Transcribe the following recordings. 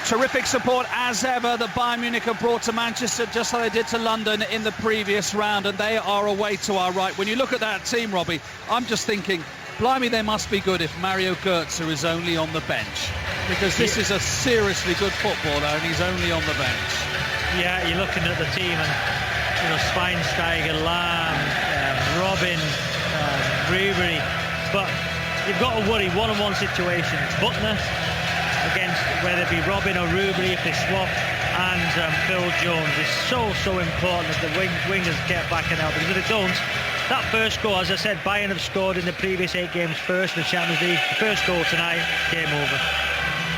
Terrific support as ever that Bayern Munich have brought to Manchester, just like they did to London in the previous round, and they are away to our right. When you look at that team, Robbie, I'm just thinking, blimey, they must be good if Mario Götze is only on the bench, because this is a seriously good footballer and he's only on the bench. Yeah, you're looking at the team and, you know, Schweinsteiger, Lahm, Robin, Ribery, but you've got to worry one-on-one situations. Butner against whether it be Robin or Ribery if they swap, and Phil Jones is so important that the wingers get back and out, because if they don't, that first goal, as I said, Bayern have scored in the previous 8 games first in the Champions League. The first goal tonight, game over.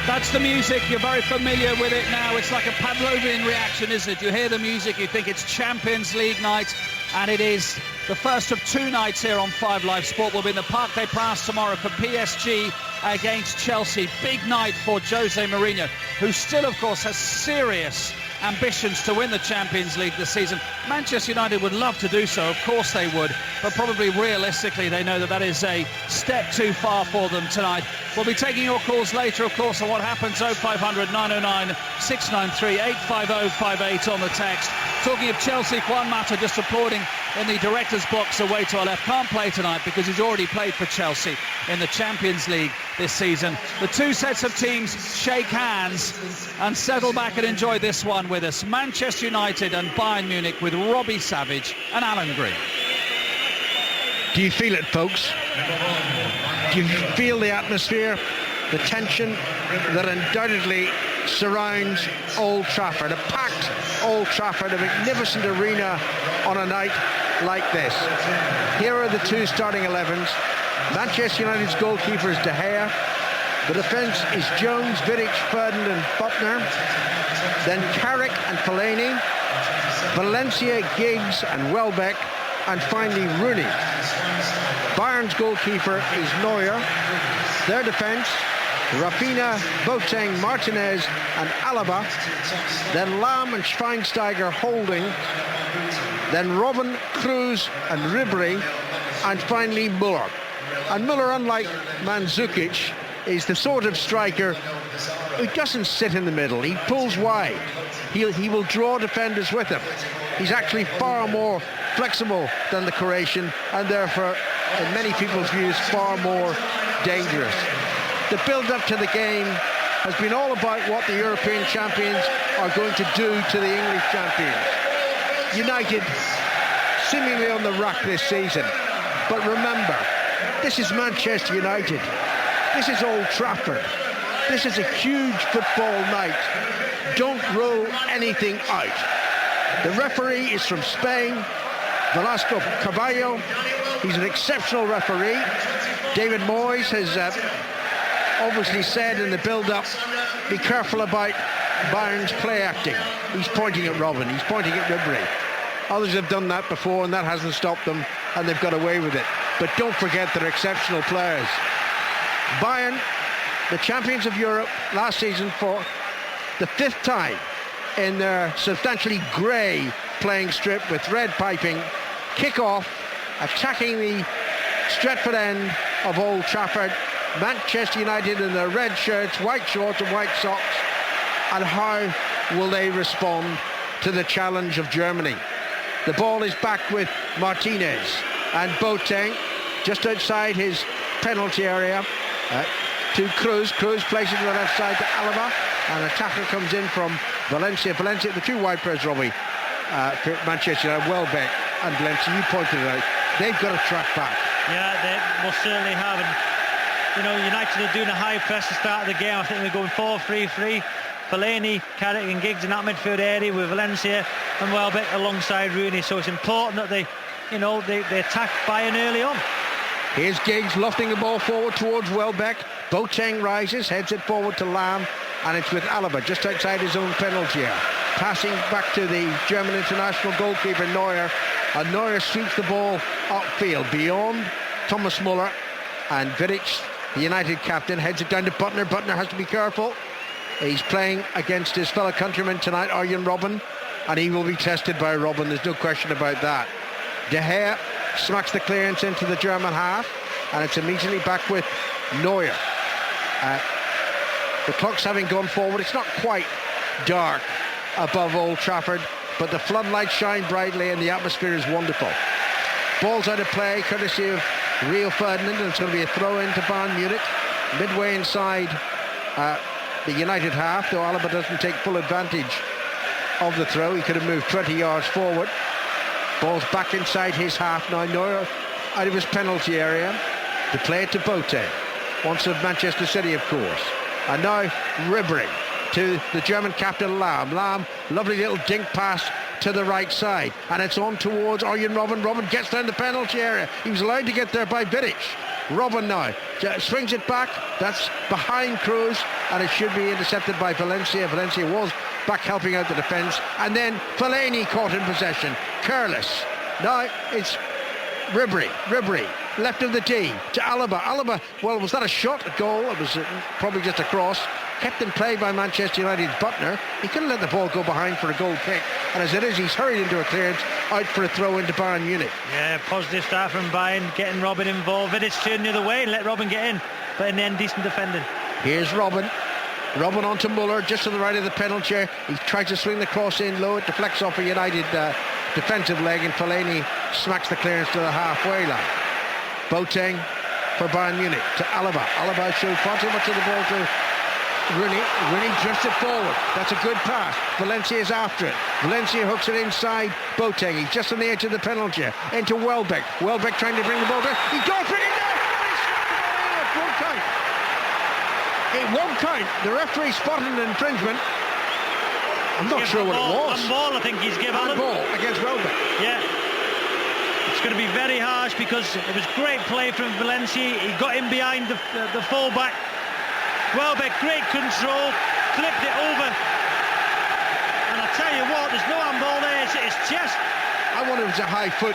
That's the music, you're very familiar with it now. It's like a Pavlovian reaction, isn't it? You hear the music, you think it's Champions League night, and it is the first of 2 nights here on 5 Live Sport. We'll be in the Parc des Princes tomorrow for PSG against Chelsea. Big night for Jose Mourinho, who still, of course, has serious ambitions to win the Champions League this season. Manchester United would love to do so, of course they would, but probably realistically they know that that is a step too far for them tonight. We'll be taking your calls later, of course, on what happens. 0500 909 693 85058 on the text. Talking of Chelsea, Juan Mata just applauding in the director's box away to our left. Can't play tonight because he's already played for Chelsea in the Champions League this season. The 2 sets of teams shake hands and settle back and enjoy this one with us. Manchester United and Bayern Munich with Robbie Savage and Alan Green. Do you feel it, folks? Do you feel the atmosphere, the tension that undoubtedly surrounds Old Trafford? A packed Old Trafford, a magnificent arena on a night like this. Here are the 2 starting 11s. Manchester United's goalkeeper is De Gea. The defence is Jones, Vidic, Ferdinand and Butner. Then Carrick and Fellaini. Valencia, Giggs and Welbeck. And finally Rooney. Bayern's goalkeeper is Neuer. Their defence, Rafinha, Boateng, Martinez and Alaba. Then Lahm and Schweinsteiger holding. Then Robben, Kroos and Ribery. And finally Müller. And Müller, unlike Mandzukic, is the sort of striker who doesn't sit in the middle. He pulls wide. He will draw defenders with him. He's actually far more flexible than the Croatian, and therefore, in many people's views, far more dangerous. The build-up to the game has been all about what the European champions are going to do to the English champions. United seemingly on the rack this season, but remember, this is Manchester United. This is Old Trafford. This is a huge football night. Don't rule anything out. The referee is from Spain, Velasco Carballo. He's an exceptional referee. David Moyes has obviously said in the build-up, be careful about Bayern's play acting. He's pointing at Robin, he's pointing at Ribery. Others have done that before and that hasn't stopped them, and they've got away with it. But don't forget they're exceptional players. Bayern, the champions of Europe last season for the 5th time in their substantially grey playing strip with red piping, kick off, attacking the Stretford end of Old Trafford. Manchester United in their red shirts, white shorts and white socks. And how will they respond to the challenge of Germany? The ball is back with Martinez and Boateng just outside his penalty area to Kroos. Kroos places it on the left side to Alaba, and a tackle comes in from Valencia. Valencia, the 2 wide players, Robbie, for Manchester United, Welbeck and Valencia. You pointed it out. They've got to track back. Yeah, they most certainly have. And, you know, United are doing a high press to start the game. I think they're going 4-3-3. Fellaini, Carrick and Giggs in that midfield area with Valencia and Welbeck alongside Rooney. So it's important that they attack Bayern early on. Here's Giggs lofting the ball forward towards Welbeck. Boateng rises, heads it forward to Lahm, and it's with Alaba just outside his own penalty area. Passing back to the German international goalkeeper Neuer, and Neuer sweeps the ball upfield beyond Thomas Müller, and Vidic, the United captain, heads it down to Butner. Butner has to be careful. He's playing against his fellow countryman tonight, Arjen Robben, and he will be tested by Robben, there's no question about that. De Gea smacks the clearance into the German half, and it's immediately back with Neuer. The clock's having gone forward. It's not quite dark above Old Trafford, but the floodlights shine brightly and the atmosphere is wonderful. Ball's out of play, courtesy of Rio Ferdinand, and it's going to be a throw-in to Bayern Munich, midway inside the United half, though Alaba doesn't take full advantage of the throw. He could have moved 20 yards forward. Ball's back inside his half now. Neuer out of his penalty area to play it to Boateng. Once of Manchester City, of course. And now Ribery to the German captain Lahm. Lahm, lovely little dink pass to the right side. And it's on towards Arjen Robben. Robben gets down the penalty area. He was allowed to get there by Vidic. Robben now swings it back. That's behind Kroos, and it should be intercepted by Valencia. Valencia was back helping out the defence. And then Fellaini caught in possession. Careless. Now it's Ribery, left of the D to Alaba. Alaba, well, was that a shot at goal? It was probably just a cross. Kept in play by Manchester United's Butner. He couldn't let the ball go behind for a goal kick. And as it is, he's hurried into a clearance, out for a throw into Bayern Munich. Yeah, positive start from Bayern, getting Robben involved. Vidic turned the other way and let Robben get in. But in the end, decent defending. Here's Robben. Robben onto Muller, just to the right of the penalty. He tries to swing the cross in low. It deflects off a United defensive leg, and Fellaini smacks the clearance to the halfway line. Boateng for Bayern Munich to Alaba. Alaba showed far too much of the ball to Rooney. Rooney drifts it forward. That's a good pass. Valencia is after it. Valencia hooks it inside Boateng. He's just on the edge of the penalty. Into Welbeck. Welbeck trying to bring the ball down. He does bring it down. It won't count. It won't count. The referee spotted an infringement. I'm not sure what it was. One ball, I think he's given. One ball against Welbeck. Yeah. It's going to be very harsh because it was great play from Valencia. He got in behind the full-back. Welbeck, great control, flipped it over. And I tell you what, there's no handball there. It's chest. I wonder if it's a high foot.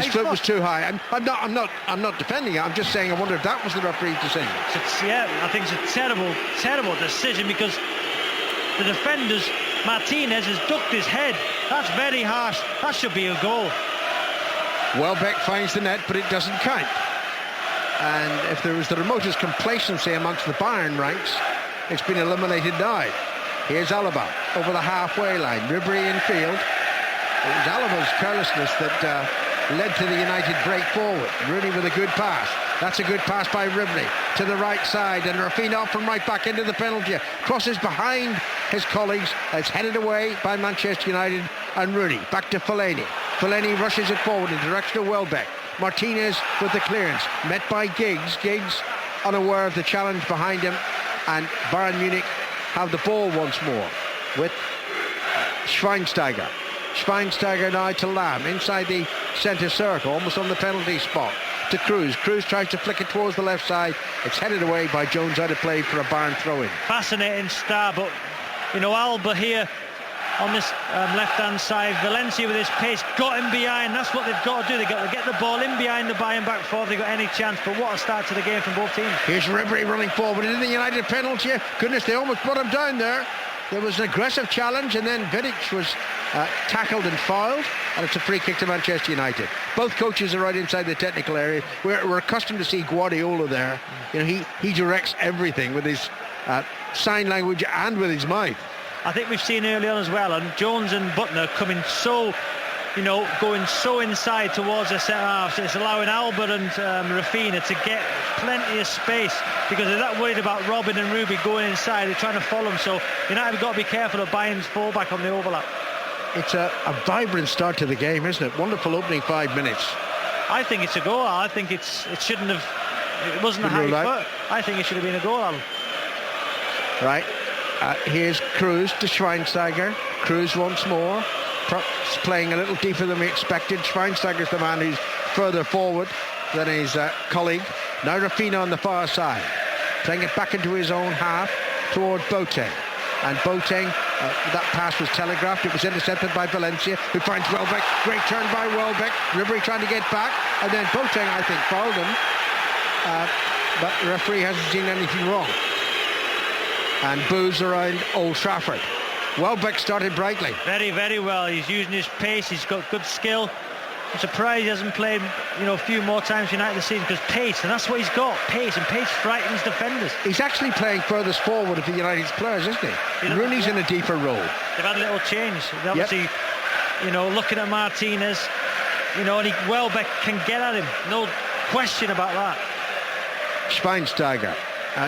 His foot was too high. I'm not defending it. I'm just saying I wonder if that was the referee's decision. Yeah, I think it's a terrible decision because the defenders, Martinez, has ducked his head. That's very harsh. That should be a goal. Welbeck finds the net, but it doesn't count. And if there was the remotest complacency amongst the Bayern ranks, it's been eliminated now. Here's Alaba over the halfway line. Ribery in field. It was Alaba's carelessness that led to the United break forward. Rooney with a good pass. That's a good pass by Ribery to the right side, and Rafinha from right back into the penalty. Crosses behind his colleagues. It's headed away by Manchester United, and Rooney back to Fellaini. Fellaini rushes it forward in the direction of Welbeck. Martinez with the clearance, met by Giggs. Giggs unaware of the challenge behind him, and Bayern Munich have the ball once more with Schweinsteiger. Schweinsteiger now to Lahm, inside the centre circle, almost on the penalty spot, to Kroos. Kroos tries to flick it towards the left side. It's headed away by Jones, out of play for a Bayern throw-in. Fascinating start, but, you know, Alba here on this left-hand side. Valencia with his pace got him behind. That's what they've got to do. They've got to get the ball in behind the Bayern back before they've got any chance. But what a start to the game from both teams. Here's Ribery running forward in the United penalty. Goodness, they almost brought him down there. There was an aggressive challenge, and then Vidic was tackled and fouled, and it's a free kick to Manchester United. Both coaches are right inside the technical area. We're accustomed to see Guardiola there. You know, he directs everything with his sign language and with his mouth. I think we've seen early on as well, and Jones and Butner coming so, you know, going so inside towards the centre half. So it's allowing Alba and Rafinha to get plenty of space because they're not worried about Robben and Ruby going inside. They're trying to follow them. So United have got to be careful of Bayern's fullback on the overlap. It's a vibrant start to the game, isn't it? Wonderful opening 5 minutes. I think it's a goal. I think it shouldn't have. It wasn't a high foot. I think it should have been a goal, Alan. Right. Here's Kroos to Schweinsteiger. Kroos once more. Playing a little deeper than we expected. Schweinsteiger's the man who's further forward than his colleague. Now Rafinha on the far side. Playing it back into his own half towards Boateng. And Boateng, that pass was telegraphed. It was intercepted by Valencia, who finds Welbeck. Great turn by Welbeck. Ribery trying to get back. And then Boateng, I think, fouled him. But the referee hasn't seen anything wrong. And boos around Old Trafford. Welbeck started brightly. Very, very well. He's using his pace. He's got good skill. I'm surprised he hasn't played, a few more times United this season, because pace, and that's what he's got, pace, and pace frightens defenders. He's actually playing furthest forward of the United's players, isn't he? Rooney's in a deeper role. They've had a little change. They obviously, looking at Martinez, and Welbeck can get at him. No question about that. Schweinsteiger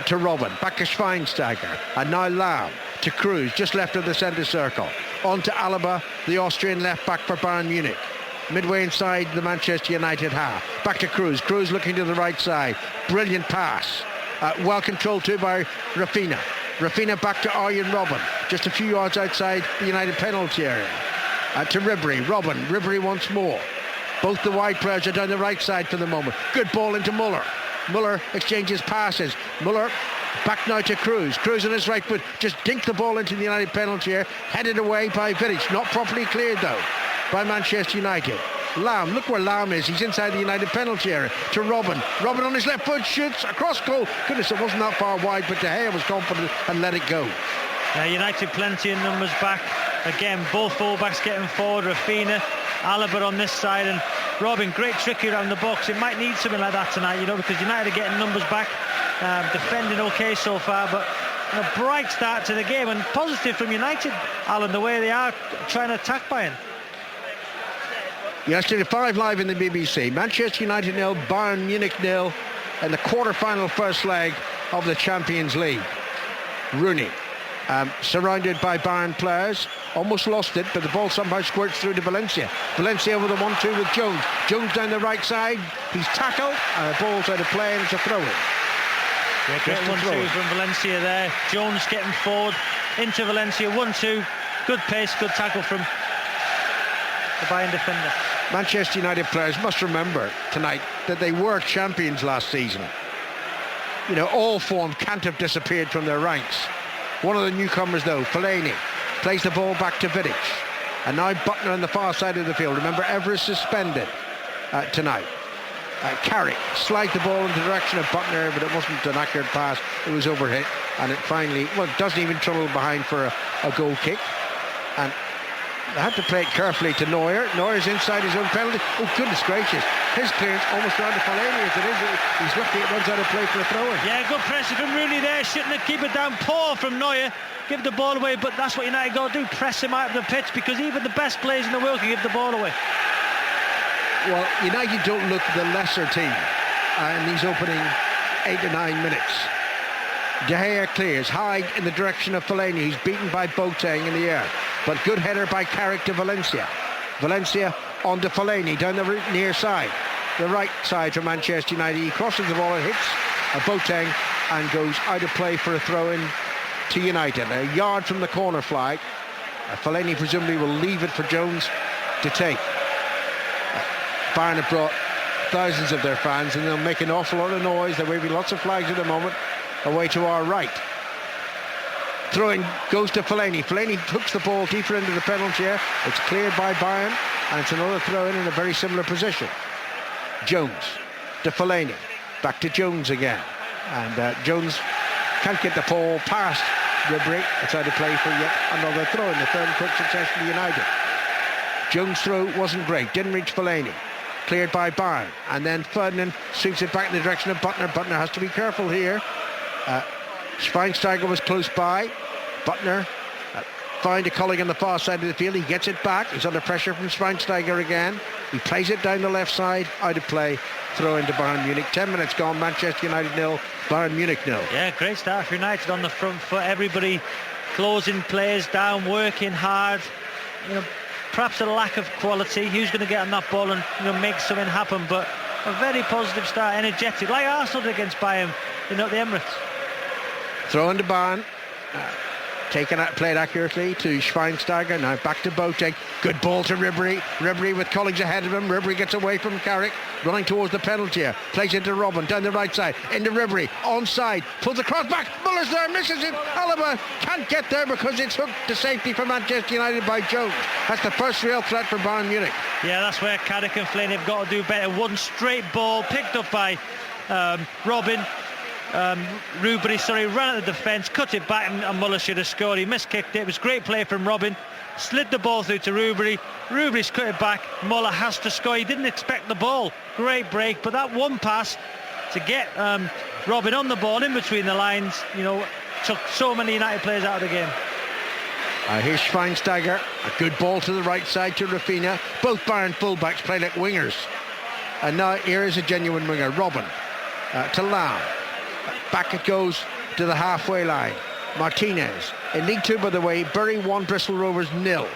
to Robin, back to Schweinsteiger, and now Lam to Cruz, just left of the centre circle. On to Alaba, the Austrian left back for Bayern Munich. Midway inside the Manchester United half. Back to Cruz. Cruz looking to the right side. Brilliant pass. Well controlled too by Rafinha. Rafinha back to Arjen Robben, just a few yards outside the United penalty area. To Ribery. Robben. Ribery once more. Both the wide players are down the right side for the moment. Good ball into Muller. Muller exchanges passes. Muller back now to Cruz. Cruz on his right foot just dinked the ball into the United penalty area. Headed away by Vidic. Not properly cleared though by Manchester United. Lam, look where Lam is. He's inside the United penalty area. To Robin. Robin on his left foot shoots across goal. Goodness, it wasn't that far wide, but De Gea was confident and let it go. United plenty of numbers back. Again, both fullbacks getting forward. Rafinha, Alaba on this side, and Robin, great tricky around the box. It might need something like that tonight, because United are getting numbers back. Defending okay so far, but a bright start to the game, and positive from United, Alan, the way they are trying to attack Bayern. Yesterday, 5 live in the BBC. Manchester United 0, Bayern Munich 0 in the quarter-final first leg of the Champions League. Rooney, surrounded by Bayern players, almost lost it, but the ball somehow squirts through to Valencia. Valencia with a 1-2 with Jones. Jones down the right side, he's tackled, and the ball's out of play, and it's a throw-in. Yeah, great 1-2 from Valencia there. Jones getting forward into Valencia, 1-2. Good pace, good tackle from the Bayern defender. Manchester United players must remember tonight that they were champions last season. All form can't have disappeared from their ranks. One of the newcomers though, Fellaini, plays the ball back to Vidic. And now Butner on the far side of the field. Remember, Everest suspended tonight. Carrick slides the ball in the direction of Butner, but it wasn't an accurate pass. It was overhit, and it finally, doesn't even trundle behind for a goal kick. And they had to play it carefully to Neuer. Neuer's inside his own penalty. Oh, goodness gracious. His clearance almost round to Fellaini as it is. He's lucky it runs out of play for a throw-in. Yeah, good pressure from Rooney there. Shouldn't have keep it down. Poor from Neuer. Give the ball away, but that's what United got to do. Press him out of the pitch, because even the best players in the world can give the ball away. Well, United don't look the lesser team in these opening 8 to 9 minutes. De Gea clears high in the direction of Fellaini, who's beaten by Boateng in the air. But good header by Carrick to Valencia. Valencia on to Fellaini down the near side. The right side for Manchester United. He crosses the ball and hits Boateng and goes out of play for a throw-in to United. A yard from the corner flag. Fellaini presumably will leave it for Jones to take. Bayern have brought thousands of their fans, and they'll make an awful lot of noise. There will be lots of flags at the moment away to our right. Throwing goes to Fellaini. Fellaini hooks the ball deeper into the penalty area. It's cleared by Bayern, and it's another throw-in a very similar position. Jones to Fellaini. Back to Jones again. And Jones can't get the ball past Ribery. It's out of play for yet another throw-in, the third quick succession to United. Jones' throw wasn't great. Didn't reach Fellaini. Cleared by Bayern, and then Ferdinand swings it back in the direction of Butner. Butner has to be careful here. Schweinsteiger was close by. Butner found a colleague on the far side of the field. He gets it back. He's under pressure from Schweinsteiger again. He plays it down the left side, out of play. Throw into Bayern Munich. 10 minutes gone. Manchester United 0, Bayern Munich 0. Yeah, great start for United on the front foot. Everybody closing players down, working hard. Perhaps a lack of quality. Who's going to get on that ball and make something happen? But a very positive start, energetic, like Arsenal did against Bayern, at the Emirates. Throw into Bayern. Played accurately to Schweinsteiger. Now back to Boateng. Good ball to Ribery. Ribery with colleagues ahead of him. Ribery gets away from Carrick, running towards the penalty area. Plays into Robin down the right side. Into Ribery. Onside. Pulls the cross back. Muller's there. Misses it. Alaba can't get there because it's hooked to safety for Manchester United by Jones. That's the first real threat for Bayern Munich. Yeah, that's where Carrick and Flynn have got to do better. One straight ball picked up by Robin. Rubery, ran at the defence, cut it back, and Muller should have scored. He miskicked it. It was great play from Robin. Slid the ball through to Rubery. Rubery's cut it back. Muller has to score. He didn't expect the ball. Great break, but that one pass to get Robin on the ball in between the lines, took so many United players out of the game. Here's Schweinsteiger, a good ball to the right side to Rafinha. Both Bayern fullbacks play like wingers. And now here is a genuine winger, Robin, to Lam. Back it goes to the halfway line. Martinez. In League 2, by the way, Bury 1, Bristol Rovers 0.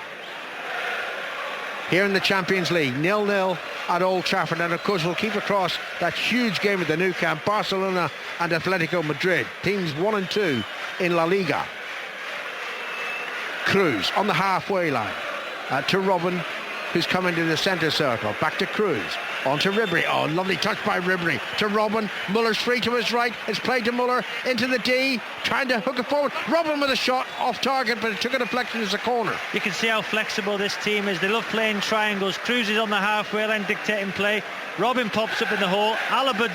Here in the Champions League, 0-0 at Old Trafford. And of course we'll keep across that huge game at the Nou Camp, Barcelona and Atletico Madrid, teams 1 and 2 in La Liga. Cruz on the halfway line to Robin, who's come into the centre circle. Back to Cruz, on to Ribery. Oh, lovely touch by Ribery to Robin. Muller's free to his right. It's played to Muller into the D, trying to hook it forward. Robin with a shot off target, but it took a deflection as a corner. You can see how flexible this team is. They love playing triangles. Cruz is on the halfway line dictating play. Robin pops up in the hole. Alaba,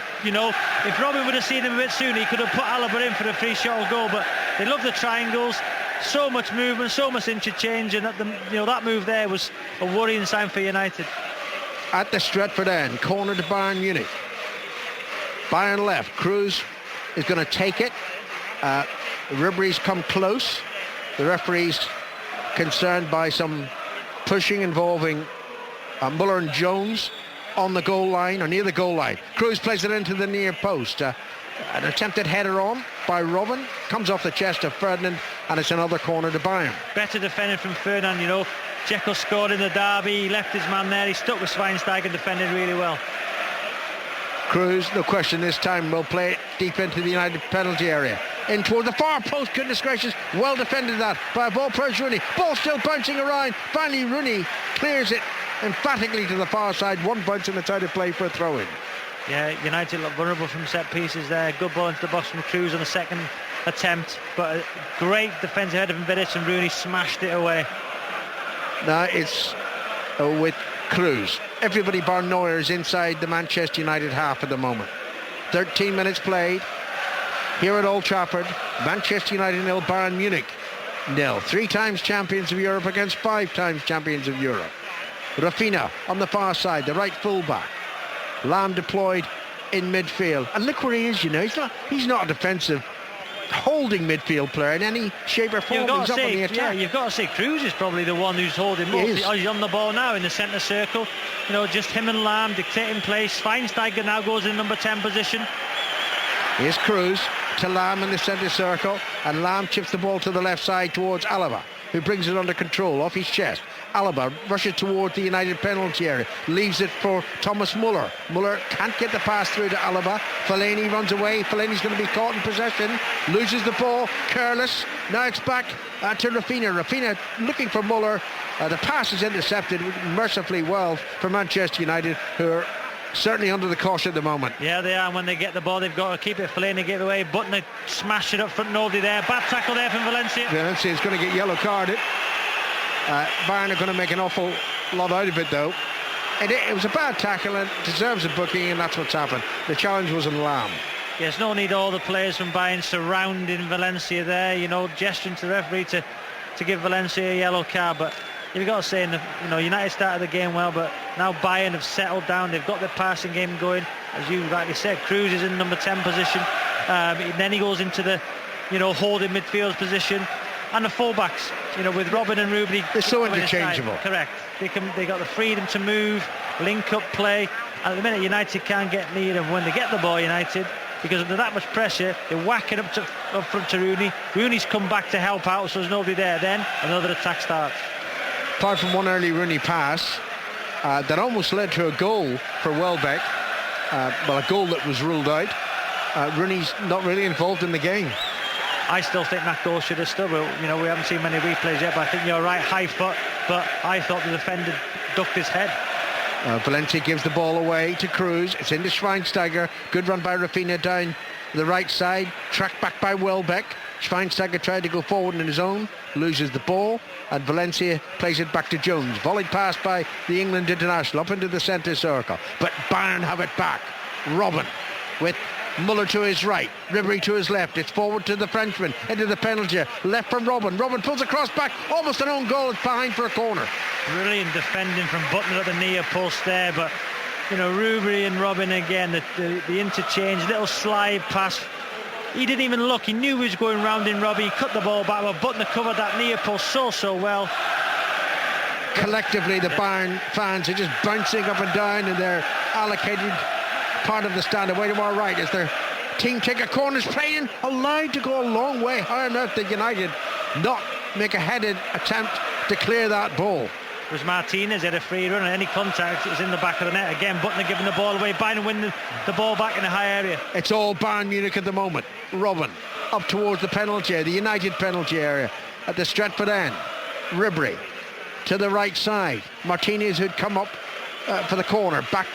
if Robin would have seen him a bit sooner, he could have put Alaba in for a free shot or goal, but they love the triangles. So much movement, so much interchange, and that move there was a worrying sign for United. At the Stretford end, corner to Bayern Munich. Bayern left. Cruz is going to take it. Ribery's come close. The referee's concerned by some pushing involving Muller and Jones on the goal line, or near the goal line. Cruz plays it into the near post. An attempted header on by Robin, comes off the chest of Ferdinand, and it's another corner to Bayern. Better defending from Ferdinand, Dzeko scored in the derby, he left his man there, he stuck with Schweinsteiger, defended really well. Cruz, no question this time, will play it deep into the United penalty area. In toward the far post, goodness gracious, well defended that by a ball pros Rooney. Ball still bouncing around, finally Rooney clears it emphatically to the far side, one bounce and it's out of play for a throw-in. Yeah, United look vulnerable from set pieces there. Good ball into the box from Cruz on the second attempt, but a great defensive header from Vidic, and Rooney smashed it away. Now it's with Cruz. Everybody bar Neuer is inside the Manchester United half at the moment. 13 minutes played here at Old Trafford. Manchester United 0, Bayern Munich 0. 3 times champions of Europe against 5 times champions of Europe. Rafinha on the far side, the right fullback. Lam deployed in midfield, and look where he is. He's not a defensive holding midfield player in any shape or form. He's up on the attack. Yeah, you've got to say Cruz is probably the one who's holding most. He's on the ball now in the centre circle. Just him and Lam dictating play. Schweinsteiger now goes in number 10 position. Here's Cruz to Lam in the centre circle, and Lam chips the ball to the left side towards Alaba, who brings it under control off his chest. Alaba rushes towards the United penalty area, leaves it for Thomas Muller. Muller can't get the pass through to Alaba. Fellaini runs away. Fellaini's going to be caught in possession, loses the ball, careless. Now it's back to Rafinha. Rafinha looking for Muller. The pass is intercepted mercifully well for Manchester United, who are certainly under the caution at the moment. Yeah, they are. And when they get the ball, they've got to keep it. Fellaini gave away. Button smashed it up front. Nobody there. Bad tackle there from Valencia. Valencia is going to get yellow carded. Bayern are going to make an awful lot out of it, though. It was a bad tackle and deserves a booking, and that's what's happened. The challenge was in Lam. Yes, no need all the players from Bayern surrounding Valencia there, gesturing to the referee to give Valencia a yellow card. But you've got to say, United started the game well, but now Bayern have settled down. They've got their passing game going. As you rightly said, Cruz is in number 10 position. Then he goes into the, holding midfield position. And the fullbacks, with Robin and Rubery, they're so interchangeable. Correct. They got the freedom to move, link up play. At the minute, United can't get near them. When they get the ball, United, because under that much pressure, they whack it up front to Rooney. Rooney's come back to help out, so there's nobody there. Then another attack starts. Apart from one early Rooney pass that almost led to a goal for Welbeck, a goal that was ruled out. Rooney's not really involved in the game. I still think that goal should have stood. We haven't seen many replays yet, but I think you're right, high foot. But I thought the defender ducked his head. Valencia gives the ball away to Cruz. It's into Schweinsteiger. Good run by Rafinha down the right side. Tracked back by Welbeck. Schweinsteiger tried to go forward on his own. Loses the ball. And Valencia plays it back to Jones. Volleyed pass by the England international up into the centre circle. But Bayern have it back. Robin with Muller to his right, Ribery to his left. It's forward to the Frenchman, into the penalty, left from Robin. Robin pulls across back, almost an own goal. It's behind for a corner. Brilliant defending from Butner at the near post there, but Ribery and Robin again, the interchange, little slide pass. He didn't even look, he knew he was going round in Robbie. He cut the ball back, but Butner covered that near post so well. Collectively, the Bayern fans are just bouncing up and down in their allocated part of the stand away to our right as their team take a corner. Playing allowed to go a long way. How on earth did United not make a headed attempt to clear that ball? It was Martinez had a free run, and any contact was in the back of the net. Again, Butner giving the ball away, Bayern winning the ball back in a high area. It's all Bayern Munich at the moment. Robin up towards the penalty area, the United penalty area at the Stretford end. Ribery to the right side. Martinez, who'd come up for the corner, back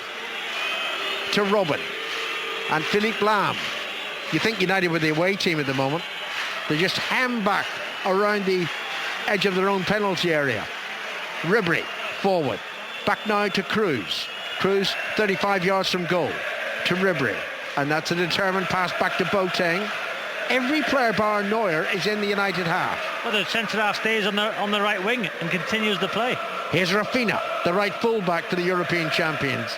to Robin and Philippe Lahm. You think United were the away team at the moment. They just ham back around the edge of their own penalty area. Ribery forward, back now to Cruz. Cruz 35 yards from goal to Ribery, and that's a determined pass back to Boateng. Every player bar Neuer is in the United half. Well, the centre half stays on the right wing and continues the play. Here's Rafinha, the right full-back for the European champions.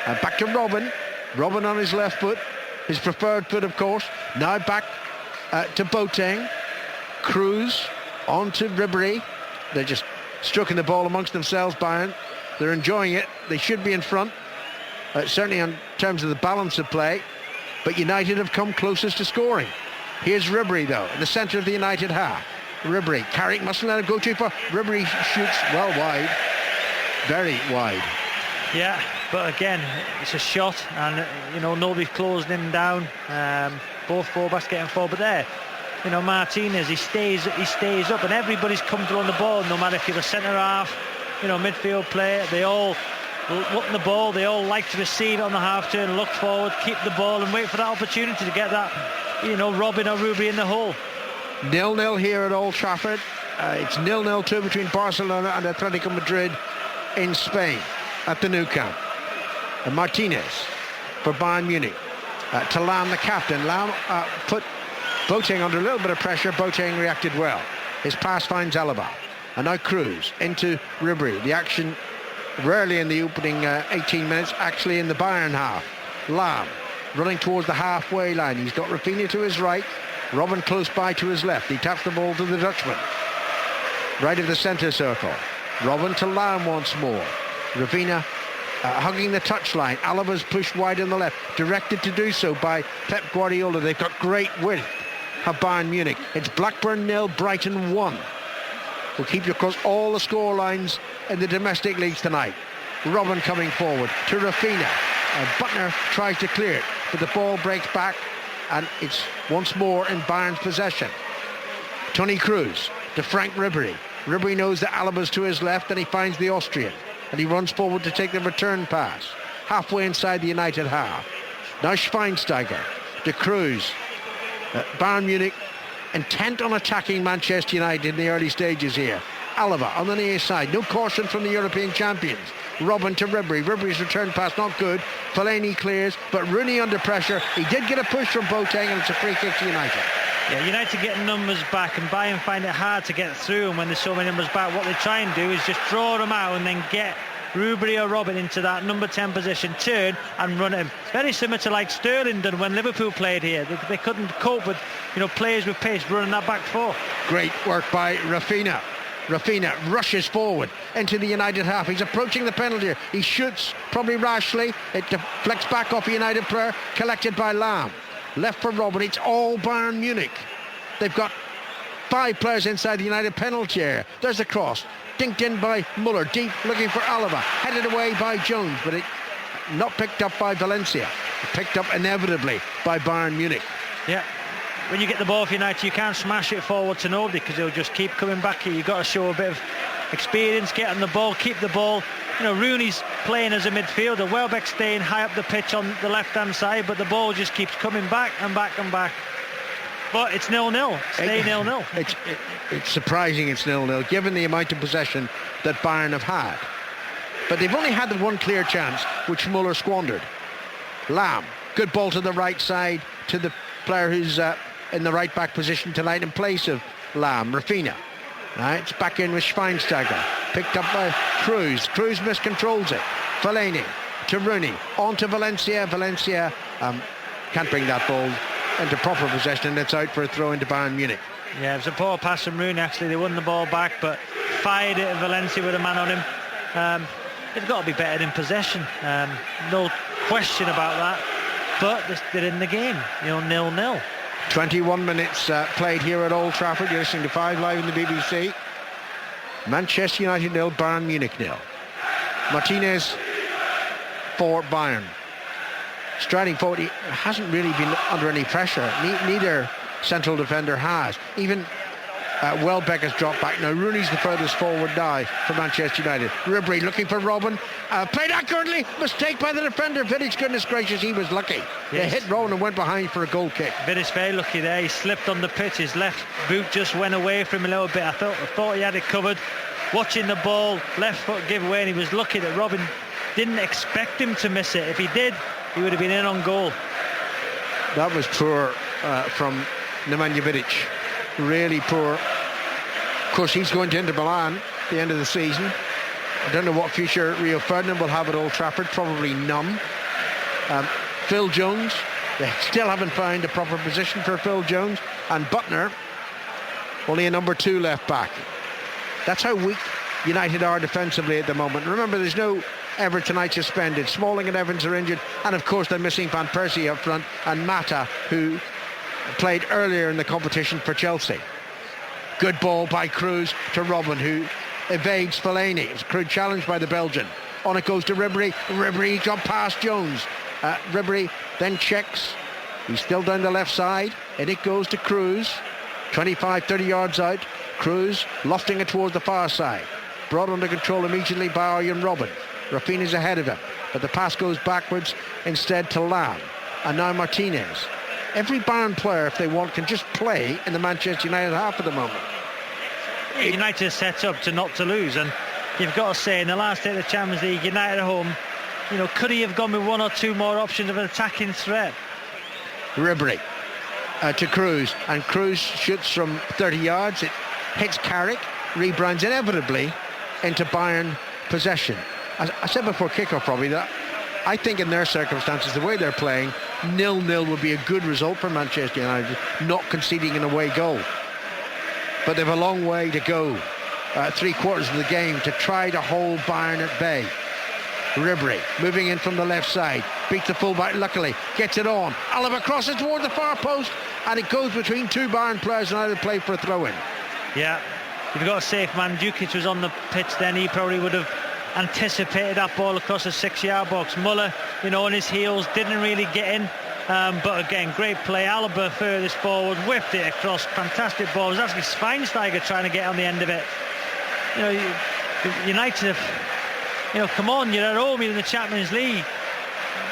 And back to Robin. Robin on his left foot, his preferred foot, of course. Now back to Boateng. Cruz on to Ribery. They're just stroking the ball amongst themselves, Bayern. They're enjoying it. They should be in front, certainly in terms of the balance of play. But United have come closest to scoring. Here's Ribery, though, in the centre of the United half. Ribery, Carrick mustn't let him go too far. Ribery shoots well wide, very wide. Yeah, but again, it's a shot, and nobody's closed him down. Both fullbacks getting forward, but there, Martinez, he stays up, and everybody's comfortable on the ball. No matter if you're a centre half, midfield player, they all want the ball. They all like to receive it on the half turn, look forward, keep the ball, and wait for that opportunity to get that, Robin or Ribery in the hole. 0-0 here at Old Trafford. It's 0-0 too between Barcelona and Atletico Madrid in Spain at the Nou Camp. And Martinez for Bayern Munich to Lahm, the captain. Lahm put Boateng under a little bit of pressure. Boateng reacted well. His pass finds Alaba. And now Cruz into Ribery. The action rarely in the opening 18 minutes, actually in the Bayern half. Lahm running towards the halfway line. He's got Rafinha to his right, Robin close by to his left. He taps the ball to the Dutchman, right of the centre circle. Robin to Lahm once more. Rafinha hugging the touchline. Alaba's pushed wide on the left, directed to do so by Pep Guardiola. They've got great width of Bayern Munich. It's Blackburn 0, Brighton 1. We'll keep you across all the score lines in the domestic leagues tonight. Robin coming forward to Rafinha. Butner tries to clear it, but the ball breaks back, and it's once more in Bayern's possession. Toni Kroos to Frank Ribery. Ribery knows that Alaba's to his left, and he finds the Austrian, and he runs forward to take the return pass halfway inside the United half. Now Schweinsteiger to Kroos. Bayern Munich intent on attacking Manchester United in the early stages here. Alaba on the near side, no caution from the European champions. Robin to Ribery. Ribery's return pass not good. Fellaini clears, but Rooney under pressure. He did get a push from Boateng, and it's a free kick to United. Yeah, United getting numbers back, and Bayern find it hard to get through, and when there's so many numbers back, what they try and do is just draw them out and then get Ribery or Robin into that number 10 position, turn and run him. Very similar to like Sterling done when Liverpool played here. They couldn't cope with players with pace running that back four. Great work by Rafinha. Rafinha rushes forward into the United half. He's approaching the penalty. He shoots, probably rashly. It deflects back off a United player, collected by Lahm. Left for Robin. It's all Bayern Munich. They've got 5 players inside the United penalty area. There's a cross. Dinked in by Muller. Deep looking for Alaba. Headed away by Jones, but it not picked up by Valencia. Picked up inevitably by Bayern Munich. Yeah. When you get the ball for United, you can't smash it forward to nobody because they'll just keep coming back here. You've got to show a bit of experience, get on the ball, keep the ball. Rooney's playing as a midfielder. Welbeck's staying high up the pitch on the left-hand side, but the ball just keeps coming back and back and back. But it's 0-0. Stay 0-0. It's surprising it's 0-0, given the amount of possession that Bayern have had. But they've only had the one clear chance, which Muller squandered. Lahm, good ball to the right side. to the player who's in the right back position tonight in place of Lamb, Rafinha. Right, it's back in with Schweinsteiger, picked up by Cruz. Cruz miscontrols it. Fellaini to Rooney, on to Valencia. Valencia can't bring that ball into proper possession, and it's out for a throw into Bayern Munich. Yeah, it was a poor pass from Rooney, actually. They won the ball back, but fired it at Valencia with a man on him. They've got to be better in possession. No question about that. But they're in the game, 0-0. 21 minutes played here at Old Trafford. You're listening to 5 Live in the BBC. Manchester United 0, Bayern Munich 0. Martinez for Bayern. Striding forward, he hasn't really been under any pressure. Neither central defender has. Even Welbeck has dropped back. Now Rooney's the furthest forward now for Manchester United. Ribery looking for Robin. Played accurately. Mistake by the defender. Vidic, goodness gracious, he was lucky. Yes. He hit Robin and went behind for a goal kick. Vidic very lucky there. He slipped on the pitch. His left boot just went away from him a little bit. I thought he had it covered. Watching the ball, left foot give way, and he was lucky that Robin didn't expect him to miss it. If he did, he would have been in on goal. That was poor from Nemanja Vidic. Really poor. Of course, he's going to Inter Milan at the end of the season. I don't know what future Rio Ferdinand will have at Old Trafford. Probably none. Phil Jones, they still haven't found a proper position for Phil Jones. And Butner, only a number 2 left back. That's how weak United are defensively at the moment. Remember, there's no Everett tonight suspended. Smalling and Evans are injured. And of course, they're missing Van Persie up front and Mata, who played earlier in the competition for Chelsea. Good ball by Cruz to Robin, who evades Fellaini. It's a crude challenge by the Belgian. On it goes to Ribery. Ribery got past Jones. Ribery then checks. He's still down the left side. And it goes to Cruz. 25, 30 yards out. Cruz lofting it towards the far side. Brought under control immediately by Arjen Robben. Rafinha's ahead of him. But the pass goes backwards instead to Lam. And now Martinez. Every Bayern player, if they want, can just play in the Manchester United half at the moment. United are set up to not to lose, and you've got to say, in the last day of the Champions League, United at home, could he have gone with 1 or 2 more options of an attacking threat? Ribery to Cruz, and Cruz shoots from 30 yards. It hits Carrick, rebounds inevitably into Bayern possession. As I said before kickoff, probably, that I think in their circumstances, the way they're playing, 0-0 would be a good result for Manchester United, not conceding an away goal. But they have a long way to go, 3/4 of the game, to try to hold Bayern at bay. Ribery moving in from the left side, beats the fullback, luckily gets it on. Alaba crosses toward the far post, and it goes between 2 Bayern players and either play for a throw-in. Yeah, you've got to say, if Mandzukic was on the pitch, then he probably would have anticipated that ball across the 6-yard box. Muller, on his heels, didn't really get in. But again, great play. Alaba furthest forward, whipped it across. Fantastic ball. It was actually Schweinsteiger trying to get on the end of it. United have, come on, you're at home, you're in the Champions League.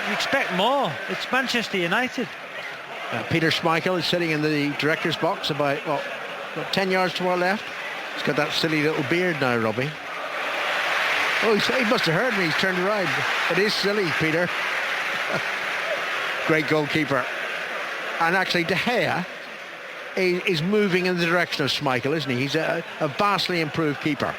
You expect more. It's Manchester United. Peter Schmeichel is sitting in the director's box about 10 yards to our left. He's got that silly little beard now, Robbie. Oh, he must have heard me. He's turned around. It is silly, Peter. Great goalkeeper. And actually, De Gea is moving in the direction of Schmeichel, isn't he? He's a vastly improved keeper.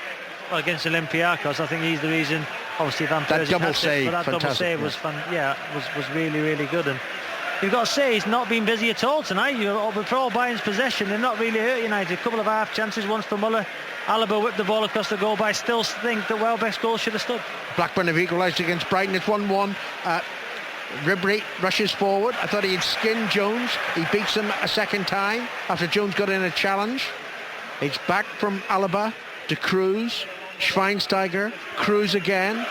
Well, against Olympiacos, I think he's the reason. Obviously, Van Persie that double save, but that double save was fun. Yeah, was really, really good. And you've got to say, he's not been busy at all tonight. For all Bayern's possession, they're not really hurt United. A couple of half chances, once for Muller. Alaba whipped the ball across the goal, but I still think that Welbeck's goal should have stood. Blackburn have equalised against Brighton. It's 1-1. Ribery rushes forward. I thought he had skinned Jones. He beats him a second time after Jones got in a challenge. It's back from Alaba to Cruz. Schweinsteiger. Cruz again.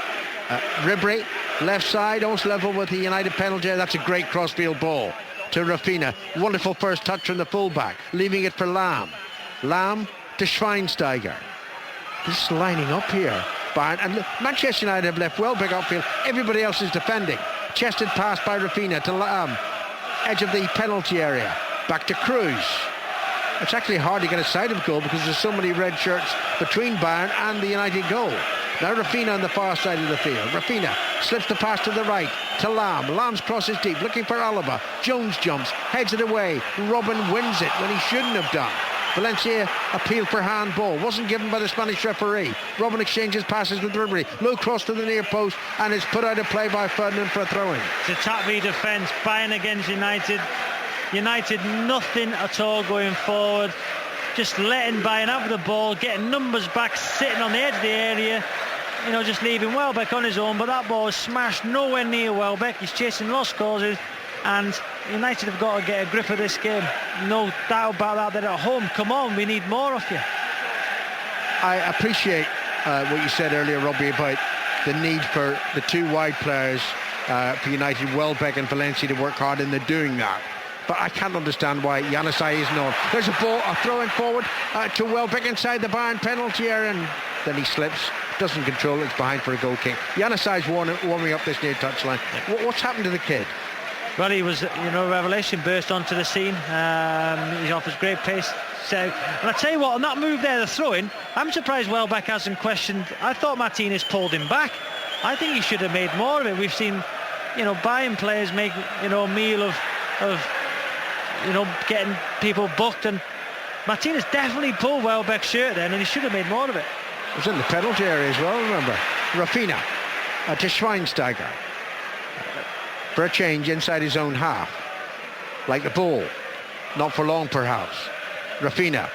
Ribery, left side, almost level with the United penalty. That's a great crossfield ball to Rafinha. Wonderful first touch from the fullback, leaving it for Lam. Lam to Schweinsteiger. This is lining up here. And Manchester United have left Welbeck upfield. Everybody else is defending. Chested pass by Rafinha to Lam. Edge of the penalty area. Back to Cruz. It's actually hard to get a sight of goal because there's so many red shirts between Bayern and the United goal. Now Rafinha on the far side of the field. Rafinha slips the pass to the right to Lam. Lam's crosses deep, looking for Alaba. Jones jumps, heads it away. Robin wins it when he shouldn't have done. Valencia appealed for handball. Wasn't given by the Spanish referee. Robin exchanges passes with Ribery. Low cross to the near post, and it's put out of play by Ferdinand for a throw-in. It's a top-V defence. Bayern against United. United nothing at all going forward. Just letting Bayern have the ball, getting numbers back, sitting on the edge of the area. You know, just leaving Welbeck on his own, but that ball is smashed nowhere near Welbeck. He's chasing lost causes, and United have got to get a grip of this game. No doubt about that. They're at home. Come on, we need more of you. I appreciate what you said earlier, Robbie, about the need for the two wide players for United, Welbeck and Valencia, to work hard, and they're doing that. But I can't understand why Januzaj isn't on. There's a ball, a throw-in forward to Welbeck inside the Bayern penalty area, and then he slips, doesn't control it, it's behind for a goal kick. Januzaj's warming up this near touchline. What's happened to the kid? Well, he was, revelation, burst onto the scene. He offers great pace. So, and I tell you what, on that move there, the throw-in, I'm surprised Welbeck hasn't questioned. I thought Martinez pulled him back. I think he should have made more of it. We've seen, Bayern players make, a meal of getting people booked, and Martinez definitely pulled Welbeck's shirt then, and he should have made more of it. It was in the penalty area as well, remember. Rafinha to Schweinsteiger for a change inside his own half. Like the ball, not for long perhaps. Rafinha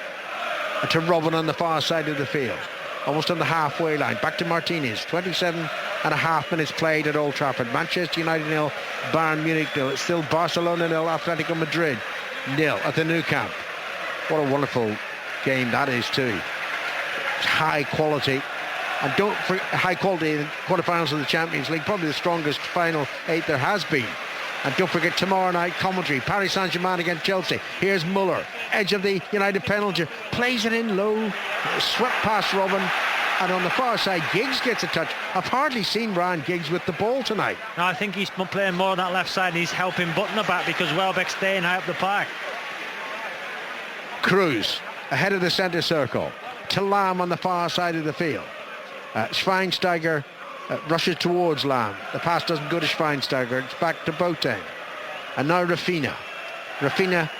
to Robin on the far side of the field, almost on the halfway line. Back to Martinez. 27 and a half minutes played at Old Trafford. Manchester United 0, Bayern Munich 0. It's still Barcelona 0, Atletico Madrid 0 at the Nou Camp. What a wonderful game that is too. It's high quality, and don't forget, high quality in the quarterfinals of the Champions League, probably the strongest final 8 there has been. And don't forget tomorrow night commentary, Paris Saint-Germain against Chelsea. Here's Muller, edge of the United penalty, plays it in low, swept past Robin, and on the far side Giggs gets a touch. I've hardly seen Ryan Giggs with the ball tonight. No, I think he's playing more on that left side, and he's helping Butner back because Welbeck's staying high up the park. Cruz ahead of the centre circle to Lam on the far side of the field. Schweinsteiger rushes towards Lam. The pass doesn't go to Schweinsteiger. It's back to Boateng. And now Rafinha. Rafinha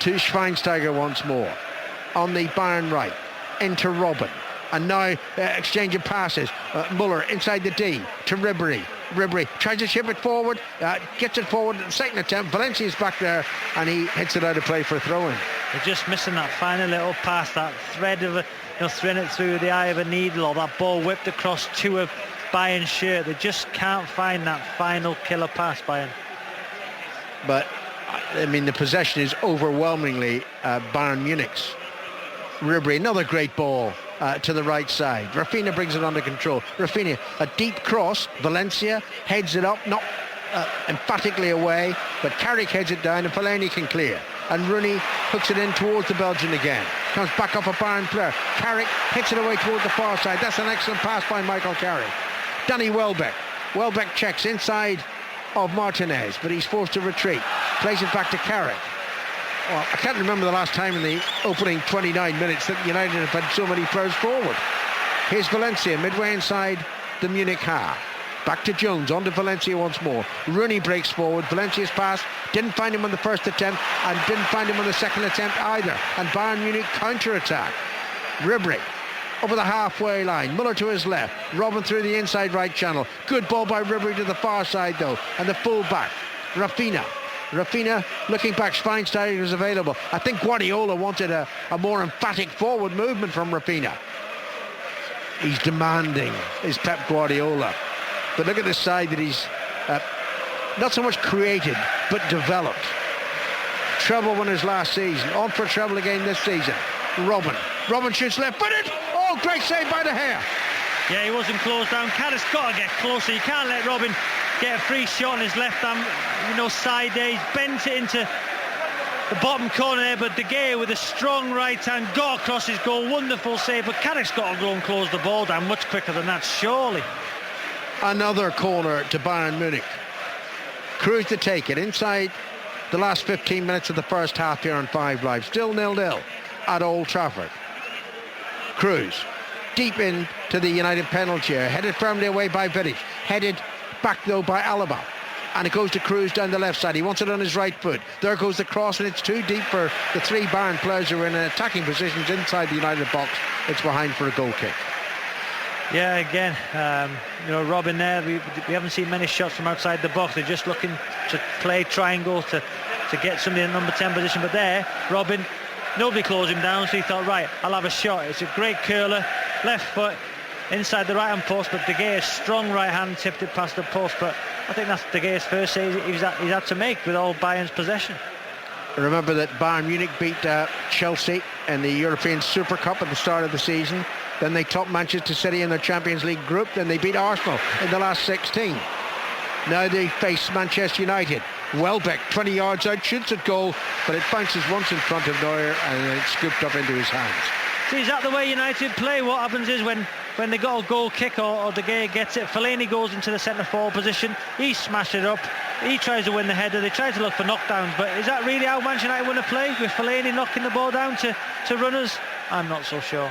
to Schweinsteiger once more. On the Bayern right. Into Robin. And now exchanging passes. Muller inside the D to Ribery. Ribery tries to chip it forward. Gets it forward in the second attempt. Valencia's back there. And he hits it out of play for a throw-in. They're just missing that final little pass. That thread of threading it through the eye of a needle, or that ball whipped across to a Bayern shirt. They just can't find that final killer pass, Bayern. But I mean, the possession is overwhelmingly Bayern Munich's. Ribery, another great ball to the right side. Rafinha brings it under control. Rafinha, a deep cross. Valencia heads it up, not emphatically away, but Carrick heads it down, and Fellaini can clear. And Rooney hooks it in towards the Belgian again. Comes back off a Bayern player. Carrick hits it away towards the far side. That's an excellent pass by Michael Carrick. Danny Welbeck. Welbeck checks inside of Martinez, but he's forced to retreat. Plays it back to Carrick. Well, I can't remember the last time in the opening 29 minutes that United have had so many players forward. Here's Valencia midway inside the Munich half. Back to Jones, on to Valencia once more. Rooney breaks forward. Valencia's pass didn't find him on the first attempt and didn't find him on the second attempt either. And Bayern Munich counter-attack. Ribery over the halfway line. Muller to his left. Robin through the inside right channel. Good ball by Ribery to the far side though. And the full back, Rafinha. Rafinha looking back. Schweinsteiger is available. I think Guardiola wanted a more emphatic forward movement from Rafinha. He's demanding, is Pep Guardiola. But look at the side that he's not so much created, but developed. Treble winners last season. On for treble again this season. Robin shoots left-footed. Oh, great save by De Gea. Yeah, he wasn't closed down. Carrick's got to get closer. You can't let Robin get a free shot on his left hand, side there. He's bent it into the bottom corner there, but De Gea with a strong right hand got across his goal. Wonderful save, but Carrick's got to go and close the ball down much quicker than that, surely. Another corner to Bayern Munich. Cruz to take it inside the last 15 minutes of the first half here on 5 Live. Still 0-0 at Old Trafford. Cruz deep into the United penalty area, headed firmly away by Vidic, headed back though by Alaba, and it goes to Cruz down the left side. He wants it on his right foot. There goes the cross, and it's too deep for the three Bayern players who are in attacking positions inside the United box. It's behind for a goal kick. Yeah, again, Robin there, we haven't seen many shots from outside the box. They're just looking to play triangle to get somebody in number 10 position. But there, Robin, nobody closed him down, so he thought, right, I'll have a shot. It's a great curler, left foot inside the right-hand post, but De Gea's strong right hand tipped it past the post. But I think that's De Gea's first save he's had to make with all Bayern's possession. Remember that Bayern Munich beat Chelsea in the European Super Cup at the start of the season. Then they topped Manchester City in their Champions League group. Then they beat Arsenal in the last 16. Now they face Manchester United. Welbeck, 20 yards out, shoots at goal, but it bounces once in front of Neuer and it's scooped up into his hands. See, is that the way United play? What happens is when they got a goal kick or De Gea gets it, Fellaini goes into the centre-forward position. He smashed it up. He tries to win the header. They try to look for knockdowns, but is that really how Manchester United want to play? With Fellaini knocking the ball down to runners? I'm not so sure.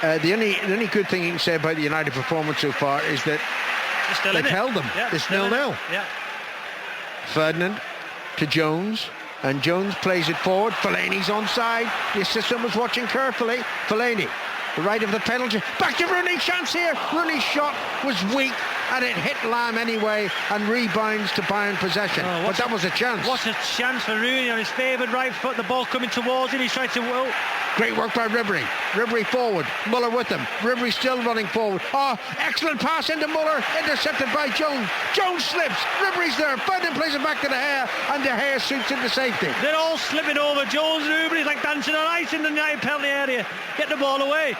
The only good thing you can say about the United performance so far is that they've held them. Yeah, it's 0-0. Yeah. Ferdinand to Jones, and Jones plays it forward. Fellaini's onside. The assistant was watching carefully. Fellaini, the right of the penalty. Back to Rooney, chance here. Rooney's shot was weak and it hit Lam anyway and rebounds to Bayern possession. But that was a chance. What a chance for Rooney on his favoured right foot. The ball coming towards him. He's tried to... Great work by Ribery. Ribery forward. Muller with him. Ribery still running forward. Oh, excellent pass into Muller. Intercepted by Jones. Jones slips. Ribery's there. Ferdinand plays it back to De Gea, and De Gea shoots into safety. They're all slipping over. Jones and Ribery's like dancing on ice in the United penalty area. Get the ball away.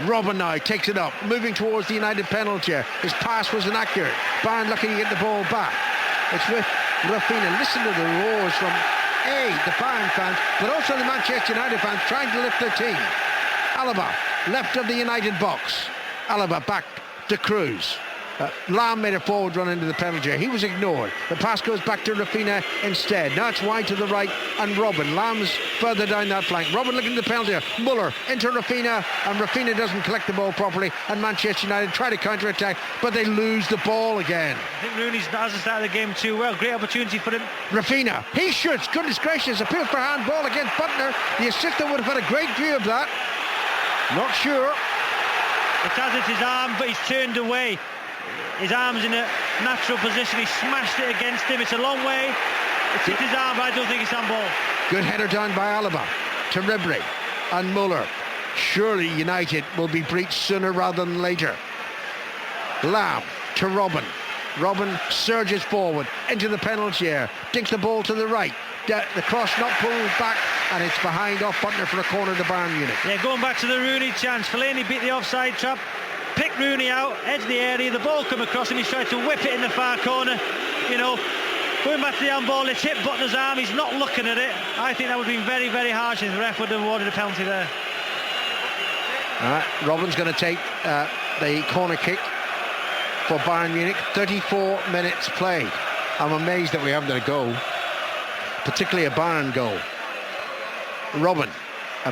Robin now takes it up, moving towards the United penalty. His pass was inaccurate. Bayern lucky to get the ball back. It's with Rafinha. Listen to the roars from the Bayern fans, but also the Manchester United fans trying to lift their team. Alaba, left of the United box. Alaba back to Cruz. Lam made a forward run into the penalty. He was ignored. The pass goes back to Rafinha instead. Now it's wide to the right and Robin. Lam's further down that flank. Robin looking at the penalty. Muller into Rafinha, and Rafinha doesn't collect the ball properly, and Manchester United try to counter-attack, but they lose the ball again. I think Rooney hasn't started the game too well. Great opportunity for him. Rafinha, he shoots. Goodness gracious, appeal for handball against Butner. The assistant would have had a great view of that. Not sure. It's as it's his arm, but he's turned away. His arm's in a natural position. He smashed it against him. It's a long way. It's hit his arm, but I don't think it's handball. Good header down by Alaba to Ribery and Muller. Surely United will be breached sooner rather than later. Lam to Robin. Robin surges forward into the penalty area. Dinks the ball to the right. The cross not pulled back, and it's behind off Butner for a corner to Bayern Munich. Yeah, going back to the Rooney chance. Fellaini beat the offside trap. Pick Rooney out, edge the area, the ball come across him, he's trying to whip it in the far corner. Going back to the handball, it's hit Butner's arm, he's not looking at it. I think that would have been very, very harsh if the ref would have awarded a penalty there. All right, Robin's going to take the corner kick for Bayern Munich. 34 minutes played. I'm amazed that we haven't had a goal, particularly a Bayern goal. Robin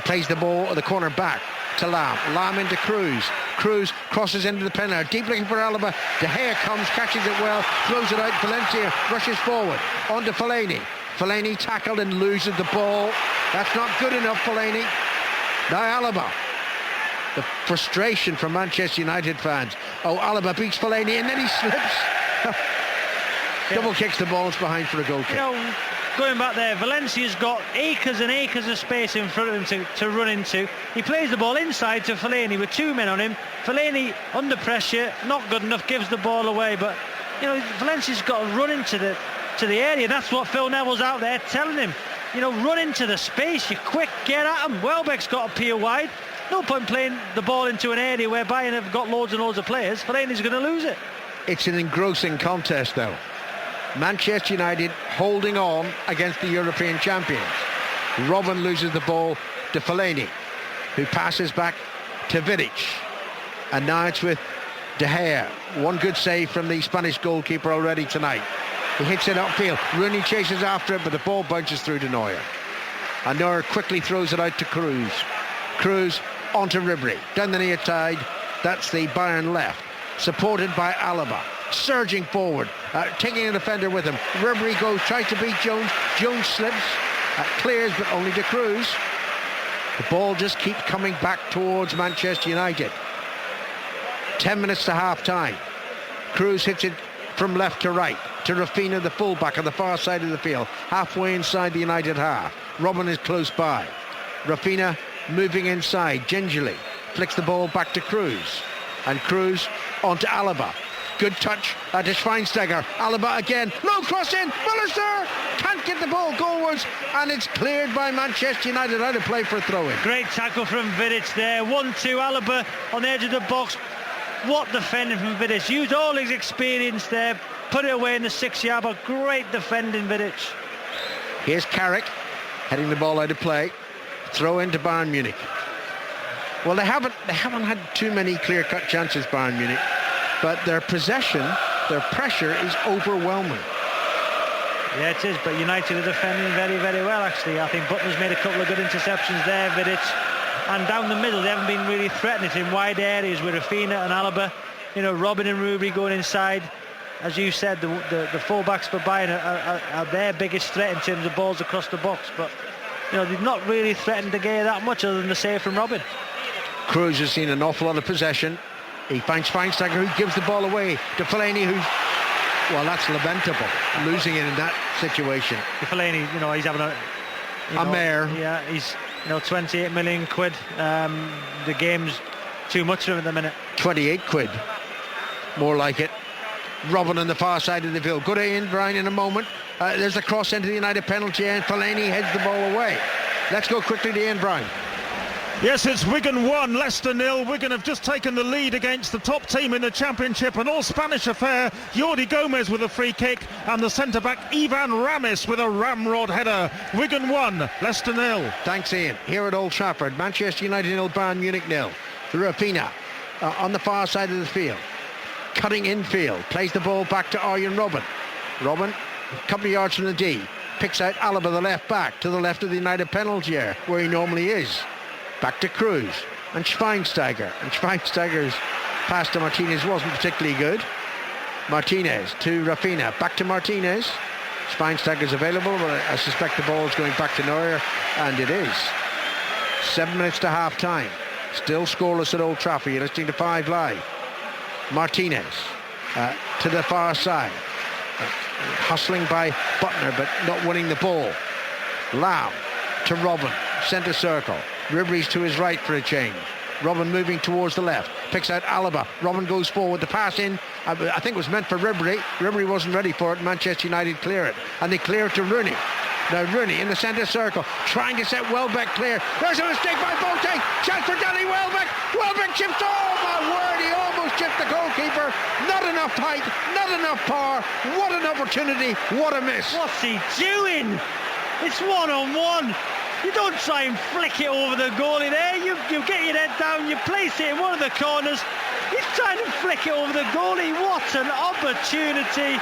plays the ball, the corner back to Lam. Lam into Cruz. Cruz crosses into the penalty. Deep looking for Alaba. De Gea comes, catches it well, throws it out. Valencia rushes forward. On to Fellaini. Fellaini tackled and loses the ball. That's not good enough, Fellaini. Now Alaba. The frustration from Manchester United fans. Oh, Alaba beats Fellaini and then he slips. Double kicks the ball, it's behind for a goal kick. Going back there, Valencia's got acres and acres of space in front of him to run into. He plays the ball inside to Fellaini with two men on him. Fellaini under pressure, not good enough, gives the ball away. But Valencia's got to run into the area. That's what Phil Neville's out there telling him. Run into the space. You're quick, get at him. Welbeck's got to peel wide. No point playing the ball into an area where Bayern have got loads and loads of players. Fellaini's going to lose it. It's an engrossing contest, though. Manchester United holding on against the European champions. Robin loses the ball to Fellaini, who passes back to Vidic. And now it's with De Gea. One good save from the Spanish goalkeeper already tonight. He hits it upfield. Rooney chases after it, but the ball bounces through to Neuer. And Neuer quickly throws it out to Cruz. Cruz onto Ribery. Down the near side, that's the Bayern left. Supported by Alaba. Surging forward, taking a defender with him. Ribery goes, tries to beat Jones. Jones slips, clears, but only to Cruz. The ball just keeps coming back towards Manchester United. 10 minutes to half-time. Cruz hits it from left to right to Rafinha, the fullback on the far side of the field, halfway inside the United half. Robin is close by. Rafinha moving inside gingerly, flicks the ball back to Cruz, and Cruz onto Alaba. Good touch to Schweinsteiger. Alaba again, low cross in, Mullister can't get the ball goalwards, and it's cleared by Manchester United out of play for a throw-in. Great tackle from Vidic there. 1-2, Alaba on the edge of the box. What defending from Vidic. Used all his experience there, put it away in the 6-yard, but great defending, Vidic. Here's Carrick heading the ball out of play. Throw into Bayern Munich. Well, they haven't had too many clear-cut chances, Bayern Munich, but their possession, their pressure is overwhelming. Yeah, it is, but United are defending very, very well, actually. I think Butler's made a couple of good interceptions there, Vidic. And down the middle, they haven't been really threatening it in wide areas with Rafinha and Alaba. You know, Robin and Ribery going inside. As you said, the full-backs for Bayern are their biggest threat in terms of balls across the box. But, you know, they've not really threatened De Gea that much other than the save from Robin. Cruz has seen an awful lot of possession. He finds Schweinsteiger, who gives the ball away to Fellaini, who's, well, that's lamentable, losing it in that situation. Fellaini, you know, he's having a mare. Yeah, he's, 28 million quid. The game's too much for him at the minute. 28 quid, more like it. Robin on the far side of the field. Good in, Brian, in a moment. There's a cross into the United penalty, and Fellaini heads the ball away. Let's go quickly to Ian, Brian. Yes, it's Wigan 1, Leicester 0. Wigan have just taken the lead against the top team in the Championship, an all-Spanish affair. Jordi Gomez with a free kick, and the centre-back Ivan Ramis with a ramrod header. Wigan 1, Leicester 0. Thanks, Ian. Here at Old Trafford, Manchester United 0, Bayern Munich 0. Rafinha on the far side of the field, cutting infield, plays the ball back to Arjen Robben. Robben, a couple of yards from the D, picks out Alaba, the left back, to the left of the United penalty area, where he normally is. Back to Cruz and Schweinsteiger. And Schweinsteiger's pass to Martinez wasn't particularly good. Martinez to Rafinha. Back to Martinez. Schweinsteiger's available, but I suspect the ball is going back to Neuer, and it is. 7 minutes to half-time. Still scoreless at Old Trafford. You're listening to 5 Live. Martinez to the far side. Hustling by Butner, but not winning the ball. Lam to Robin. Centre circle. Ribery's to his right for a change. Robin moving towards the left. Picks out Alaba. Robin goes forward. The pass in, I think, was meant for Ribery. Ribery wasn't ready for it. Manchester United clear it. And they clear it to Rooney. Now Rooney in the centre circle, trying to set Welbeck clear. There's a mistake by Boateng. Chance for Danny Welbeck. Welbeck chips. Oh my word, he almost chipped the goalkeeper. Not enough height, not enough power. What an opportunity, what a miss. What's he doing? It's one-on-one. You don't try and flick it over the goalie there. You get your head down, you place it in one of the corners. He's trying to flick it over the goalie. What an opportunity.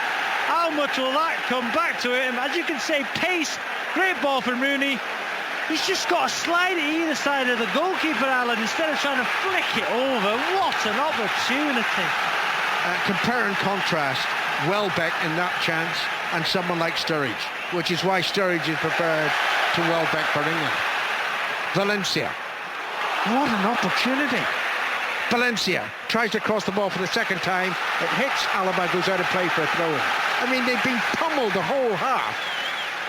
How much will that come back to him? As you can say, pace. Great ball from Rooney. He's just got to slide it either side of the goalkeeper, Alan, instead of trying to flick it over. What an opportunity. Compare and contrast Welbeck in that chance and someone like Sturridge, which is why Sturridge is preferred to Welbeck for England. Valencia. What an opportunity. Valencia tries to cross the ball for the second time. It hits Alaba, goes out of play for a throw-in. I mean, they've been pummeled the whole half,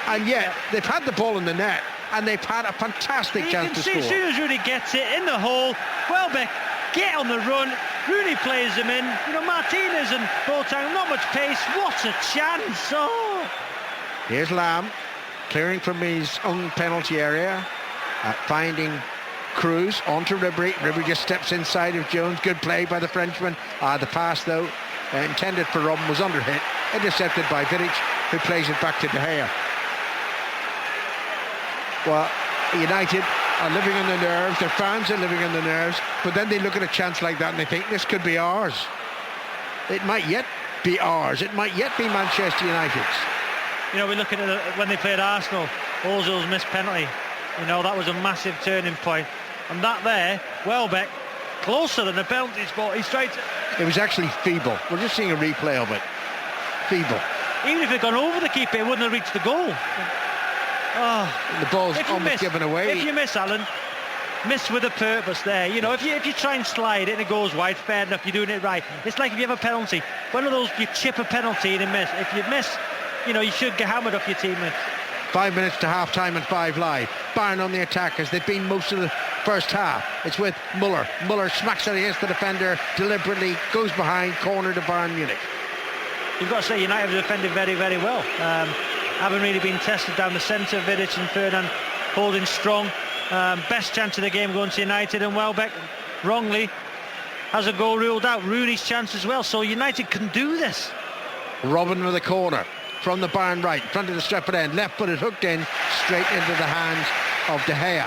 and yet they've had the ball in the net, and they've had a fantastic chance to score. As soon as Rooney gets it in the hole, Welbeck get on the run. Rooney plays him in. Martinez and Boateng, not much pace. What a chance! Oh. Here's Lam, clearing from his own penalty area, finding Cruz onto Ribery. Ribery just steps inside of Jones. Good play by the Frenchman. The pass, though, intended for Robben, was under hit. Intercepted by Vidic, who plays it back to De Gea. Well, United are living on the nerves. Their fans are living on the nerves. But then they look at a chance like that and they think, this could be ours. It might yet be ours. It might yet be Manchester United's. We look at when they played Arsenal, Ozil's missed penalty. That was a massive turning point. And that there, Welbeck, closer than a penalty spot. He's tried to... It was actually feeble. We're just seeing a replay of it. Feeble. Even if it had gone over the keeper, it wouldn't have reached the goal. The ball's almost given away. If you miss, Alan, miss with a purpose there. You know, if you try and slide it and it goes wide, fair enough, you're doing it right. It's like if you have a penalty. One of those, you chip a penalty and miss. If you miss, you know, you should get hammered off your teammates. 5 minutes to half-time and 5 live. Bayern on the attack as they've been most of the first half. It's with Muller. Muller smacks it against the defender deliberately, goes behind, corner to Bayern Munich. You've got to say United have defended very, very well. Haven't really been tested down the centre. Vidic and Ferdinand holding strong. Best chance of the game going to United, and Welbeck wrongly has a goal ruled out. Rooney's chance as well, so United can do this. Robin with a corner from the Bayern right, front of the Stretford end, left-footed, hooked in, straight into the hands of De Gea.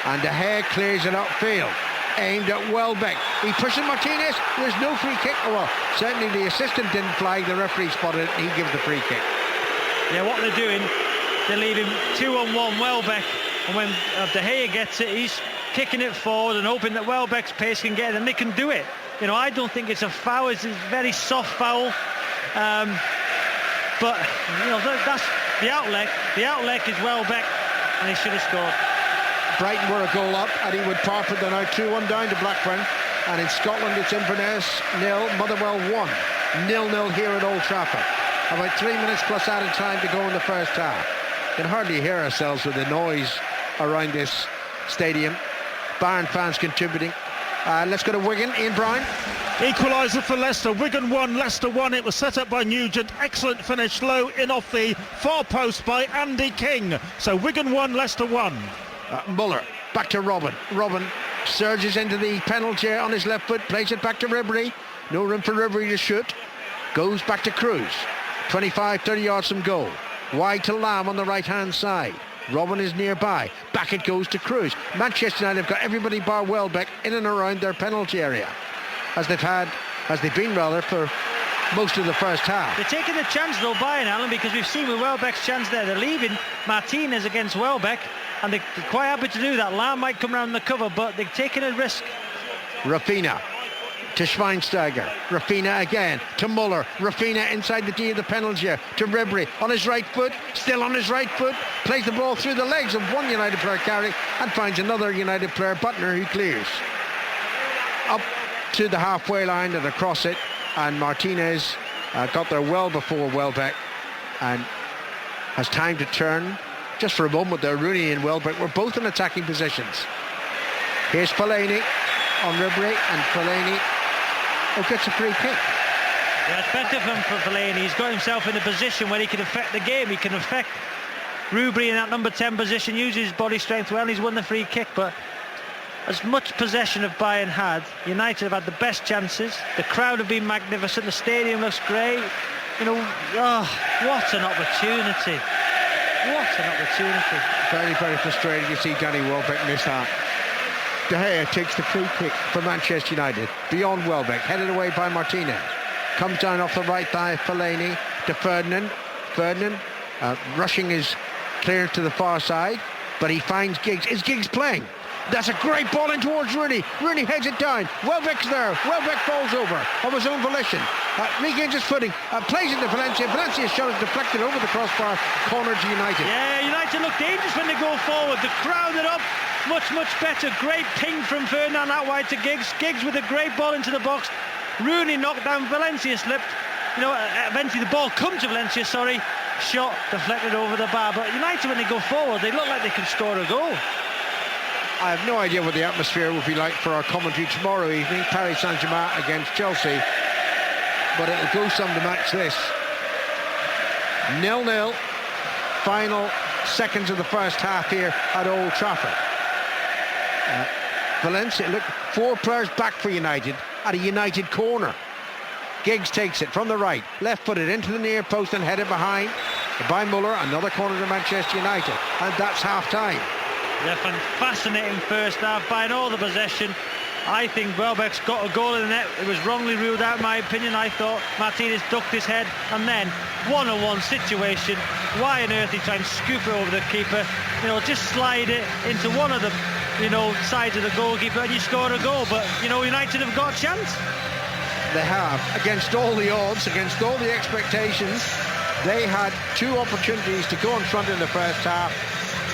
And De Gea clears it upfield, aimed at Welbeck. He pushes Martinez, there's no free kick. Oh, well, certainly the assistant didn't flag, the referee spotted it, and he gives the free kick. Yeah, what they're doing, they're leaving 2-on-1 Welbeck, and when De Gea gets it, he's kicking it forward and hoping that Welbeck's pace can get it, and they can do it. You know, I don't think it's a foul, it's a very soft foul. But, you know, that's the outlet. The outlet is Welbeck, and he should have scored. Brighton were a goal up at Ewood Park, they're now 2-1 down to Blackburn. And in Scotland, it's Inverness 0, Motherwell 1. 0-0 here at Old Trafford. About 3 minutes plus added time to go in the first half. You can hardly hear ourselves with the noise around this stadium. Bayern fans contributing. Let's go to Wigan. Ian Brown. Equaliser for Leicester. Wigan 1, Leicester 1. It was set up by Nugent. Excellent finish, low in off the far post by Andy King. So Wigan 1, Leicester 1. Muller back to Robin. Robin surges into the penalty on his left foot, plays it back to Ribery. No room for Ribery to shoot. Goes back to Cruz. 25-30 yards from goal. Wide to Lamb on the right hand side. Robin is nearby. Back it goes to Cruz. Manchester United have got everybody bar Welbeck in and around their penalty area, as they've been for most of the first half. They're taking a chance though, Bayern, Alan, because we've seen with Welbeck's chance there, they're leaving Martinez against Welbeck, and they're quite happy to do that. Lamb might come around the cover, but they're taking a risk. Rafinha to Schweinsteiger. Rafinha again to Muller. Rafinha inside the D of the penalty area to Ribery on his right foot, still on his right foot, plays the ball through the legs of one United player, Carrick, and finds another United player, Butner, who clears. Up to the halfway line and across it, and Martinez got there well before Welbeck and has time to turn. Just for a moment there, Rooney and Welbeck were both in attacking positions. Here's Fellaini on Ribery, and Fellaini gets a free kick. Yeah, it's better for Fellaini. He's got himself in a position where he can affect the game. He can affect Ribery in that number 10 position, uses his body strength well, and he's won the free kick. But as much possession as Bayern had, United have had the best chances. The crowd have been magnificent. The stadium looks great. You know, what an opportunity. What an opportunity. Very, very frustrating to see Danny Welbeck miss that. De Gea takes the free kick for Manchester United. Beyond Welbeck, headed away by Martinez. Comes down off the right thigh, Fellaini to Ferdinand. Ferdinand rushing his clearance to the far side, but he finds Giggs. Is Giggs playing? That's a great ball in towards Rooney. Rooney heads it down. Welbeck's there. Welbeck falls over of his own volition. Regains his footing. Plays it to Valencia. Valencia's shot is deflected over the crossbar. Corner to United. Yeah, United look dangerous when they go forward. The crowd are up. Much, much better. Great ping from Ferdinand out wide to Giggs. Giggs with a great ball into the box. Rooney knocked down. Valencia slipped. You know, eventually the ball comes to Valencia, Shot deflected over the bar. But United, when they go forward, they look like they can score a goal. I have no idea what the atmosphere will be like for our commentary tomorrow evening. Paris Saint-Germain against Chelsea. But it'll go some to match this. 0-0. Final seconds of the first half here at Old Trafford. Valencia, look, 4 players back for United at a United corner. Giggs takes it from the right, left-footed into the near post and headed behind by Muller. Another corner to Manchester United. And that's half-time. Yeah, fascinating first half, buying all the possession. I think Welbeck's got a goal in the net. It was wrongly ruled out, in my opinion. I thought Martinez ducked his head, and then one-on-one situation. Why on earth he tried and scoop it over the keeper? You know, just slide it into one of the sides of the goalkeeper and you score a goal. But, United have got a chance. They have, against all the odds, against all the expectations. They had 2 opportunities to go in front in the first half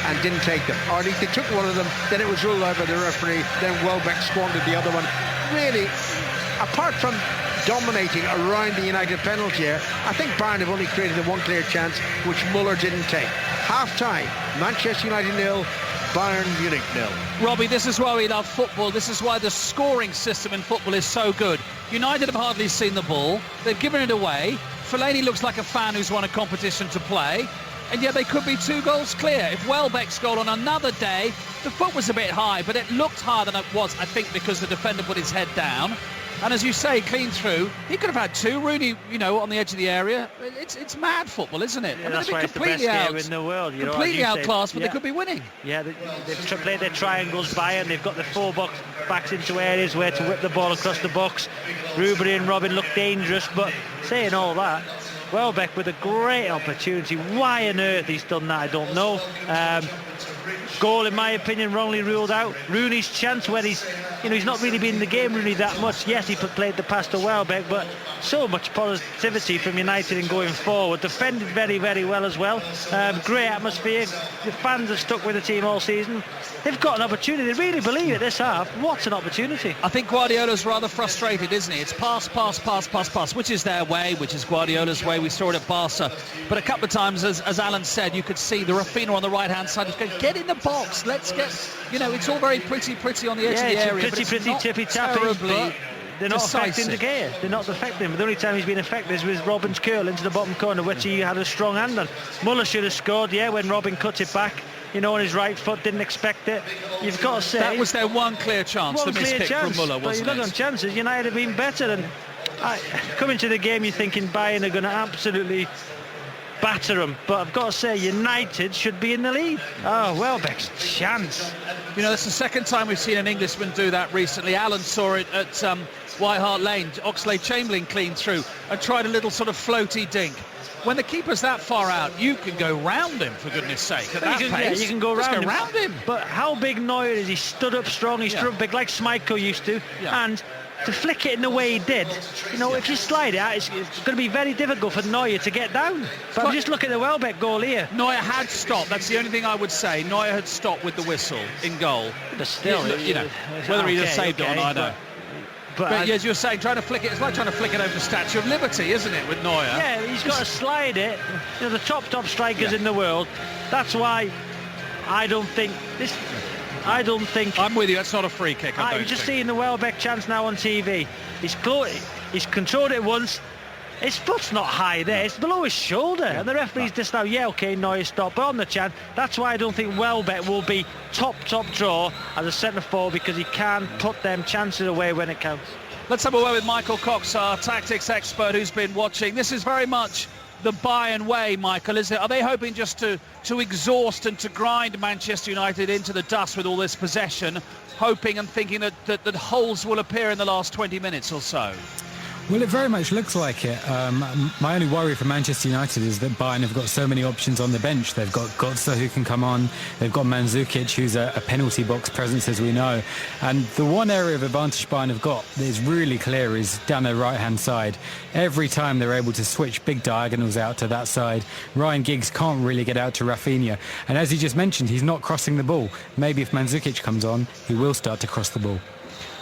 and didn't take them. Or at least they took one of them, then it was ruled out by the referee, then Welbeck squandered the other one. Really, apart from dominating around the United penalty area, I think Bayern have only created the one clear chance, which Muller didn't take. Half-time, Manchester United 0, Bayern Munich 0. Robbie, this is why we love football. This is why the scoring system in football is so good. United have hardly seen the ball. They've given it away. Fellaini looks like a fan who's won a competition to play. And yet they could be 2 goals clear. If Welbeck's goal on another day, the foot was a bit high, but it looked higher than it was, I think, because the defender put his head down. And as you say, clean through. He could have had 2. Rooney, on the edge of the area. It's mad football, isn't it? Yeah, that's why it's the best game in the world. Completely outclassed, but they could be winning. Yeah, they've played their triangles by, and they've got the 4 backs into areas where to whip the ball across the box. Ribery and Robin look dangerous, but saying all that, Welbeck with a great opportunity. Why on earth he's done that, I don't know. Goal, in my opinion, wrongly ruled out. Rooney's chance when he's not really been in the game, Rooney, that much. Yes, he played the pass to Welbeck, but so much positivity from United in going forward. Defended very, very well as well. Great atmosphere. The fans have stuck with the team all season. They've got an opportunity. They really believe it this half. What an opportunity. I think Guardiola's rather frustrated, isn't he? It's pass, which is their way, which is Guardiola's way. We saw it at Barca. But a couple of times, as Alan said, you could see the Rafinha on the right-hand side. He's going, get in the box. Let's get, it's all very pretty on the edge of the area. It's pretty tippy-tappy, but they're not affecting De Gea. They're not affecting him. The only time he's been effective is with Robin's curl into the bottom corner, which he had a strong hand on. Muller should have scored, when Robin cut it back. On his right foot, didn't expect it. You've got to say that was their one clear chance. The missed kick from Muller, wasn't it? But you look on chances, United have been better. And coming to the game, you're thinking Bayern are going to absolutely batter them. But I've got to say, United should be in the lead. Oh, Welbeck's chance. It's the second time we've seen an Englishman do that recently. Alan saw it at White Hart Lane. Oxlade-Chamberlain cleaned through and tried a little sort of floaty dink. When the keeper's that far out, you can go round him, for goodness sake. At that pace, you can go round him. But how big Neuer is? He stood up strong, he stood up big like Schmeichel used to. Yeah. And to flick it in the way he did, if you slide it out, it's going to be very difficult for Neuer to get down. But just look at the Welbeck goal here. Neuer had stopped. That's the only thing I would say. Neuer had stopped with the whistle in goal. But still, whether he'd have saved it or not, I don't know. But as you're saying, trying to flick it's like trying to flick it over the Statue of Liberty, isn't it, with Neuer? Yeah, he's got to slide it. The top strikers in the world. That's why I don't think... I'm with you, that's not a free kick, I'm just seeing the Welbeck chance now on TV. He's controlled it once. His foot's not high there, it's below his shoulder. And the referee's just now, Neuer stopped. But on the chance, that's why I don't think Welbeck will be top draw as a centre-forward, because he can put them chances away when it counts. Let's have a word with Michael Cox, our tactics expert who's been watching. This is very much the Bayern way, Michael, is it? Are they hoping just to exhaust and to grind Manchester United into the dust with all this possession, hoping and thinking that holes will appear in the last 20 minutes or so? Well, it very much looks like it. My only worry for Manchester United is that Bayern have got so many options on the bench. They've got Götze who can come on. They've got Mandzukic, who's a penalty box presence, as we know. And the one area of advantage Bayern have got that is really clear is down their right-hand side. Every time they're able to switch big diagonals out to that side, Ryan Giggs can't really get out to Rafinha. And as you just mentioned, he's not crossing the ball. Maybe if Mandzukic comes on, he will start to cross the ball.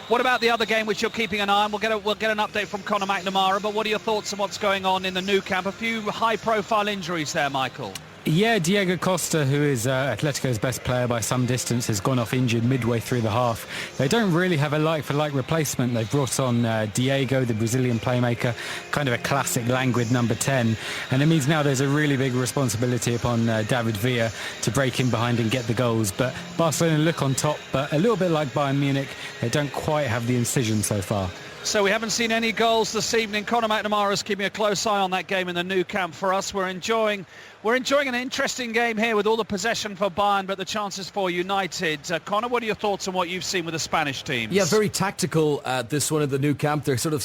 What about the other game which you're keeping an eye on? We'll get an update from Conor McNamara, but what are your thoughts on what's going on in the Nou Camp? A few high-profile injuries there, Michael. Yeah, Diego Costa, who is Atletico's best player by some distance, has gone off injured midway through the half. They don't really have a like-for-like replacement. They've brought on Diego, the Brazilian playmaker, kind of a classic languid number 10. And it means now there's a really big responsibility upon David Villa to break in behind and get the goals. But Barcelona look on top, but a little bit like Bayern Munich, they don't quite have the incision so far. So we haven't seen any goals this evening. Conor McNamara's keeping a close eye on that game in the Nou Camp for us. We're enjoying an interesting game here with all the possession for Bayern, but the chances for United. Conor, what are your thoughts on what you've seen with the Spanish teams? Yeah, very tactical this one at the Nou Camp. They're sort of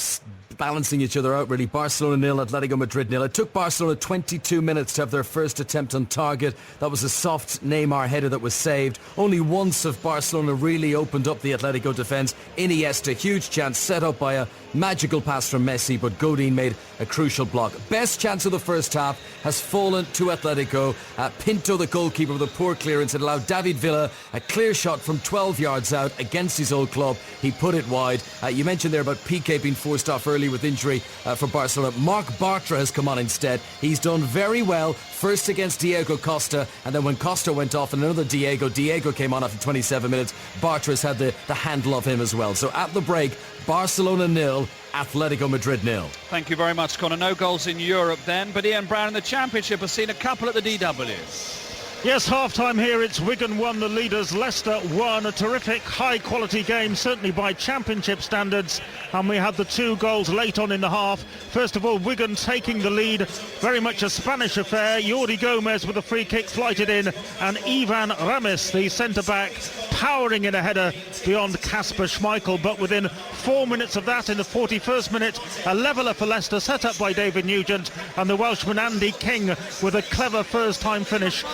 balancing each other out really. Barcelona 0, Atletico Madrid 0. It took Barcelona 22 minutes to have their first attempt on target. That was a soft Neymar header that was saved. Only once have Barcelona really opened up the Atletico defence. Iniesta, huge chance set up by a magical pass from Messi, but Godin made a crucial block. Best chance of the first half has fallen to Atletico. Pinto, the goalkeeper, with a poor clearance, had allowed David Villa a clear shot from 12 yards out against his old club. He put it wide. You mentioned there about Piqué being forced off early with injury for Barcelona. Marc Bartra has come on instead. He's done very well, first against Diego Costa, and then when Costa went off and another Diego came on after 27 minutes. Bartra's had the handle of him as well. So at the break, Barcelona 0, Atletico Madrid 0. Thank you very much, Connor. No goals in Europe then, but Ian Brown in the Championship has seen a couple at the DW. Yes, half-time here, it's Wigan 1, the leaders, Leicester 1, a terrific high-quality game, certainly by Championship standards, and we had the 2 goals late on in the half. First of all, Wigan taking the lead, very much a Spanish affair. Jordi Gomez with a free kick flighted in, and Ivan Ramis, the centre-back, powering in a header beyond Kasper Schmeichel, but within 4 minutes of that, in the 41st minute, a leveller for Leicester set up by David Nugent, and the Welshman Andy King with a clever first-time finish,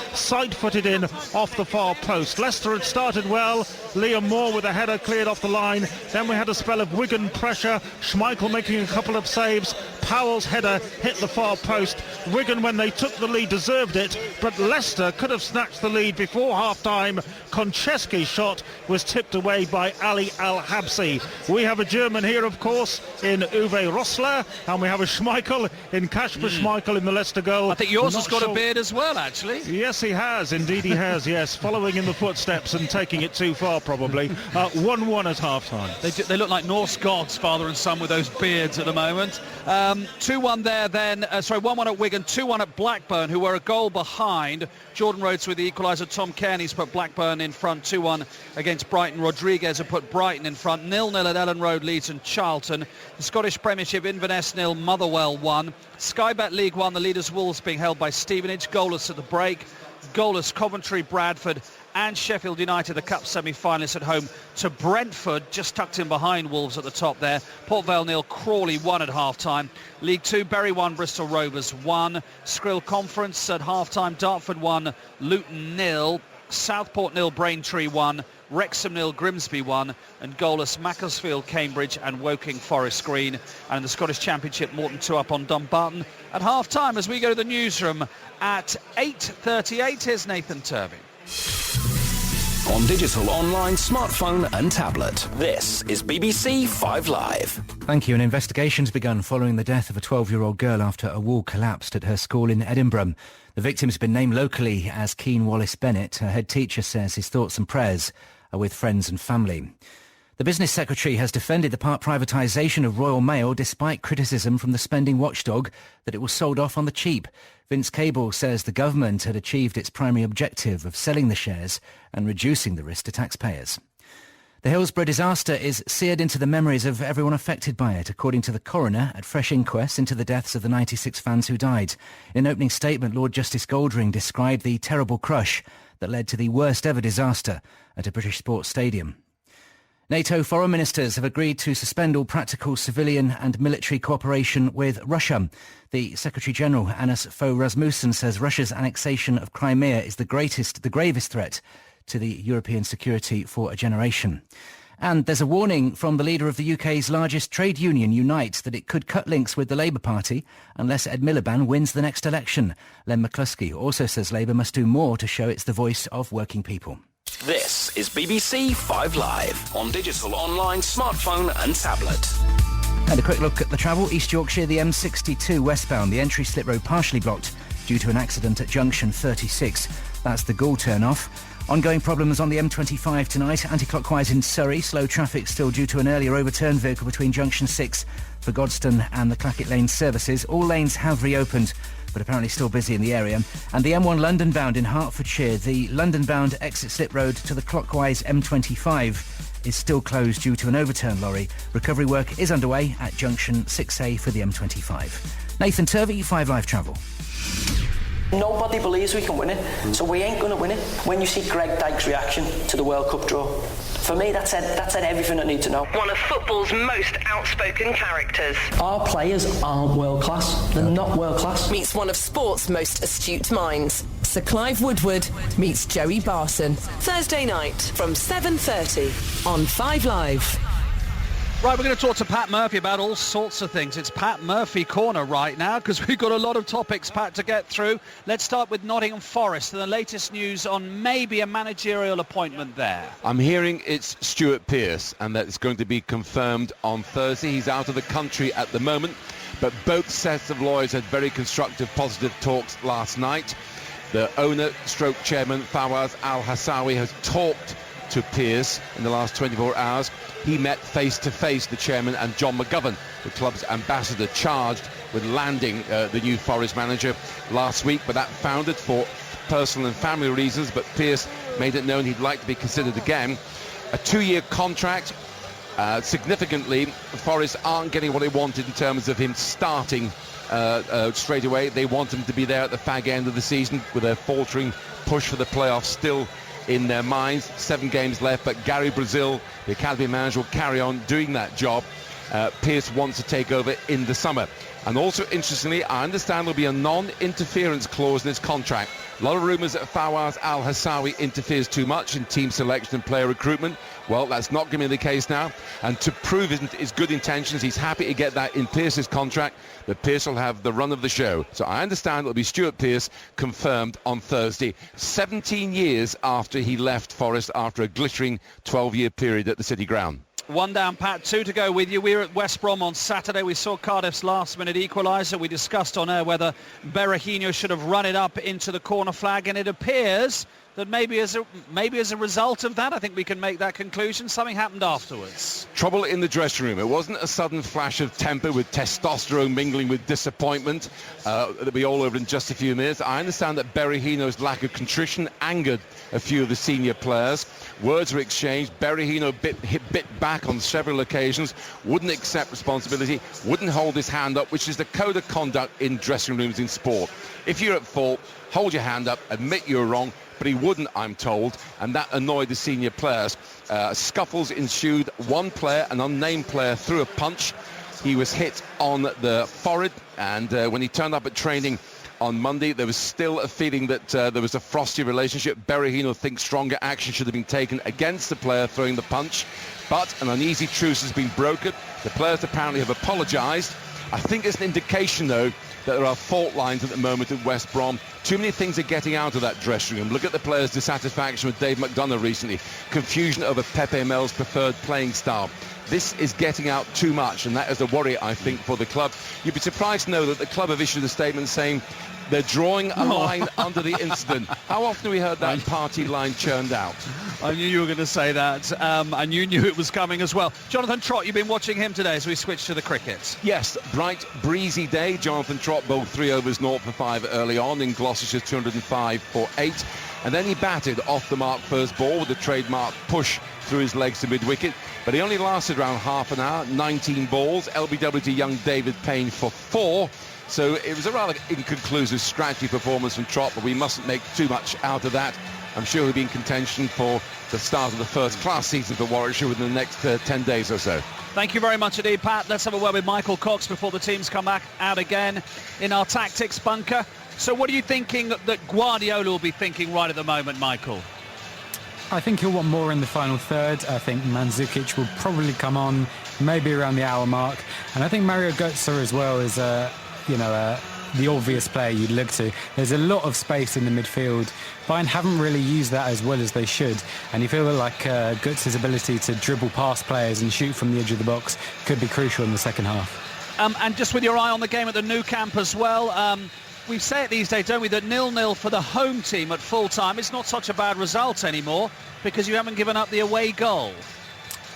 side-footed in off the far post. Leicester had started well. Liam Moore with a header cleared off the line. Then we had a spell of Wigan pressure. Schmeichel making a couple of saves. Powell's header hit the far post. Wigan, when they took the lead, deserved it, but Leicester could have snatched the lead before half-time. Konchesky's shot was tipped away by Ali Al-Habsi. We have a German here, of course, in Uwe Rosler, and we have a Schmeichel in Kasper Schmeichel in the Leicester goal. I think yours has got a beard as well, actually. Yes, he has. Indeed he has, yes. Following in the footsteps and taking it too far, probably. 1-1 at half-time. They look like Norse gods, father and son, with those beards at the moment. 2-1 there then. 1-1 at Wigan, 2-1 at Blackburn, who were a goal behind. Jordan Rhodes with the equaliser. Tom Kearney's put Blackburn in front. 2-1 against Brighton. Rodriguez have put Brighton in front. 0-0 at Ellen Road, Leeds and Charlton. The Scottish Premiership, Inverness 0, Motherwell 1. Sky Bet League 1, the leaders Wolves being held by Stevenage. Goalless at the break. Goalless Coventry, Bradford and Sheffield United, the Cup semi-finalists, at home to Brentford, just tucked in behind Wolves at the top there. Port Vale 0, Crawley 1 at half-time. League 2, Bury 1, Bristol Rovers 1. Skrill Conference at half-time, Dartford 1, Luton 0. Southport 0, Braintree 1. Wrexham 0, Grimsby 1, and goalless Macclesfield, Cambridge and Woking Forest Green. And in the Scottish Championship, Morton 2 up on Dumbarton at half-time. As we go to the newsroom at 8:38, here's Nathan Turvey. On digital, online, smartphone and tablet, this is BBC 5 Live. Thank you. An investigation's begun following the death of a 12-year-old girl after a wall collapsed at her school in Edinburgh. The victim's been named locally as Keane Wallace Bennett. Her head teacher says his thoughts and prayers are with friends and family. The Business Secretary has defended the part privatisation of Royal Mail despite criticism from the spending watchdog that it was sold off on the cheap. Vince Cable says the government had achieved its primary objective of selling the shares and reducing the risk to taxpayers. The Hillsborough disaster is seared into the memories of everyone affected by it, according to the coroner at fresh inquests into the deaths of the 96 fans who died. In an opening statement, Lord Justice Goldring described the terrible crush that led to the worst ever disaster at a British sports stadium. NATO foreign ministers have agreed to suspend all practical civilian and military cooperation with Russia. The Secretary-General, Anas Fogh Rasmussen, says Russia's annexation of Crimea is the gravest threat to the European security for a generation. And there's a warning from the leader of the UK's largest trade union, Unite, that it could cut links with the Labour Party unless Ed Miliband wins the next election. Len McCluskey also says Labour must do more to show it's the voice of working people. This is BBC 5 Live on digital, online, smartphone and tablet. And a quick look at the travel. East Yorkshire, the M62 westbound, the entry slip road partially blocked due to an accident at junction 36. That's the Gould turn-off. Ongoing problems on the M25 tonight, anti-clockwise in Surrey. Slow traffic still due to an earlier overturned vehicle between junction 6 for Godstone and the Clackett Lane services. All lanes have reopened, but apparently still busy in the area. And the M1 London bound in Hertfordshire, the London bound exit slip road to the clockwise M25 is still closed due to an overturned lorry. Recovery work is underway at junction 6A for the M25. Nathan Turvey, 5 Live Travel. Nobody believes we can win it, so we ain't going to win it. When you see Greg Dyke's reaction to the World Cup draw, for me, that said everything I need to know. One of football's most outspoken characters. Our players aren't world class. They're not world class. Meets one of sport's most astute minds. Sir Clive Woodward meets Joey Barton. Thursday night from 7:30 on 5 Live. Right, we're going to talk to Pat Murphy about all sorts of things. It's Pat Murphy Corner right now because we've got a lot of topics, Pat, to get through. Let's start with Nottingham Forest and the latest news on maybe a managerial appointment there. I'm hearing it's Stuart Pearce and that it's going to be confirmed on Thursday. He's out of the country at the moment, but both sets of lawyers had very constructive, positive talks last night. The owner, stroke chairman, Fawaz Al-Hassawi, has talked to Pearce in the last 24 hours. He met face-to-face the chairman and John McGovern, the club's ambassador charged with landing the new Forest manager last week, but that foundered for personal and family reasons. But Pearce made it known he'd like to be considered again. A 2-year contract. Significantly, Forest aren't getting what they wanted in terms of him starting straight away. They want him to be there at the fag end of the season with a faltering push for the playoffs still in their minds. 7 games left, but Gary Brazil, the academy manager, will carry on doing that job. Pearce wants to take over in the summer. And also, interestingly, I understand there'll be a non-interference clause in his contract. A lot of rumours that Fawaz Al-Hassawi interferes too much in team selection and player recruitment. Well, that's not going to be the case now. And to prove his good intentions, he's happy to get that in Pearce's contract, that Pearce will have the run of the show. So I understand it'll be Stuart Pearce confirmed on Thursday, 17 years after he left Forest after a glittering 12-year period at the City Ground. 1 down, Pat, 2 to go with you. We were at West Brom on Saturday. We saw Cardiff's last-minute equaliser. We discussed on air whether Berahino should have run it up into the corner flag, and it appears that maybe as a result of that, I think we can make that conclusion, something happened afterwards. Trouble in the dressing room. It wasn't a sudden flash of temper with testosterone mingling with disappointment. That'll be all over in just a few minutes. I understand that Berahino's lack of contrition angered a few of the senior players. Words were exchanged. Berahino bit back on several occasions, wouldn't accept responsibility, wouldn't hold his hand up, which is the code of conduct in dressing rooms in sport. If you're at fault, hold your hand up, admit you're wrong. But he wouldn't, I'm told, and that annoyed the senior players. Scuffles ensued. One player, an unnamed player, threw a punch. He was hit on the forehead, and when he turned up at training on Monday, there was still a feeling that there was a frosty relationship. Berahino thinks stronger action should have been taken against the player throwing the punch, but an uneasy truce has been broken. The players apparently have apologised. I think it's an indication, though, that there are fault lines at the moment at West Brom. Too many things are getting out of that dressing room. Look at the players' dissatisfaction with Dave McDonough recently. Confusion over Pepe Mel's preferred playing style. This is getting out too much, and that is a worry, I think, for the club. You'd be surprised to know that the club have issued a statement saying they're drawing a line under the incident. How often have we heard that party line churned out? I knew you were going to say that, and you knew it was coming as well. Jonathan Trott, you've been watching him today as we switch to the cricket. Yes, bright, breezy day. Jonathan Trott bowled 3 overs 0 for 5 early on in Gloucestershire's 205 for 8. And then he batted off the mark first ball with a trademark push through his legs to mid-wicket. But he only lasted around half an hour, 19 balls. LBW to young David Payne for 4. So it was a rather inconclusive, scratchy performance from Trott, but we mustn't make too much out of that. I'm sure he'll be in contention for the start of the first-class season for Warwickshire within the next 10 days or so. Thank you very much indeed, Pat. Let's have a word with Michael Cox before the teams come back out again in our tactics bunker. So what are you thinking that Guardiola will be thinking right at the moment, Michael? I think he'll want more in the final third. I think Mandzukic will probably come on maybe around the hour mark. And I think Mario Götze as well is the obvious player you'd look to. There's a lot of space in the midfield. Bayern haven't really used that as well as they should, and you feel like Götze's ability to dribble past players and shoot from the edge of the box could be crucial in the second half. And just with your eye on the game at the Nou Camp as well, we say it these days, don't we, that 0-0 for the home team at full time is not such a bad result anymore because you haven't given up the away goal.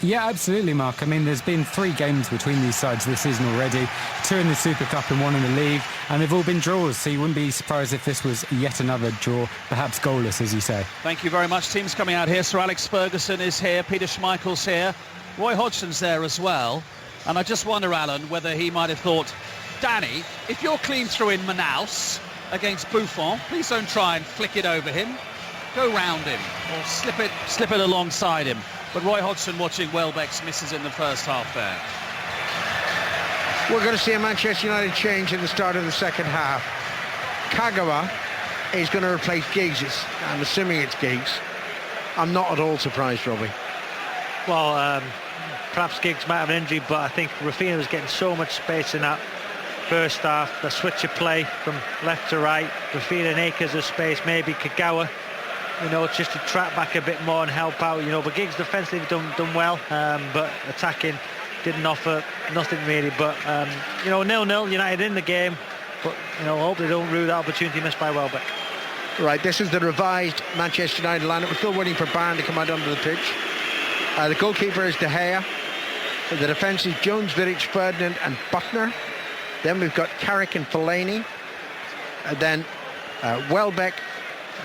Yeah, absolutely, Mark. I mean, there's been 3 games between these sides this season already, 2 in the Super Cup and 1 in the league, and they've all been draws, so you wouldn't be surprised if this was yet another draw, perhaps goalless, as you say. Thank you very much. Teams coming out here. Sir Alex Ferguson is here, Peter Schmeichel's here, Roy Hodgson's there as well, and I just wonder, Alan, whether he might have thought, Danny, if you're clean through in Manaus, against Buffon. Please don't try and flick it over him. Go round him or slip it alongside him. But Roy Hodgson watching Welbeck's misses in the first half there. We're going to see a Manchester United change in the start of the second half. Kagawa is going to replace Giggs. I'm assuming it's Giggs. I'm not at all surprised, Robbie. Well, perhaps Giggs might have an injury, but I think Rafinha was getting so much space in that first half. The switch of play from left to right, Rafinha and acres of space, maybe Kagawa, just to track back a bit more and help out, but Giggs defensively done well, but attacking didn't offer nothing really. But 0-0, United in the game, but hope they don't rue that opportunity missed by Welbeck. Right, this is the revised Manchester United lineup. We're still waiting for Bayern to come out onto the pitch. The goalkeeper is De Gea. The defence is Jones, Vidic, Ferdinand and Buckner. Then we've got Carrick and Fellaini. Then Welbeck,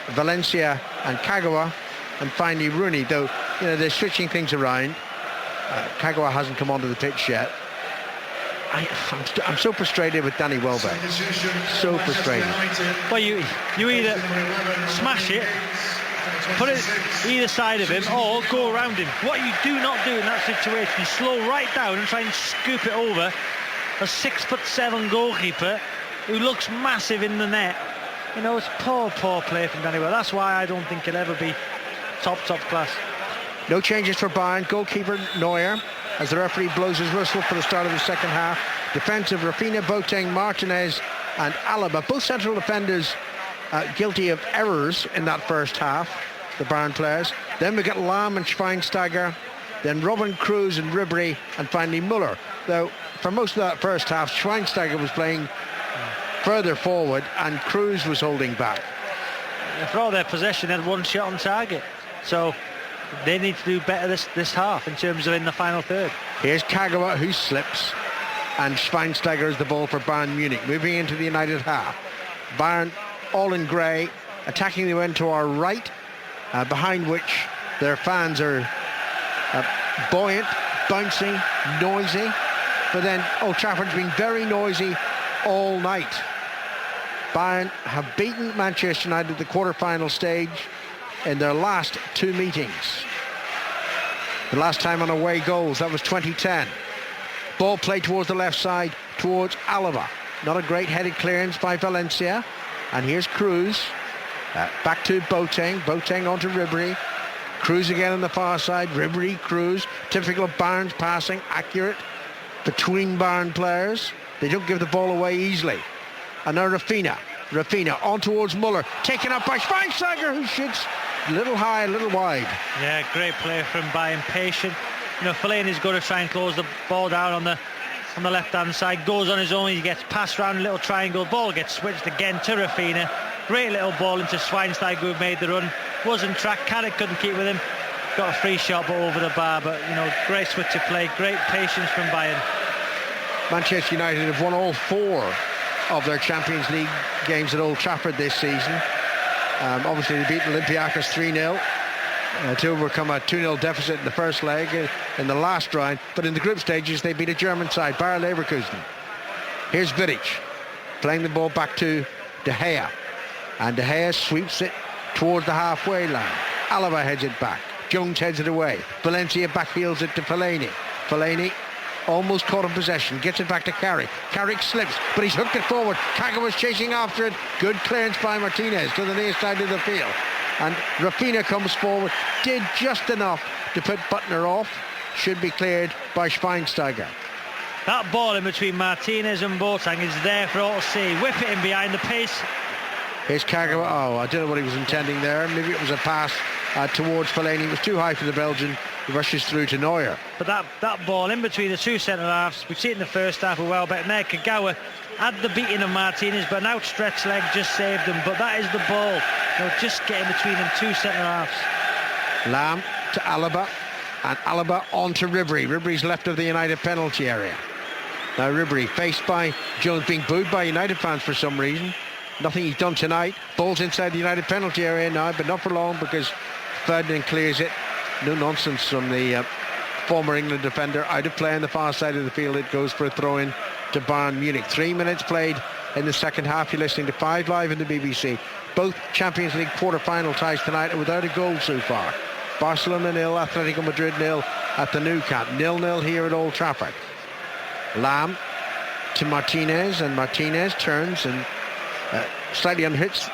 Valencia and Kagawa. And finally Rooney, though they're switching things around. Kagawa hasn't come onto the pitch yet. I'm so frustrated with Danny Welbeck. So frustrated. Well, you either smash it, put it either side of him, or go around him. What you do not do in that situation is slow right down and try and scoop it over a 6'7" goalkeeper who looks massive in the net. It's poor play from Danny Welbeck. That's why I don't think he'll ever be top class. No changes for Bayern. Goalkeeper Neuer, as the referee blows his whistle for the start of the second half. Defensive Rafinha, Boateng, Martinez and Alaba, both central defenders guilty of errors in that first half, the Bayern players. Then we get Lahm and Schweinsteiger, then Robin, Kroos and Ribery, and finally Müller. Though for most of that first half, Schweinsteiger was playing further forward and Kroos was holding back. For all their possession, they had one shot on target. So they need to do better this half in terms of in the final third. Here's Kagawa who slips, and Schweinsteiger has the ball for Bayern Munich. Moving into the United half. Bayern all in grey, attacking the end to our right, behind which their fans are buoyant, bouncy, noisy. But then Old Trafford's been very noisy all night. Bayern have beaten Manchester United at the quarter-final stage in their last two meetings. The last time on away goals, that was 2010. Ball played towards the left side, towards Alaba. Not a great headed clearance by Valencia. And here's Kroos. Back to Boateng. Boateng onto Ribery. Kroos again on the far side. Ribery, Kroos. Typical of Bayern's passing. Accurate between Bayern players. They don't give the ball away easily. And now Rafinha on towards Müller. Taken up by Schweinsteiger, who shoots a little high, a little wide. Yeah, great play from Bayern. Patient. Fellaini's got to try and close the ball down on the left-hand side. Goes on his own. He gets passed around a little triangle. Ball gets switched again to Rafinha. Great little ball into Schweinsteiger, who made the run. Wasn't tracked. Carrick couldn't keep with him. Got a free shot, but over the bar. But, great switch of play. Great patience from Bayern. Manchester United have won all four of their Champions League games at Old Trafford this season. Obviously, they beat Olympiacos 3-0. To overcome a 2-0 deficit in the first leg in the last round. But in the group stages, they beat a German side, Bayer Leverkusen. Here's Vidic, playing the ball back to De Gea. And De Gea sweeps it towards the halfway line. Alaba heads it back. Jones heads it away. Valencia backheels it to Fellaini. Fellaini almost caught in possession. Gets it back to Carrick. Carrick slips, but he's hooked it forward. Kagawa's chasing after it. Good clearance by Martinez to the near side of the field. And Rafinha comes forward. Did just enough to put Buckner off. Should be cleared by Schweinsteiger. That ball in between Martinez and Boateng is there for all to see. Whip it in behind the pace. Here's Kagawa. I don't know what he was intending there. Maybe it was a pass towards Fellaini. It was too high for the Belgian. He rushes through to Neuer. But that ball in between the two centre-halves, we've seen it in the first half with Welbeck. There, Kagawa had the beating of Martinez, but an outstretched leg just saved him. But that is the ball. Just getting between them two centre-halves. Lahm to Alaba, and Alaba on to Ribery. Ribery's left of the United penalty area. Now Ribery faced by Jones, being booed by United fans for some reason. Nothing he's done tonight. Ball's inside the United penalty area now, but not for long because Ferdinand clears it. No nonsense from the former England defender. Out of play on the far side of the field. It goes for a throw-in to Bayern Munich. 3 minutes played in the second half. You're listening to 5 Live in the BBC. Both Champions League quarter-final ties tonight are without a goal so far. Barcelona 0, Atletico Madrid 0 at the Nou Camp. 0-0 here at Old Trafford. Lam to Martinez, and Martinez turns and slightly underhits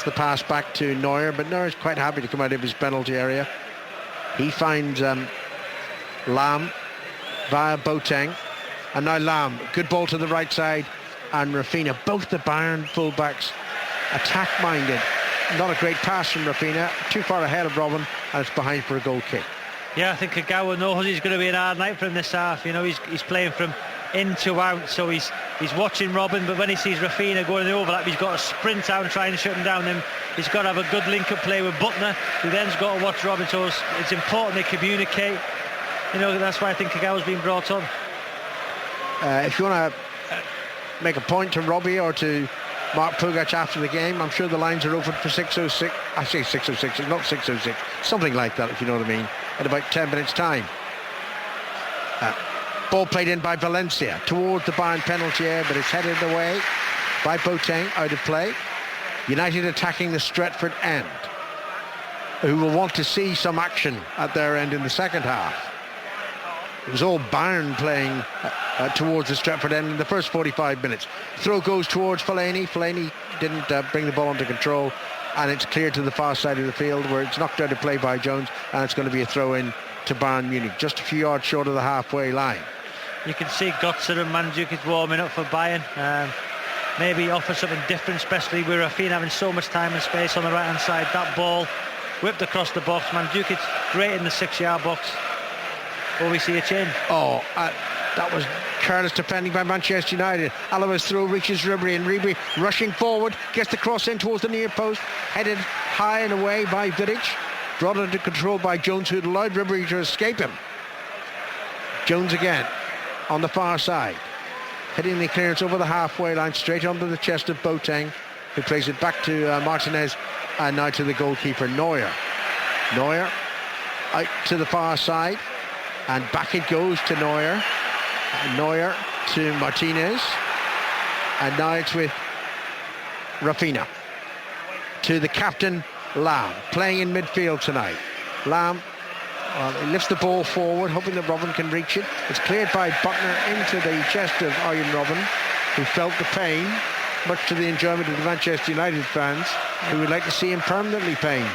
the pass back to Neuer, but Neuer's quite happy to come out of his penalty area. He finds Lam via Boateng, and now Lam, good ball to the right side, and Rafinha. Both the Bayern fullbacks attack-minded. Not a great pass from Rafinha, too far ahead of Robin, and it's behind for a goal kick. Yeah, I think Kagawa knows it's going to be an hard night for him this half. You know, he's playing from in to out, so he's watching Robin, but when he sees Rafinha going in the overlap, he's got to sprint out and try and shut him down. Then he's got to have a good link-up play with Butner, who then's got to watch Robin, so it's important they communicate. You know, that's why I think Kagawa's been brought on. If you want to make a point to Robbie or to Mark Pugac after the game, I'm sure the lines are open for 6:06. I say 6:06, it's not 6:06, something like that, if you know what I mean, in about 10 minutes time. Ball played in by Valencia towards the Bayern penalty area, but it's headed away by Boateng, out of play. United attacking the Stretford end, who will want to see some action at their end in the second half. It was all Bayern playing towards the Stretford end in the first 45 minutes. Throw goes towards Fellaini. Fellaini didn't bring the ball under control, and it's cleared to the far side of the field, where it's knocked out of play by Jones, and it's going to be a throw-in to Bayern Munich, just a few yards short of the halfway line. You can see Götze and Mandzukic warming up for Bayern. Maybe offer something different, especially with Rafinha having so much time and space on the right-hand side. That ball whipped across the box. Mandzukic great in the 6-yard box. Will we see a change? That was careless defending by Manchester United. Alava's throw reaches Ribery, and Ribery rushing forward, gets the cross in towards the near post, headed high and away by Vidic, brought under control by Jones, who allowed Ribery to escape him. Jones again on the far side, hitting the clearance over the halfway line, straight under the chest of Boateng, who plays it back to Martinez, and now to the goalkeeper Neuer. Neuer out to the far side, and back it goes to Neuer. Neuer to Martinez, and now it's with Rafinha to the captain Lam, playing in midfield tonight. Lam, he lifts the ball forward, hoping that Robin can reach it. It's cleared by Butner into the chest of Arjen Robben, who felt the pain, much to the enjoyment of the Manchester United fans, who would like to see him permanently pained.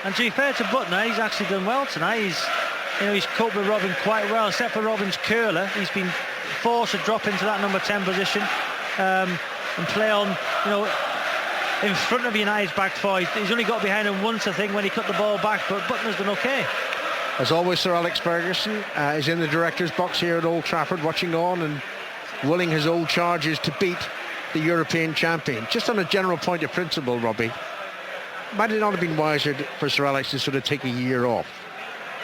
And to be fair to Butner, he's actually done well tonight. He's coped with Robin quite well, except for Robin's curler. He's been forced to drop into that number 10 position and play on, in front of United's back four. He's only got behind him once, I think, when he cut the ball back, but Butner's done okay. As always, Sir Alex Ferguson is in the director's box here at Old Trafford, watching on and willing his old charges to beat the European champion. Just on a general point of principle, Robbie, might it not have been wiser for Sir Alex to sort of take a year off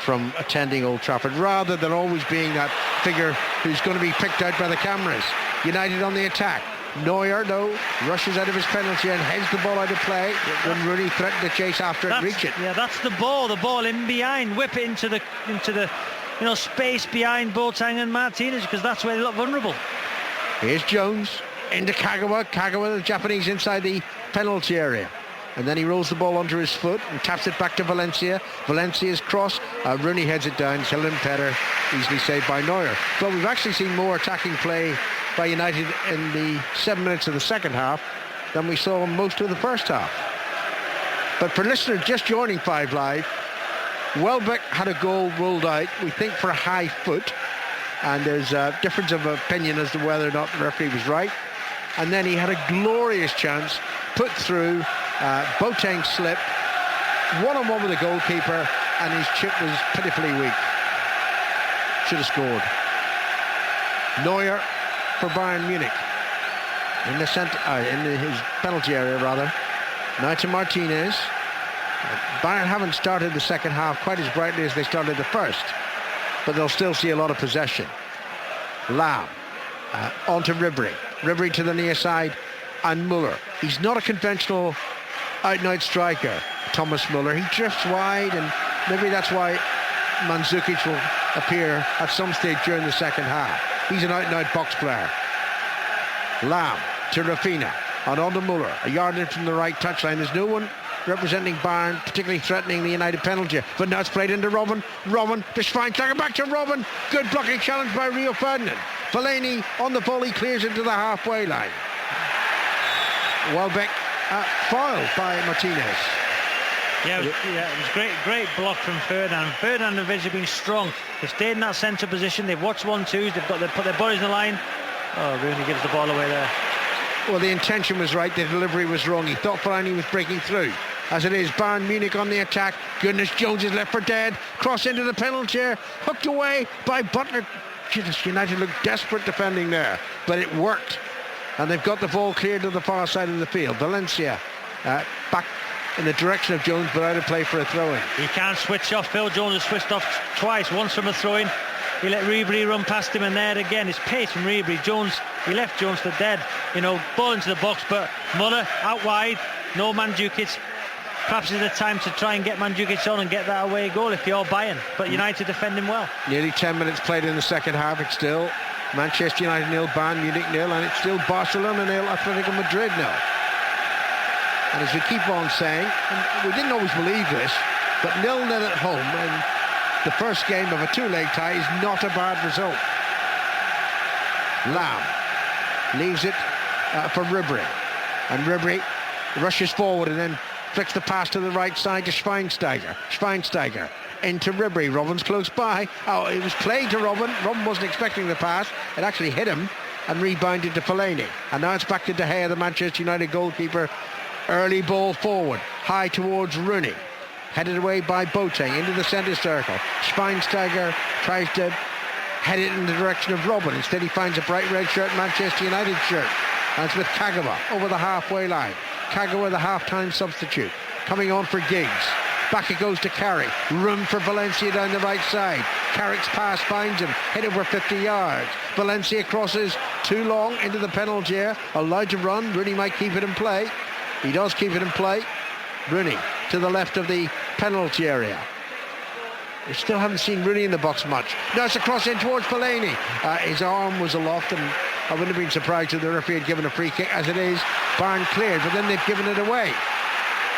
from attending Old Trafford, rather than always being that figure who's going to be picked out by the cameras? United on the attack. Neuer, though, rushes out of his penalty and heads the ball out of play when Rooney threatened to chase after it and reach it. Yeah, that's the ball in behind, whip it into the space behind Boateng and Martinez, because that's where they look vulnerable. Here's Jones into Kagawa, the Japanese, inside the penalty area. And then he rolls the ball under his foot and taps it back to Valencia. Valencia's cross. Rooney heads it down. It's a limp header, easily saved by Neuer. But we've actually seen more attacking play by United in the 7 minutes of the second half than we saw most of the first half. But for listeners just joining 5 Live, Welbeck had a goal ruled out, we think, for a high foot. And there's a difference of opinion as to whether or not the referee was right. And then he had a glorious chance, put through. Boateng slipped, one-on-one with the goalkeeper, and his chip was pitifully weak. Should have scored. Neuer for Bayern Munich in the centre, in his penalty area rather. Now to Martinez. Bayern haven't started the second half quite as brightly as they started the first, but they'll still see a lot of possession. Lam on to Ribery. Ribery to the near side, and Muller. He's not a conventional out-and-out striker, Thomas Muller. He drifts wide, and maybe that's why Mandzukic will appear at some stage during the second half. He's an out-and-out box player. Lamb to Rafinha. And on to Muller. A yard in from the right touchline. There's no one representing Bayern particularly threatening the United penalty. But now it's played into Robben. Robben to Schweinsteiger. Back to Robben. Good blocking challenge by Rio Ferdinand. Fellaini on the volley clears into the halfway line. Welbeck fouled by Martinez. Yeah, it was great block from Ferdinand. Ferdinand and Vidic have been strong. They've stayed in that centre position. They've watched 1-2s. They've put their bodies in the line. Oh, Rooney gives the ball away there. Well, the intention was right. The delivery was wrong. He thought Fellaini was breaking through. As it is, Bayern Munich on the attack. Goodness, Jones is left for dead. Cross into the penalty area. Hooked away by Butler. Jesus, United looked desperate defending there. But it worked. And they've got the ball cleared to the far side of the field. Valencia back in the direction of Jones, but out of play for a throw-in. He can't switch off. Phil Jones has switched off twice. Once from a throw-in. He let Ribery run past him, and there again, his pace from Ribery. He left Jones for dead. Ball into the box, but Muller out wide. No Mandzukic. Perhaps it's the time to try and get Mandzukic on and get that away goal if you're Bayern. But United defend him well. Nearly 10 minutes played in the second half. It's still Manchester United 0, Bayern Munich 0, and it's still Barcelona 0, Atletico Madrid 0. And as we keep on saying, and we didn't always believe this, but 0-0 at home and the first game of a two-leg tie is not a bad result. Lamb leaves it for Ribery, and Ribery rushes forward and then flicks the pass to the right side to Schweinsteiger into Ribery. Robben's close by. Oh, it was played to Robben. Robben wasn't expecting the pass. It actually hit him and rebounded to Fellaini. And now it's back to De Gea, the Manchester United goalkeeper. Early ball forward, high towards Rooney. Headed away by Boateng into the centre circle. Schweinsteiger tries to head it in the direction of Robben. Instead he finds a bright red shirt, Manchester United shirt. And it's with Kagawa over the halfway line. Kagawa, the half-time substitute, coming on for Giggs. Back it goes to Carrick. Room for Valencia down the right side. Carrick's pass finds him. Hit over 50 yards. Valencia crosses too long into the penalty area. Allowed to run. Rooney might keep it in play. He does keep it in play. Rooney to the left of the penalty area. We still haven't seen Rooney in the box much. Now it's a cross in towards Fellaini. His arm was aloft, and I wouldn't have been surprised if the referee had given a free kick. As it is, Bayern cleared, but then they've given it away.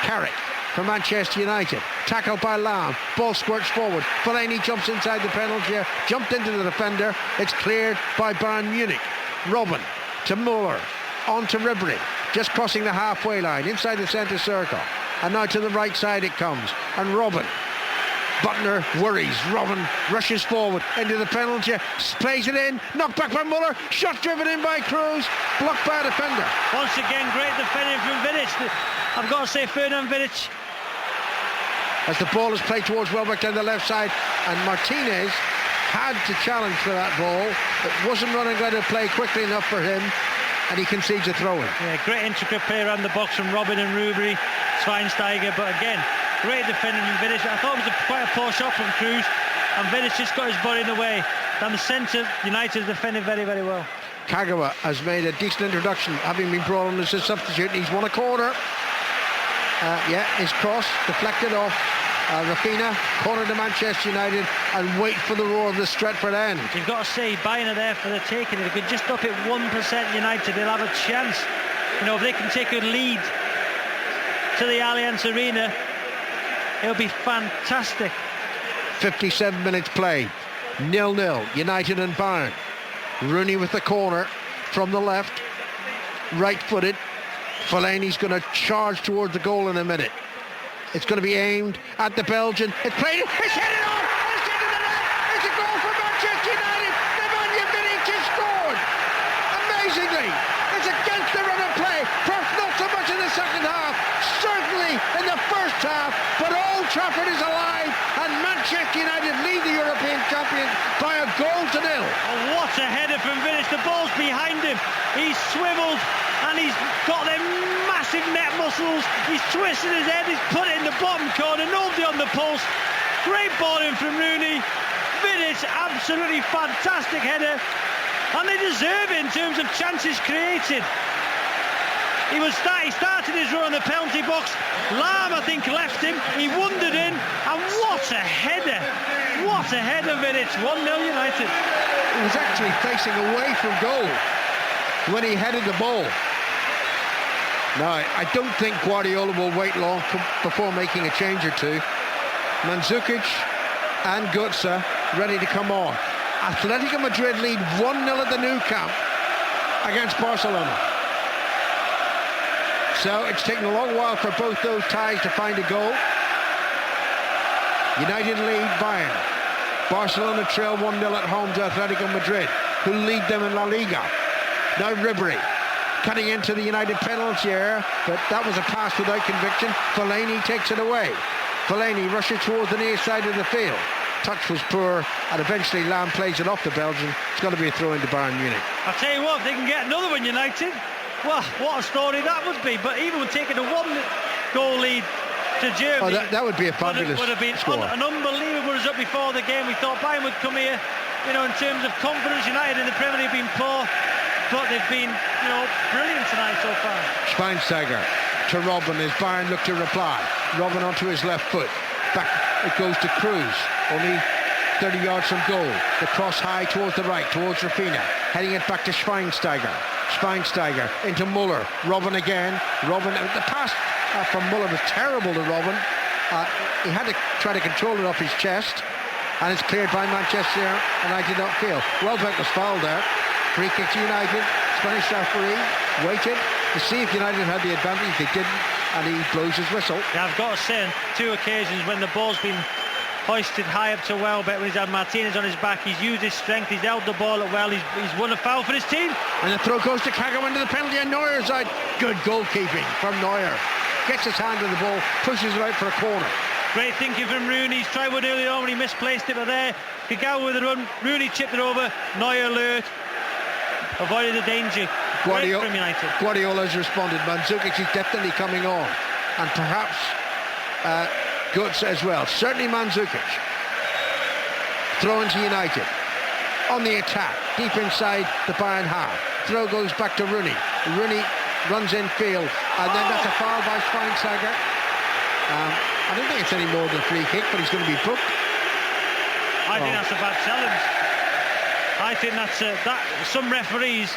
Carrick for Manchester United. Tackled by Lamb. Ball squirts forward. Fellaini jumps inside the penalty area. Jumped into the defender. It's cleared by Bayern Munich. Robben to Muller. On to Ribery. Just crossing the halfway line. Inside the centre circle. And now to the right side it comes. And Robben. Butler worries. Robben rushes forward into the penalty. Plays it in. Knocked back by Muller. Shot driven in by Kroos. Blocked by a defender. Once again, great defending from Vidic. I've got to say, Ferdinand Vidic. As the ball is played towards Welbeck down the left side, and Martinez had to challenge for that ball. It wasn't running out of play quickly enough for him, and he concedes a throw-in. Yeah, great intricate play around the box from Robben and Ribery, Schweinsteiger, but again, great defending from Vidic. I thought it was quite a poor shot from Kroos, and Vidic just got his body in the way. Down the centre, United defending very, very well. Kagawa has made a decent introduction, having been brought on as a substitute. He's won a corner. His cross deflected off Rafinha, corner to Manchester United, and wait for the roar of the Stretford end. You've got to say, Bayern are there for the taking. If they could just up it 1% United, they'll have a chance. If they can take a lead to the Allianz Arena, it'll be fantastic. 57 minutes played, 0-0, United and Bayern. Rooney with the corner from the left, right-footed. Fellaini's going to charge towards the goal in a minute. It's going to be aimed at the Belgian. It's played. It's headed on. It's into the net. It's a goal for Manchester United. Nemanja Vidic has scored. Amazingly, it's against the run of play. Perhaps not so much in the second half. Certainly in the first half. But Old Trafford is alive, and Manchester United lead the European champions by a goal to 0. Oh, what a header from Vidic. The ball's behind him. He's swiveled. And he's got them massive net muscles. He's twisted his head. He's put it in the bottom corner. Nobody on the post. Great ball in from Rooney. Vidic, absolutely fantastic header. And they deserve it in terms of chances created. He started his run on the penalty box. Lamb, I think, left him. He wandered in, and what a header! What a header, Vidic. 1-0 United. He was actually facing away from goal when he headed the ball. Now, I don't think Guardiola will wait long before making a change or two. Mandzukic and Götze ready to come on. Atletico Madrid lead 1-0 at the Nou Camp against Barcelona. So it's taken a long while for both those ties to find a goal. United lead Bayern. Barcelona trail 1-0 at home to Atletico Madrid, who lead them in La Liga. Now Ribery cutting into the United penalty area, but that was a pass without conviction. Fellaini takes it away. Fellaini rushes towards the near side of the field. Touch was poor, and eventually Lamb plays it off the Belgian. It's going to be a throw into Bayern Munich. I'll tell you what, if they can get another one, United, well, what a story that would be. But even with taking a 1-goal lead to Germany, that would be a fabulous would have been score. An unbelievable result before the game. We thought Bayern would come here, in terms of confidence. United in the Premier League have been poor, but they've been, brilliant tonight so far. Schweinsteiger to Robben as Bayern look to reply. Robben onto his left foot. Back it goes to Cruz. Only 30 yards from goal. The cross high towards the right, towards Rafinha. Heading it back to Schweinsteiger. Schweinsteiger into Muller. Robben again. Robben. The pass from Muller was terrible to Robben. He had to try to control it off his chest. And it's cleared by Manchester, and I did not feel. Welbeck was fouled there. Free kick to United. Spanish referee waited to see if United had the advantage. They didn't, and he blows his whistle. Yeah, I've got to say, on 2 occasions when the ball's been hoisted high up to Welbeck, when he's had Martinez on his back, he's used his strength, he's held the ball up well, he's won a foul for his team. And the throw goes to Kago into the penalty, and Neuer's out. Good goalkeeping from Neuer. Gets his hand on the ball, pushes it out for a corner. Great thinking from Rooney. He's tried one earlier on when he misplaced it, but there, Kagawa with the run, Rooney chipped it over, Neuer alert, avoided the danger. Great from United. Guardiola's responded. Mandzukic is definitely coming on, and perhaps Götze as well. Certainly Mandzukic. Throw into United. On the attack, deep inside the Bayern half. Throw goes back to Rooney. Rooney runs in field, and then that's a foul by Schweinsteiger. I don't think it's any more than a free kick, but he's going to be booked. I think that's a bad challenge. I think that some referees,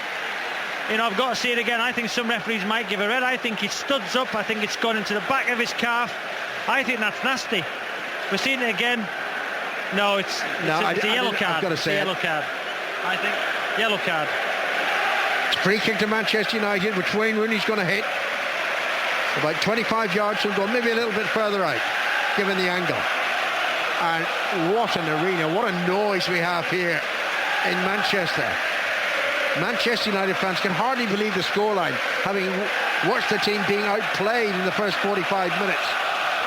I've got to see it again. I think some referees might give a red. I think he studs up. I think it's gone into the back of his calf. I think that's nasty. We're seeing it again. No, it's a yellow card. I've got to say yellow card. I think yellow card. Free kick to Manchester United, which Wayne Rooney's going to hit. About 25 yards from goal, maybe a little bit further out, given the angle. And what an arena, what a noise we have here in Manchester. Manchester United fans can hardly believe the scoreline, having watched the team being outplayed in the first 45 minutes.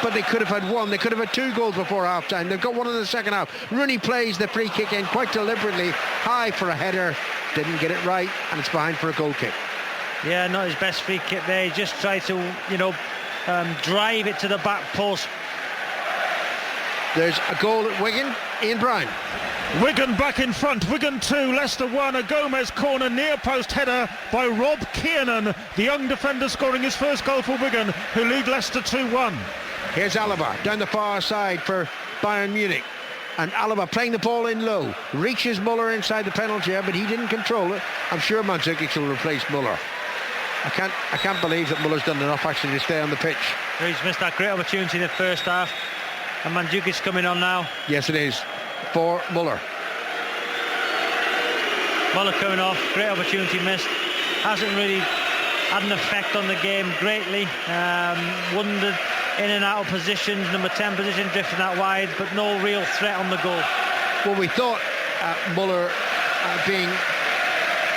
But they could have had one, they could have had 2 goals before half-time. They've got one in the second half. Rooney plays the free kick in quite deliberately, high for a header, didn't get it right, and it's behind for a goal kick. Yeah, not his best free kick there. He just tried to, drive it to the back post. There's a goal at Wigan. Ian Brown. Wigan back in front. Wigan 2, Leicester 1. A Gomez corner near post header by Rob Kiernan. The young defender scoring his first goal for Wigan, who lead Leicester 2-1. Here's Alaba down the far side for Bayern Munich. And Alaba playing the ball in low. Reaches Muller inside the penalty area, but he didn't control it. I'm sure Mandzukic will replace Muller. I can't believe that Muller's done enough actually to stay on the pitch. He's missed that great opportunity in the first half. And Mandzukic coming on now. Yes, it is. For Muller. Muller coming off. Great opportunity missed. Hasn't really had an effect on the game greatly. Wandered in and out of positions. Number 10 position, drifting out wide, but no real threat on the goal. Well, we thought Muller being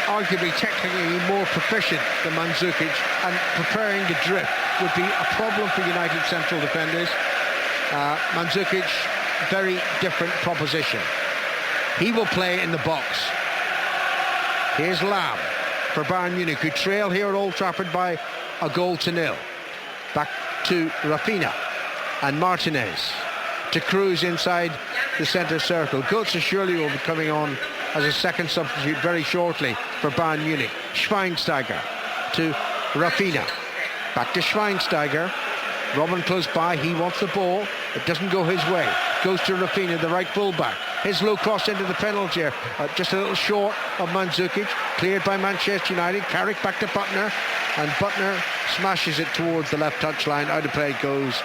arguably technically more proficient than Mandzukic and preparing to drift would be a problem for United central defenders. Mandzukic, very different proposition. He will play in the box. Here's Lamb for Bayern Munich, who trail here at Old Trafford by a 0-0. Back to Rafinha and Martinez to Cruz inside the centre circle. Götze surely will be coming on as a second substitute very shortly for Bayern Munich. Schweinsteiger to Rafinha. Back to Schweinsteiger. Robin close by, he wants the ball. It doesn't go his way. Goes to Rafinha, the right fullback. His low cross into the penalty area. Just a little short of Mandzukic. Cleared by Manchester United. Carrick back to Butner. And Butner smashes it towards the left touchline. Out of play it goes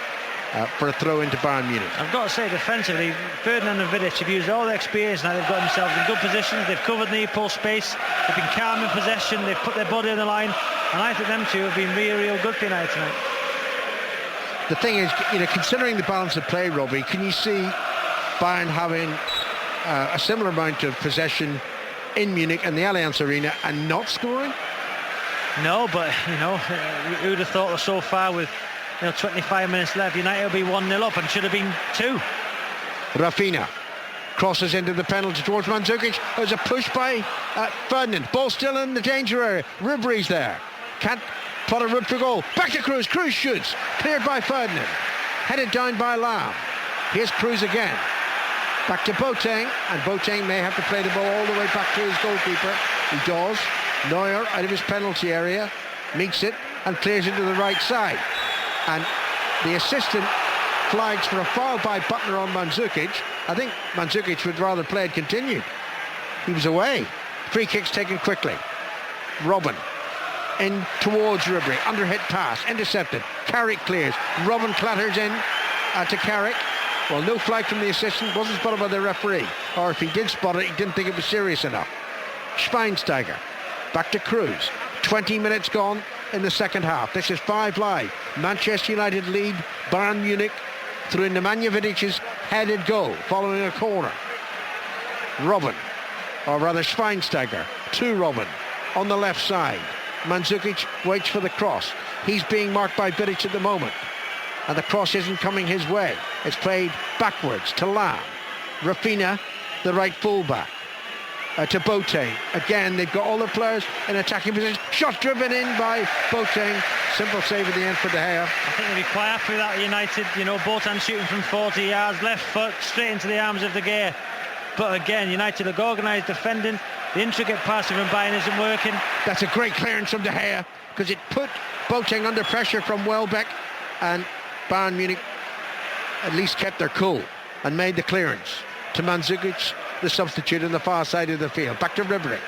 for a throw into Bayern Munich. I've got to say, defensively, Ferdinand and Vidic have used all their experience now. They've got themselves in good positions. They've covered near post space. They've been calm in possession. They've put their body on the line. And I think them two have been real good for United tonight. The thing is, considering the balance of play, Robbie, can you see Bayern having a similar amount of possession in Munich and the Allianz Arena and not scoring? No, but, who would have thought that so far with 25 minutes left, United will be 1-0 up and should have been 2. Rafinha crosses into the penalty towards Mandzukic. There's a push by Ferdinand. Ball still in the danger area. Ribery's there. Can't plot a route for goal. Back to Cruz. Cruz shoots. Cleared by Ferdinand. Headed down by Lam. Here's Cruz again. Back to Boateng. And Boateng may have to play the ball all the way back to his goalkeeper. He does. Neuer out of his penalty area. Meets it and clears it to the right side. And the assistant flags for a foul by Butner on Mandzukic. I think Mandzukic would rather play it continued. He was away. Free kicks taken quickly. Robin in towards Ribery. Underhit pass. Intercepted. Carrick clears. Robin clatters in to Carrick. Well, no flag from the assistant. Wasn't spotted by the referee. Or if he did spot it, he didn't think it was serious enough. Schweinsteiger. Back to Cruz. 20 minutes gone in the second half. This is 5 Live. Manchester United lead Bayern Munich through Nemanja Vidic's headed goal following a corner. Robin, or rather Schweinsteiger, to Robin on the left side. Mandzukic waits for the cross. He's being marked by Vidic at the moment. And the cross isn't coming his way. It's played backwards to Lam. Rafinha, the right fullback. To Boateng. Again, they've got all the players in attacking position. Shot driven in by Boateng. Simple save at the end for De Gea. I think they'll be quite happy with that, United. Boateng shooting from 40 yards, left foot, straight into the arms of De Gea. But again, United look organised defending. The intricate passing from Bayern isn't working. That's a great clearance from De Gea, because it put Boateng under pressure from Welbeck, and Bayern Munich at least kept their cool and made the clearance to Mandzukic, the substitute on the far side of the field. Back to Ribery.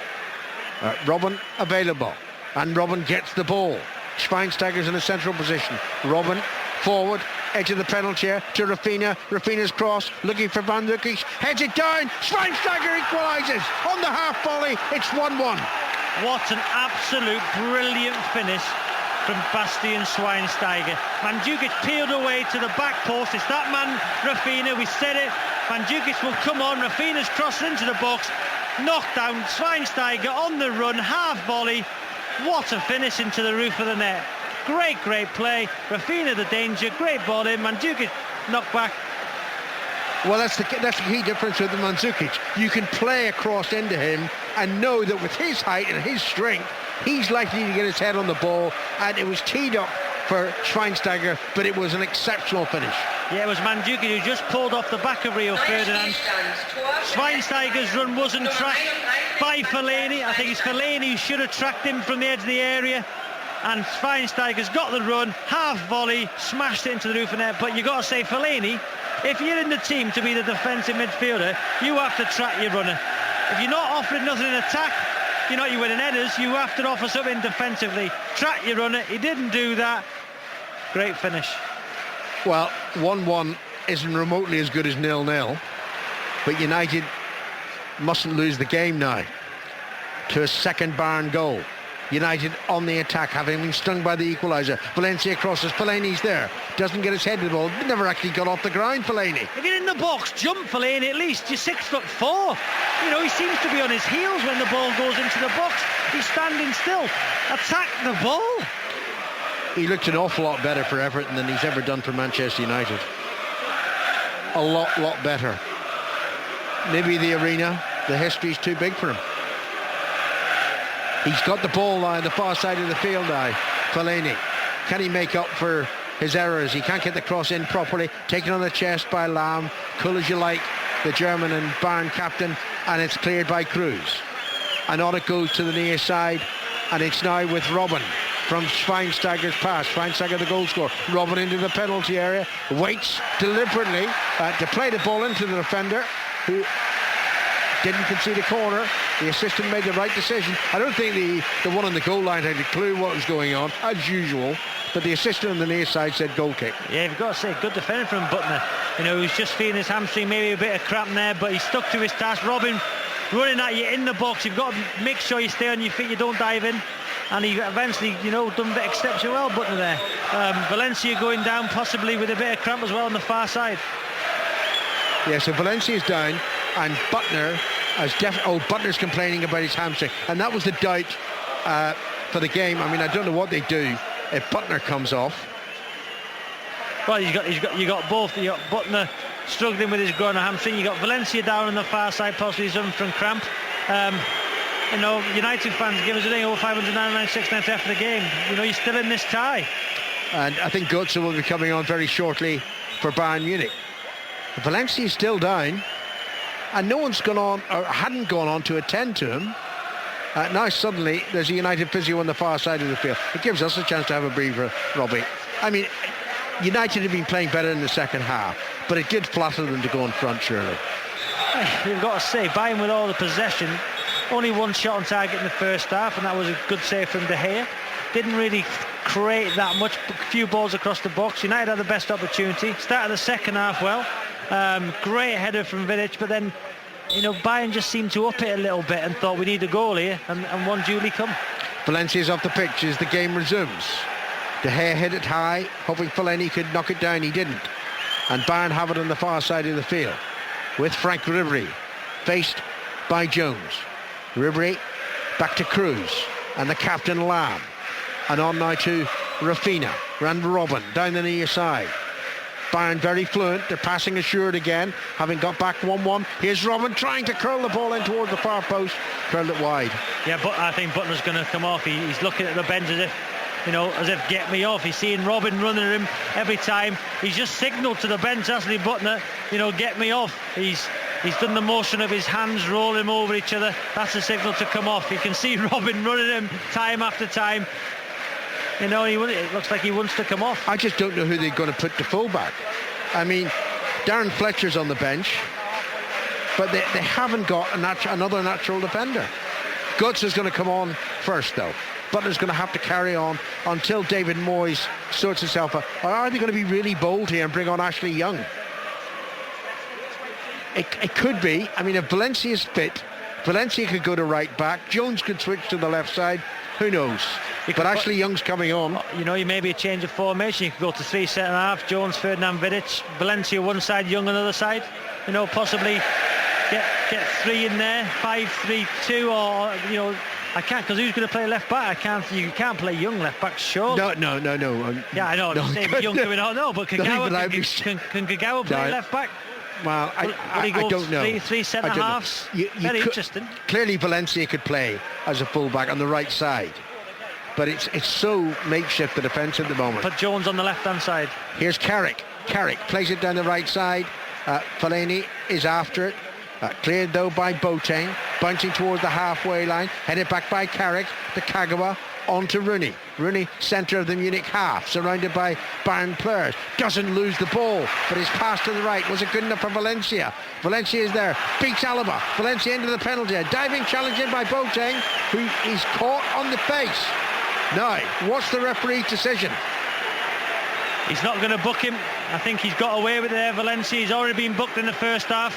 Robin available, and Robin gets the ball. Schweinsteiger's in a central position. Robin forward, edge of the penalty area to Rafinha. Rafinha's cross, looking for Mandzukic. Heads it down. Schweinsteiger equalises on the half volley. It's 1-1. What an absolute brilliant finish from Bastian Schweinsteiger. Mandzukic peeled away to the back post. It's that man, Rafinha. We said it. Mandzukic will come on. Rafinha's crossed into the box. Knocked down. Schweinsteiger on the run. Half volley. What a finish into the roof of the net. Great play. Rafinha the danger. Great ball in. Mandzukic knocked back. Well, that's the key difference with the Mandzukic. You can play a cross into him and know that with his height and his strength, he's likely to get his head on the ball, and it was teed up for Schweinsteiger, but it was an exceptional finish. Yeah, it was Mandzukic who just pulled off the back of Rio Ferdinand. Schweinsteiger's run wasn't tracked by Fellaini. I think it's Fellaini who should have tracked him from the edge of the area. And Schweinsteiger's got the run, half volley, smashed it into the roof of the net. But you've got to say, Fellaini, if you're in the team to be the defensive midfielder, you have to track your runner. If you're not offering nothing in attack, you're not winning headers, you have to offer something defensively. Track your runner. He didn't do that. Great finish. Well, 1-1 isn't remotely as good as 0-0, but United mustn't lose the game now to a second Bayern goal. United on the attack, having been stung by the equaliser. Valencia crosses. Fellaini's there. Doesn't get his head to the ball. Never actually got off the ground, Fellaini. If you're in the box, jump, Fellaini, at least. You're 6'4". He seems to be on his heels when the ball goes into the box. He's standing still. Attack the ball. He looked an awful lot better for Everton than he's ever done for Manchester United. A lot better. Maybe the arena, the history's too big for him. He's got the ball now on the far side of the field now, Fellaini. Can he make up for his errors? He can't get the cross in properly. Taken on the chest by Lam. Cool as you like, the German and Bayern captain. And it's cleared by Cruz. And on it goes to the near side. And it's now with Robin. from Schweinsteiger's pass. Schweinsteiger, the goal scorer, Robin into the penalty area, waits deliberately to play the ball into the defender, who didn't concede a corner. The assistant made the right decision. I don't think the one on the goal line had a clue what was going on, as usual, but the assistant on the near side said goal kick. Yeah, you've got to say, good defending from Butner. He's just feeling his hamstring, maybe a bit of cramp there, but he stuck to his task. Robin running at you in the box, you've got to make sure you stay on your feet, you don't dive in. And he eventually, done a bit exceptionally well, Butner there. Valencia going down, possibly with a bit of cramp as well on the far side. Yeah, so Valencia's down, and Butner Butner's complaining about his hamstring, and that was the doubt for the game. I mean, I don't know what they do if Butner comes off. Well, you got both. You got Butner struggling with his groin or hamstring. You got Valencia down on the far side, possibly suffering from cramp. United fans give us a ring 0500 after the game. You're still in this tie. And I think Götze will be coming on very shortly for Bayern Munich. Valencia is still down, and no one's gone on, or hadn't gone on, to attend to him. Now suddenly there's a United physio on the far side of the field. It gives us a chance to have a breather, Robbie. I mean, United have been playing better in the second half, but it did flatter them to go in front, surely. You've got to say, Bayern with all the possession, only one shot on target in the first half, and that was a good save from De Gea. Didn't really create that much, a few balls across the box. United had the best opportunity. Started the second half well. Great header from Vidic, but then Bayern just seemed to up it a little bit and thought we need a goal here, and one duly come. Valencia's off the pitch as the game resumes. De Gea hit it high, hoping Fellaini could knock it down. He didn't, and Bayern have it on the far side of the field with Frank Ribery faced by Jones. Ribery back to Cruz and the captain Lam, and on now to Rafinha and Robin down the near side. Bayern very fluent, they're passing assured again, having got back 1-1. Here's Robin trying to curl the ball in towards the far post, curled it wide. Yeah, but I think Butler's going to come off. He's looking at the bench as if get me off. He's seeing Robin running at him every time. He's just signalled to the bench, hasn't he, Butner? Get me off. He's done the motion of his hands rolling him over each other. That's a signal to come off. You can see Robin running him time after time. It looks like he wants to come off. I just don't know who they're going to put to fullback. I mean, Darren Fletcher's on the bench, but they haven't got another natural defender. Götze is going to come on first, though. Butler's going to have to carry on until David Moyes sorts himself out. Or are they going to be really bold here and bring on Ashley Young? It could be. I mean, if Valencia's fit, Valencia could go to right back. Jones could switch to the left side. Who knows? But Ashley Young's coming on. You may be a change of formation. You could go to 3 centre-half. Jones, Ferdinand, Vidic. Valencia one side, Young another side. Possibly get 3 in there. 5-3-2, or I can't, because who's going to play left back? You can't play Young left back, sure. No. Yeah, I know. I'm saying Young coming on. No, but Kagawa can Kagawa play left back? Well, I don't know. Three centre-halves. Very interesting. Clearly, Valencia could play as a full-back on the right side. But it's so makeshift, the defence at the moment. Put Jones on the left-hand side. Here's Carrick. Carrick plays it down the right side. Fellaini is after it. Cleared, though, by Boateng. Bouncing towards the halfway line. Headed back by Carrick to Kagawa. On to Rooney. Rooney, centre of the Munich half, surrounded by Bayern players. Doesn't lose the ball, but his pass to the right wasn't good enough for Valencia. Valencia is there, beats Alaba. Valencia into the penalty. A diving challenge in by Boateng, who is caught on the face. Now, what's the referee's decision? He's not going to book him. I think he's got away with it there, Valencia. He's already been booked in the first half.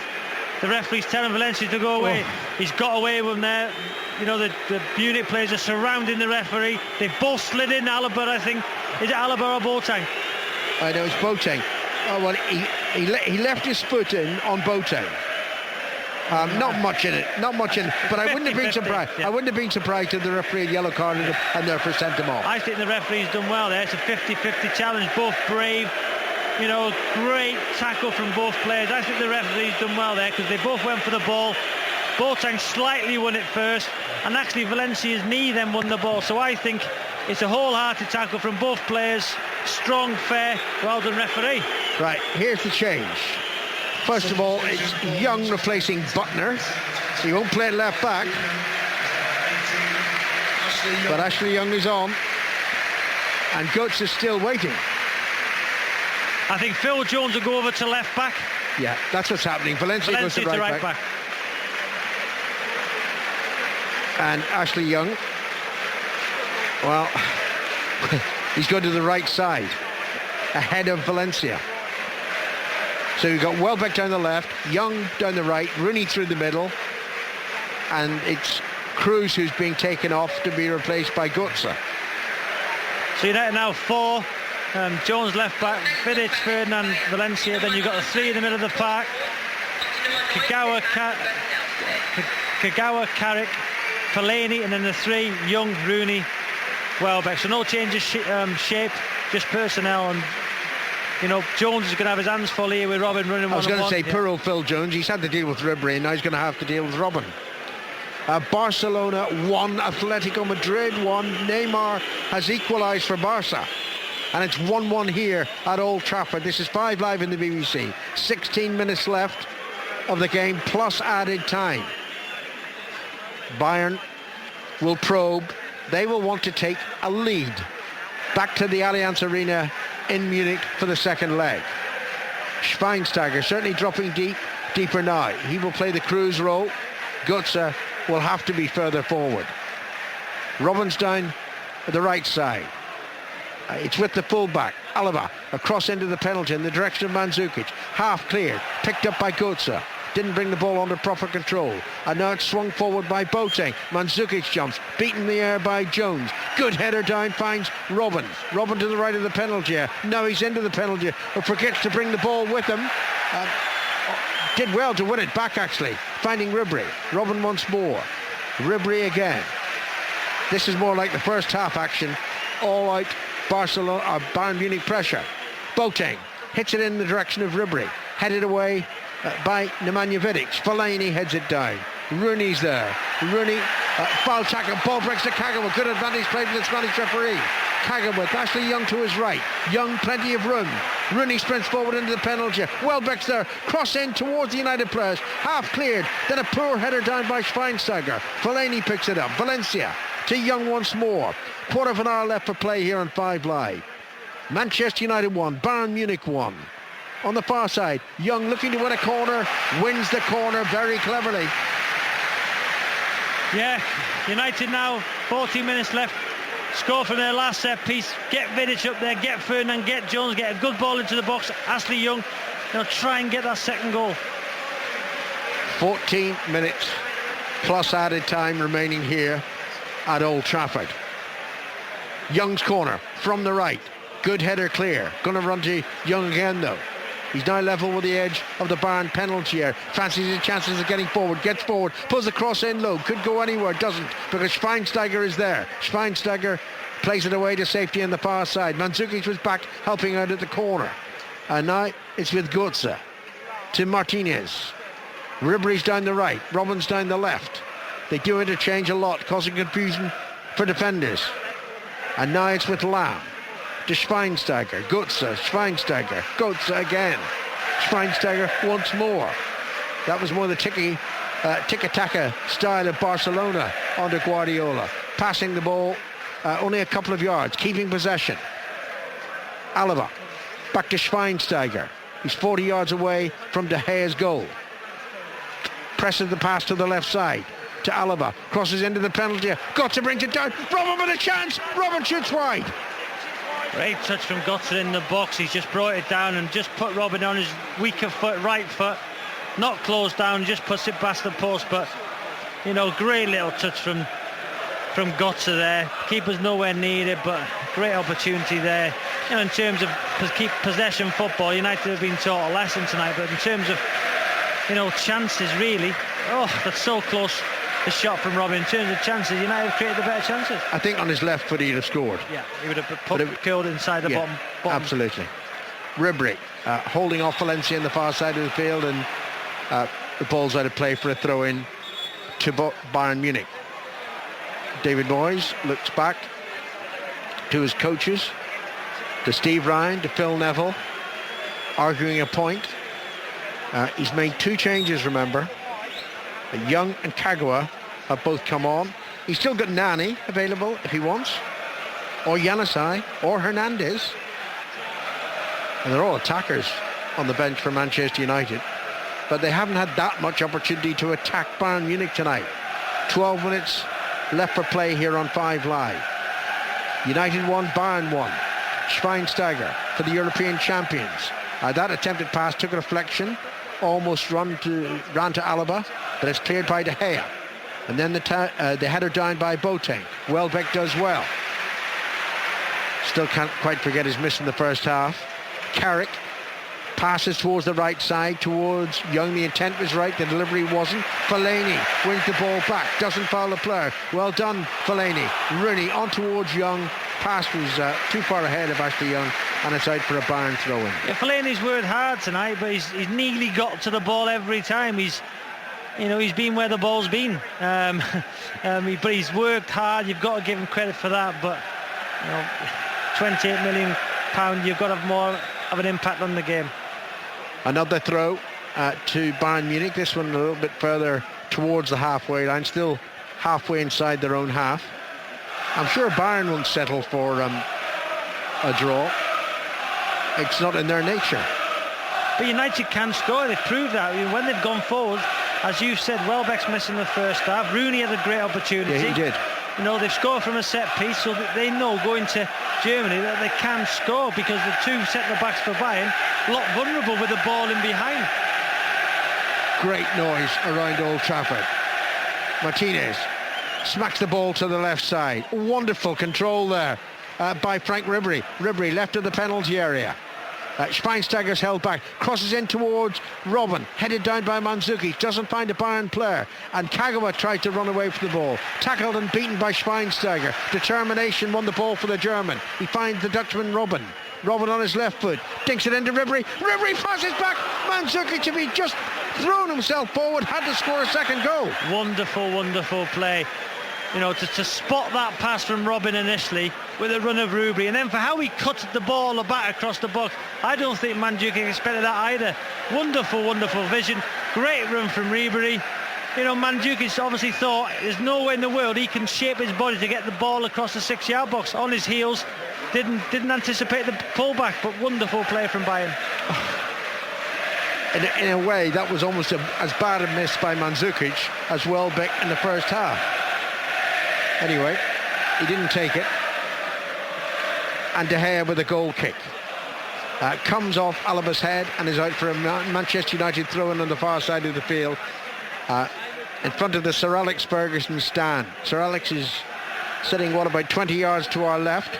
The referee's telling Valencia to go away. He's got away with him there. The Munich players are surrounding the referee. They've both slid in. Alaba, I think. Is it Alaba or Boateng? I know it's Boateng. Oh, well, he left his foot in on Boateng. Not much in it, but I wouldn't have been surprised. I wouldn't have been surprised if the referee had yellow carded and therefore sent him off. I think the referee's done well there. It's a 50-50 challenge. Both brave. Great tackle from both players. I think the referee's done well there because they both went for the ball. Boateng slightly won it first, and actually Valencia's knee then won the ball. So I think it's a wholehearted tackle from both players. Strong, fair, well done referee. Right, here's the change. First of all, it's Young replacing Butner. He won't play left back. But Ashley Young is on. And Götze is still waiting. I think Phil Jones will go over to left back. Yeah, that's what's happening. Valencia goes to right back. And Ashley Young, well, he's going to the right side, ahead of Valencia. So you've got Welbeck down the left, Young down the right, Rooney through the middle, and it's Cruz who's being taken off to be replaced by Götze. So United now 4, Jones left back, Vidic, Ferdinand, Valencia. Then you've got the 3 in the middle of the park, Kagawa, Carrick, Fellaini, and then the 3, Young, Rooney, Welbeck. So no change of shape, just personnel. And Jones is going to have his hands full here with Robin running. I was going to say, poor old Phil Jones, he's had to deal with Ribery, and now he's going to have to deal with Robin. Barcelona 1, Atletico Madrid 1. Neymar has equalised for Barca, and it's 1-1 here at Old Trafford. This is 5 Live in the BBC. 16 minutes left of the game, plus added time. Bayern will probe. They will want to take a lead back to the Allianz Arena in Munich for the second leg. Schweinsteiger certainly dropping deeper now. He will play the Cruz role. Götze will have to be further forward. Robin's down at the right side. It's with the fullback, Alaba, across into the penalty in the direction of Mandzukic. Half cleared, picked up by Götze. Didn't bring the ball under proper control. And now it's swung forward by Boateng. Mandzukic jumps, beaten in the air by Jones. Good header down, finds Robin. Robin to the right of the penalty area. Now he's into the penalty, but forgets to bring the ball with him. Did well to win it back, actually, finding Ribery. Robin once more. Ribery again. This is more like the first half action. All out Bayern Munich pressure. Boateng hits it in the direction of Ribery. Headed away by Nemanja Vidic. Fellaini heads it down. Rooney's there. Rooney, foul tackle. Ball breaks to Kagawa. Good advantage played for the Spanish referee. Kagawa, Ashley Young to his right. Young, plenty of room. Rooney sprints forward into the penalty. Welbeck's there. Cross in towards the United players. Half cleared. Then a poor header down by Schweinsteiger. Fellaini picks it up. Valencia to Young once more. Quarter of an hour left for play here on 5 Live. Manchester United 1, Bayern Munich 1. On the far side, Young looking to win a corner, wins the corner very cleverly. Yeah, United now, 14 minutes left. Score from their last set piece. Get Vidic up there, get Ferdinand, get Jones, get a good ball into the box. Ashley Young, they'll try and get that second goal. 14 minutes plus added time remaining here at Old Trafford. Young's corner from the right. Good header clear. Going to run to Young again though. He's now level with the edge of the Bayern penalty area. Fancies his chances of getting forward. Gets forward. Pulls the cross in low. Could go anywhere. Doesn't, because Schweinsteiger is there. Schweinsteiger plays it away to safety on the far side. Mandzukic was back helping out at the corner. And now it's with Götze to Martinez. Ribery's down the right. Robin's down the left. They do interchange a lot, causing confusion for defenders. And now it's with Lam to Schweinsteiger. Götze, Schweinsteiger, Götze again. Schweinsteiger once more. That was more the tiki-taka style of Barcelona under Guardiola. Passing the ball only a couple of yards, keeping possession. Alaba back to Schweinsteiger. He's 40 yards away from De Gea's goal. Presses the pass to the left side to Alaba. Crosses into the penalty. Götze brings it down. Robin with a chance. Robin shoots wide. Great touch from Götze in the box. He's just brought it down and just put Robin on his weaker foot, right foot. Not closed down, just puts it past the post. But, you know, great little touch from Götze there. Keeper's nowhere near it, but great opportunity there. You know, in terms of possession football, United have been taught a lesson tonight. But in terms of, you know, chances, really, that's so close. The shot from Robin. In terms of chances, United have created the better chances. I think on his left foot he'd have scored. Yeah, he would have curled inside the bottom. Absolutely. Ribery holding off Valencia in the far side of the field, and the ball's out of play for a throw-in to Bayern Munich. David Moyes looks back to his coaches, to Steve Ryan, to Phil Neville, arguing a point. He's made 2 changes, remember. Young and Kagawa have both come on. He's still got Nani available if he wants. or Januzaj or Hernandez. And they're all attackers on the bench for Manchester United. But they haven't had that much opportunity to attack Bayern Munich tonight. 12 minutes left for play here on 5 Live. United 1, Bayern 1. Schweinsteiger for the European champions. That attempted pass took a deflection, almost ran to Alaba, but it's cleared by De Gea. And then the header down by Boateng. Welbeck does well. Still can't quite forget his miss in the first half. Carrick passes towards the right side, towards Young. The intent was right, the delivery wasn't. Fellaini wins the ball back, doesn't foul the player. Well done, Fellaini. Rooney on towards Young. Pass was too far ahead of Ashley Young, and it's out for a Bayern throw-in. Yeah, Fellaini's worked hard tonight, but he's nearly got to the ball every time. He's been where the ball's been. But he's worked hard. You've got to give him credit for that. But £28 million, you've got to have more of an impact on the game. Another throw to Bayern Munich. This one a little bit further towards the halfway line, still halfway inside their own half. I'm sure Bayern won't settle for a draw. It's not in their nature. But United can score. They've proved that. When they've gone forward, as you've said, Welbeck's missing the first half. Rooney had a great opportunity. Yeah, he did. They've scored from a set piece, so they know going to Germany that they can score, because the two centre-backs for Bayern a lot vulnerable with the ball in behind. Great noise around Old Trafford. Martinez smacks the ball to the left side. Wonderful control there by Frank Ribery. Ribery left of the penalty area. Schweinsteiger's held back, crosses in towards Robben, headed down by Mandzukic, doesn't find a Bayern player, and Kagawa tried to run away from the ball, tackled and beaten by Schweinsteiger. Determination won the ball for the German. He finds the Dutchman Robben on his left foot, dinks it into Ribery. Ribery passes back. Mandzukic, if he'd just thrown himself forward, had to score a second goal. Wonderful play. To spot that pass from Robben initially with a run of Ribery, and then for how he cut the ball back across the box, I don't think Mandzukic expected that either. Wonderful vision. Great run from Ribery. Mandzukic obviously thought there's no way in the world he can shape his body to get the ball across the 6-yard box. On his heels, didn't anticipate the pullback, but wonderful play from Bayern. In a way, that was almost as bad a miss by Mandzukic as Welbeck in the first half. Anyway, he didn't take it. And De Gea with a goal kick. Comes off Alaba's head and is out for a Manchester United throw-in on the far side of the field. In front of the Sir Alex Ferguson stand. Sir Alex is sitting, about 20 yards to our left.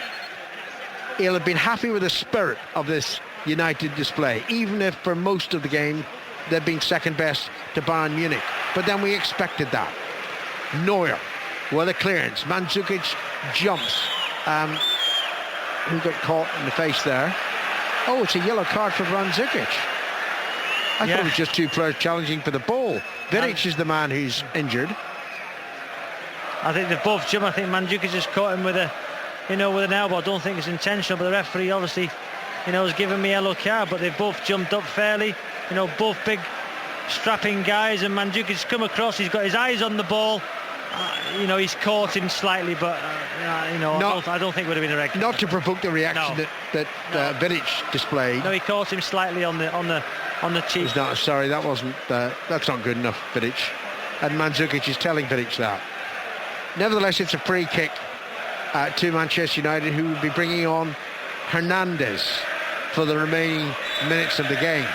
He'll have been happy with the spirit of this United display, even if for most of the game they've been second best to Bayern Munich. But then we expected that. Neuer. Well, the clearance. Mandzukic jumps. Who got caught in the face there? Oh, it's a yellow card for Mandzukic. I thought it was just two players challenging for the ball. Vidic is the man who's injured. I think they've both jumped. I think Mandzukic just caught him with an elbow. I don't think it's intentional, but the referee obviously, has given me a yellow card. But they've both jumped up fairly. Both big, strapping guys, and Mandzukic come across. He's got his eyes on the ball. He's caught him slightly, but I don't think it would have been a red card. Not to provoke the reaction that Vidic displayed. No, he caught him slightly on the cheek. Sorry, that wasn't. That's not good enough, Vidic. And Mandzukic is telling Vidic that. Nevertheless, it's a free kick to Manchester United, who will be bringing on Hernandez for the remaining minutes of the game.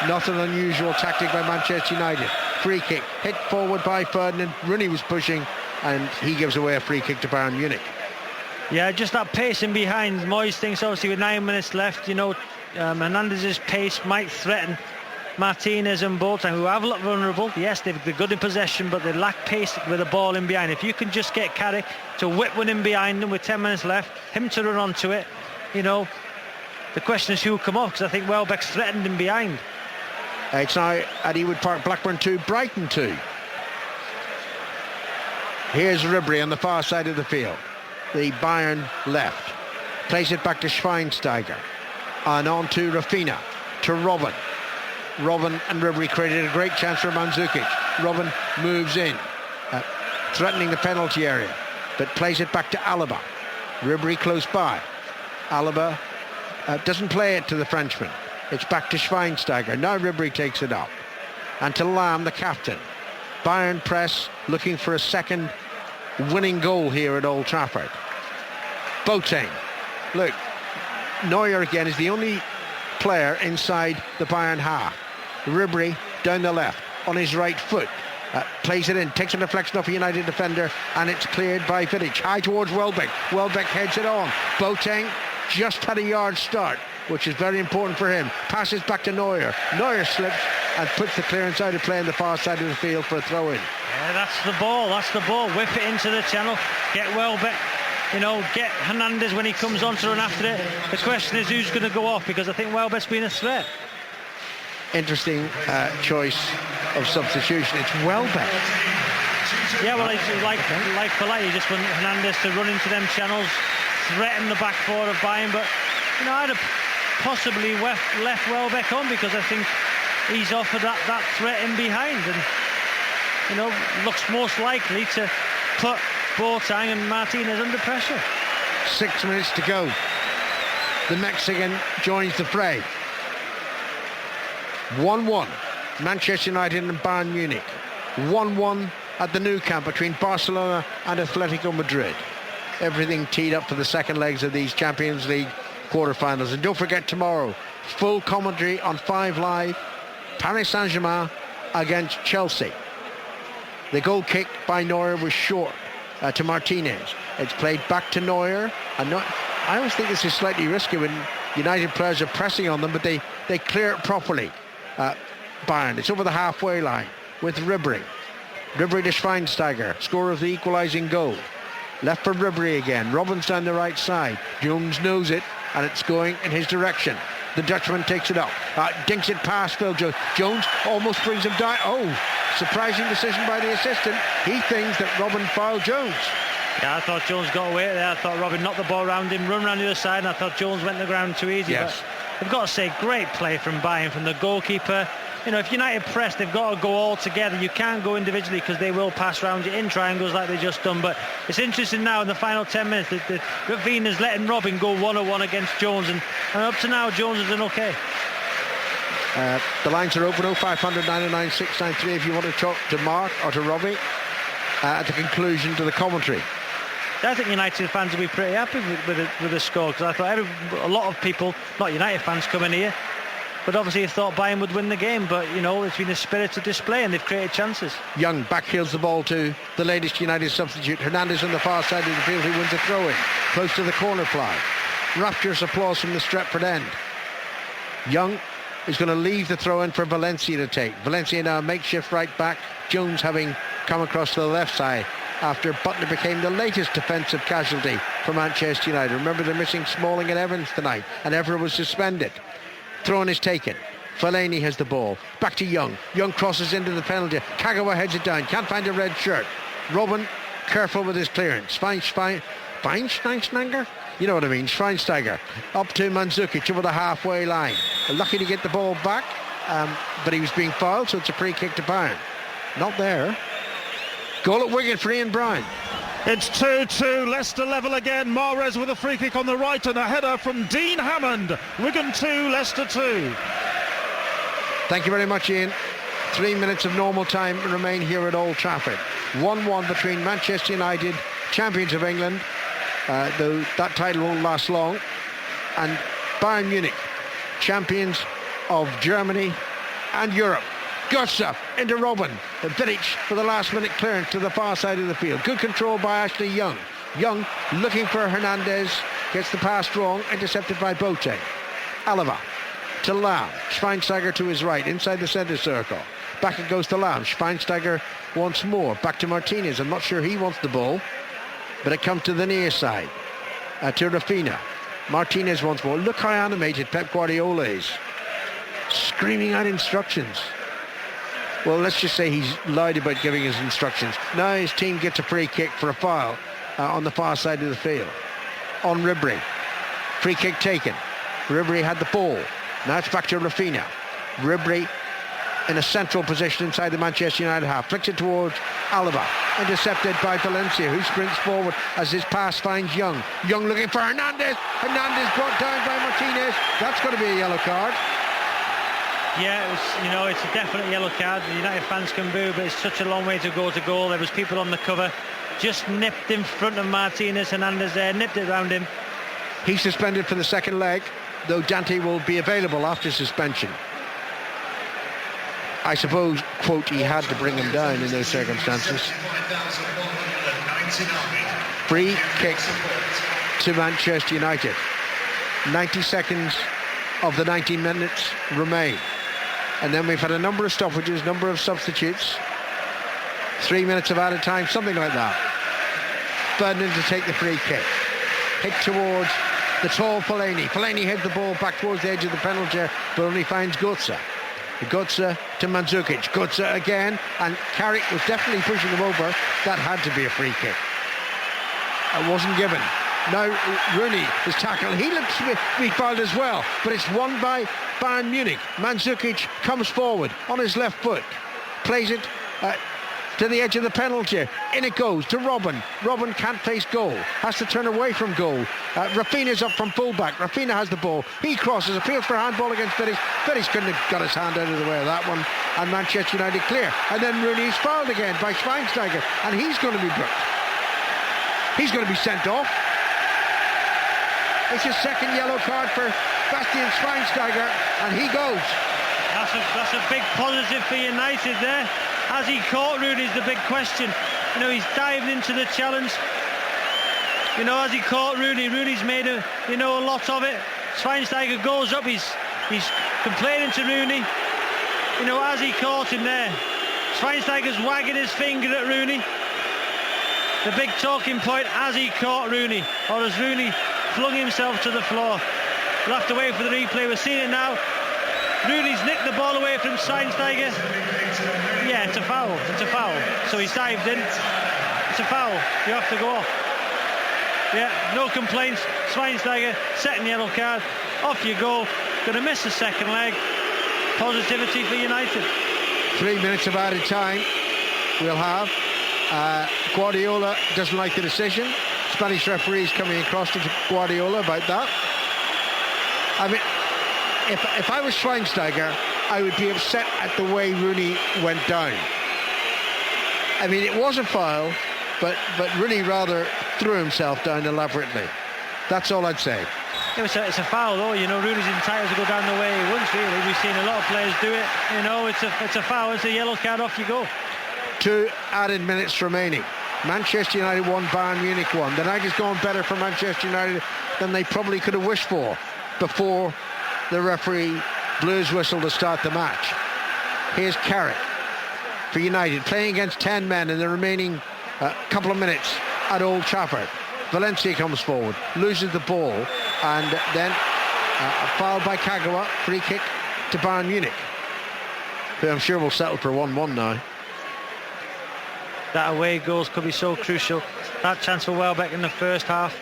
Not an unusual tactic by Manchester United. Free kick, hit forward by Ferdinand. Rooney was pushing, and he gives away a free kick to Bayern Munich. Yeah, just that pace in behind. Moyes thinks, obviously, with 9 minutes left, Hernandez's pace might threaten Martinez and Boateng, who have a lot vulnerable. Yes, they're good in possession, but they lack pace with the ball in behind. If you can just get Carrick to whip one in behind them with 10 minutes left, him to run onto it, the question is who will come off, because I think Welbeck's threatened him behind. It's now at Ewood Park, Blackburn 2, Brighton 2. Here's Ribery on the far side of the field. The Bayern left. Plays it back to Schweinsteiger. And on to Rafinha. To Robben. Robben and Ribery created a great chance for Mandzukic. Robben moves in, threatening the penalty area, but plays it back to Alaba. Ribery close by. Alaba doesn't play it to the Frenchman. It's back to Schweinsteiger. Now Ribery takes it up. And to Lam, the captain. Bayern press, looking for a second winning goal here at Old Trafford. Boateng. Look, Neuer again is the only player inside the Bayern half. Ribery down the left on his right foot. Plays it in, takes a deflection off a United defender, and it's cleared by Vidic. High towards Welbeck. Welbeck heads it on. Boateng just had a yard start, which is very important for him. Passes back to Neuer. Neuer slips and puts the clearance out of play on the far side of the field for a throw-in. Yeah, that's the ball. Whip it into the channel. Get Welbeck. Get Hernandez when he comes on to run after it. The question is who's going to go off, because I think Welbeck's been a threat. Interesting choice of substitution. It's Welbeck. Yeah, well, it's like you just want Hernandez to run into them channels, threaten the back four of Bayern, but I'd have possibly left Welbeck on, because I think he's offered that threat in behind, and looks most likely to put Boateng and Martinez under pressure. 6 minutes to go. The Mexican joins the fray. 1-1 Manchester United and Bayern Munich. 1-1 at the Nou Camp between Barcelona and Atletico Madrid. Everything teed up for the second legs of these Champions League quarterfinals. And don't forget, tomorrow, full commentary on 5 Live, Paris Saint-Germain against Chelsea. The goal kick by Neuer was short to Martinez. It's played back to Neuer. I always think this is slightly risky when United players are pressing on them, but they clear it properly. Bayern, it's over the halfway line with Ribery. Ribery to Schweinsteiger, scorer of the equalising goal. Left for Ribery again. Robben's down the right side. Jones knows it, and it's going in his direction. The Dutchman takes it up. Dinks it past Phil Jones. Jones almost brings him down. Oh, surprising decision by the assistant. He thinks that Robben fouled Jones. Yeah, I thought Jones got away there. I thought Robben knocked the ball around him, run around the other side, and I thought Jones went to the ground too easy. Yes. But I've got to say, great play from Bayern, from the goalkeeper. If United press, they've got to go all together. You can't go individually, because they will pass around you in triangles like they just done. But it's interesting now in the final 10 minutes that Ravina's letting Robben go 1-on-1 against Jones, and up to now Jones has done okay. The lines are open. 0500 909 693 if you want to talk to Mark or to Robbie at the conclusion to the commentary. I think United fans will be pretty happy with the score, because I thought a lot of people, not United fans, come in here, but obviously thought Bayern would win the game. But it's been a spirited display, and they've created chances. Young backheels the ball to the latest United substitute, Hernandez, on the far side of the field, who wins a throw-in close to the corner flag. Rapturous applause from the Stretford end. Young is going to leave the throw-in for Valencia to take. Valencia now makeshift right back. Jones having come across to the left side after Butler became the latest defensive casualty for Manchester United. Remember, they're missing Smalling and Evans tonight, and Evra was suspended. Throw-in is taken. Fellaini has the ball. Back to Young. Young crosses into the penalty. Kagawa heads it down. Can't find a red shirt. Robben careful with his clearance. Schweinsteiger? You know what I mean. Schweinsteiger up to Mandzukic over the halfway line. Lucky to get the ball back, but he was being fouled, so it's a free kick to Bayern. Not there. Goal at Wigan for Ian Brown. It's 2-2, Leicester level again. Mahrez with a free kick on the right and a header from Dean Hammond. Wigan 2, Leicester 2. Thank you very much, Ian. 3 minutes of normal time remain here at Old Trafford. 1-1 between Manchester United, champions of England, though that title won't last long, and Bayern Munich, champions of Germany and Europe. Guts up into Robben. Vidic for the last minute clearance to the far side of the field. Good control by Ashley Young. Young looking for Hernandez. Gets the pass wrong. Intercepted by Boateng. Alaba to Lam. Schweinsteiger to his right. Inside the centre circle. Back it goes to Lam. Schweinsteiger once more. Back to Martinez. I'm not sure he wants the ball, but it comes to the near side. To Rafinha. Martinez once more. Look how animated Pep Guardiola is. Screaming out instructions. Well, let's just say he's lied about giving his instructions. Now his team gets a free kick for a foul on the far side of the field. On Ribery. Free kick taken. Ribery had the ball. Now it's back to Rafinha. Ribery in a central position inside the Manchester United half. Flicks it towards Alaba. Intercepted by Valencia, who sprints forward as his pass finds Young. Young looking for Hernandez. Hernandez brought down by Martinez. That's going to be a yellow card. Yeah, it's a definite yellow card. The United fans can boo, but it's such a long way to go to goal. There was people on the cover. Just nipped in front of Martinez. Hernandez there, nipped it round him. He's suspended for the second leg, though Dante will be available after suspension. I suppose, quote, he had to bring him down in those circumstances. Free kick to Manchester United. 90 seconds of the 90 minutes remain. And then we've had a number of stoppages, number of substitutes. 3 minutes of added time, something like that. Ferdinand to take the free kick. Hit towards the tall Fellaini. Fellaini heads the ball back towards the edge of the penalty area, but only finds Götze. Götze to Mandzukic. Götze again, and Carrick was definitely pushing him over. That had to be a free kick. It wasn't given. Now Rooney is tackled. He looks to be fouled as well, but it's won by Bayern Munich. Mandzukic comes forward on his left foot, plays it to the edge of the penalty. In it goes to Robben. Robben can't face goal, has to turn away from goal. Rafinha's up from fullback. Rafinha has the ball. He crosses, appeals for handball against Vidic. Vidic couldn't have got his hand out of the way of that one, and Manchester United clear. And then Rooney is fouled again by Schweinsteiger, and he's going to be booked. He's going to be sent off. It's his second yellow card for Bastian Schweinsteiger, and he goes. That's a big positive for United there. Has he caught Rooney is the big question. He's dived into the challenge. Has he caught Rooney? Rooney's made a lot of it. Schweinsteiger goes up. He's complaining to Rooney. Has he caught him there? Schweinsteiger's wagging his finger at Rooney. The big talking point, has he caught Rooney? Or has Rooney flung himself to the floor? We'll have to wait for the replay. We're seeing it now. Rooney's nicked the ball away from Schweinsteiger. Yeah, it's a foul. It's a foul. So he's dived in. It's a foul. You have to go off. Yeah, no complaints. Schweinsteiger, second yellow card. Off you go. Going to miss the second leg. Positivity for United. 3 minutes of added time we'll have. Guardiola doesn't like the decision. Spanish referees coming across to Guardiola about that. I mean, if I was Schweinsteiger, I would be upset at the way Rooney went down. I mean, it was a foul, but Rooney rather threw himself down elaborately. That's all I'd say. It's a foul, though. Rooney's entitled to go down the way he wants, really. We've seen a lot of players do it. It's a foul. It's a yellow card. Off you go. 2 added minutes remaining. Manchester United 1, Bayern Munich 1. The night is going better for Manchester United than they probably could have wished for before the referee blew his whistle to start the match. Here's Carrick for United, playing against 10 men in the remaining couple of minutes at Old Trafford. Valencia comes forward, loses the ball, and then a foul by Kagawa, free kick to Bayern Munich, who I'm sure will settle for 1-1 now. That away goals could be so crucial. That chance for Welbeck in the first half,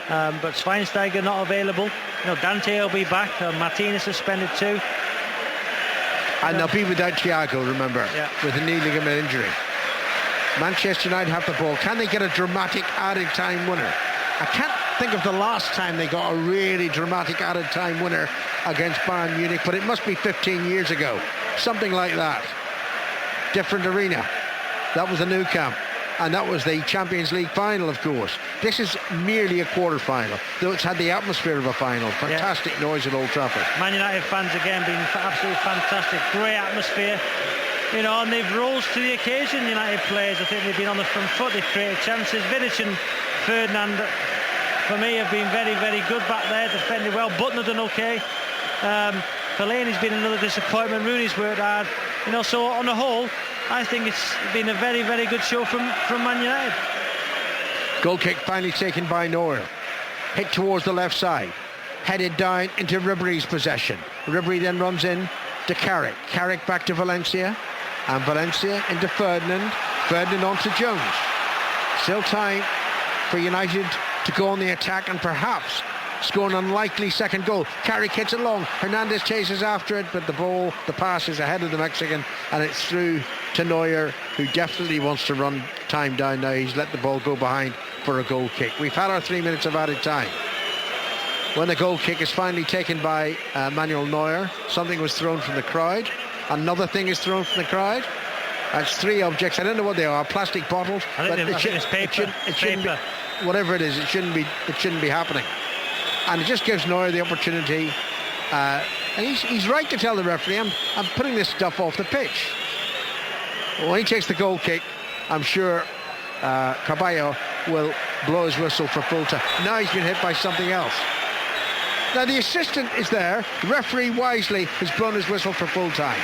but Schweinsteiger not available. Dante will be back. Martinez suspended too. And they'll be without Thiago, remember, with a knee ligament injury. Manchester United have the ball. Can they get a dramatic added time winner? I can't think of the last time they got a really dramatic added time winner against Bayern Munich, but it must be 15 years ago. Something like that. Different arena. That was the Nou Camp, and that was the Champions League final, of course. This is merely a quarter-final, though it's had the atmosphere of a final. Fantastic noise at Old Trafford. Man United fans again being absolutely fantastic. Great atmosphere. And they've rose to the occasion, United players. I think they've been on the front foot. They've created chances. Vidic and Ferdinand, for me, have been very, very good back there, defending well. Butner done okay. Fellaini's been another disappointment. Rooney's worked hard. So on the whole, I think it's been a very, very good show from Man United. Goal kick finally taken by Neuer. Hit towards the left side. Headed down into Ribéry's possession. Ribéry then runs in to Carrick. Carrick back to Valencia. And Valencia into Ferdinand. Ferdinand on to Jones. Still time for United to go on the attack and perhaps score an unlikely second goal. Carrick hits it long. Hernandez chases after it, but the pass is ahead of the Mexican, and it's through to Neuer, who definitely wants to run time down now. He's let the ball go behind for a goal kick. We've had our 3 minutes of added time. When the goal kick is finally taken by Manuel Neuer, something was thrown from the crowd. Another thing is thrown from the crowd. That's 3 objects. I don't know what they are. Plastic bottles. I think it's paper. It shouldn't be, whatever it is, it shouldn't be happening. And it just gives Neuer the opportunity. And he's right to tell the referee, I'm putting this stuff off the pitch. When he takes the goal kick, I'm sure Carballo will blow his whistle for full time. Now he's been hit by something else. Now the assistant is there. The referee wisely has blown his whistle for full time.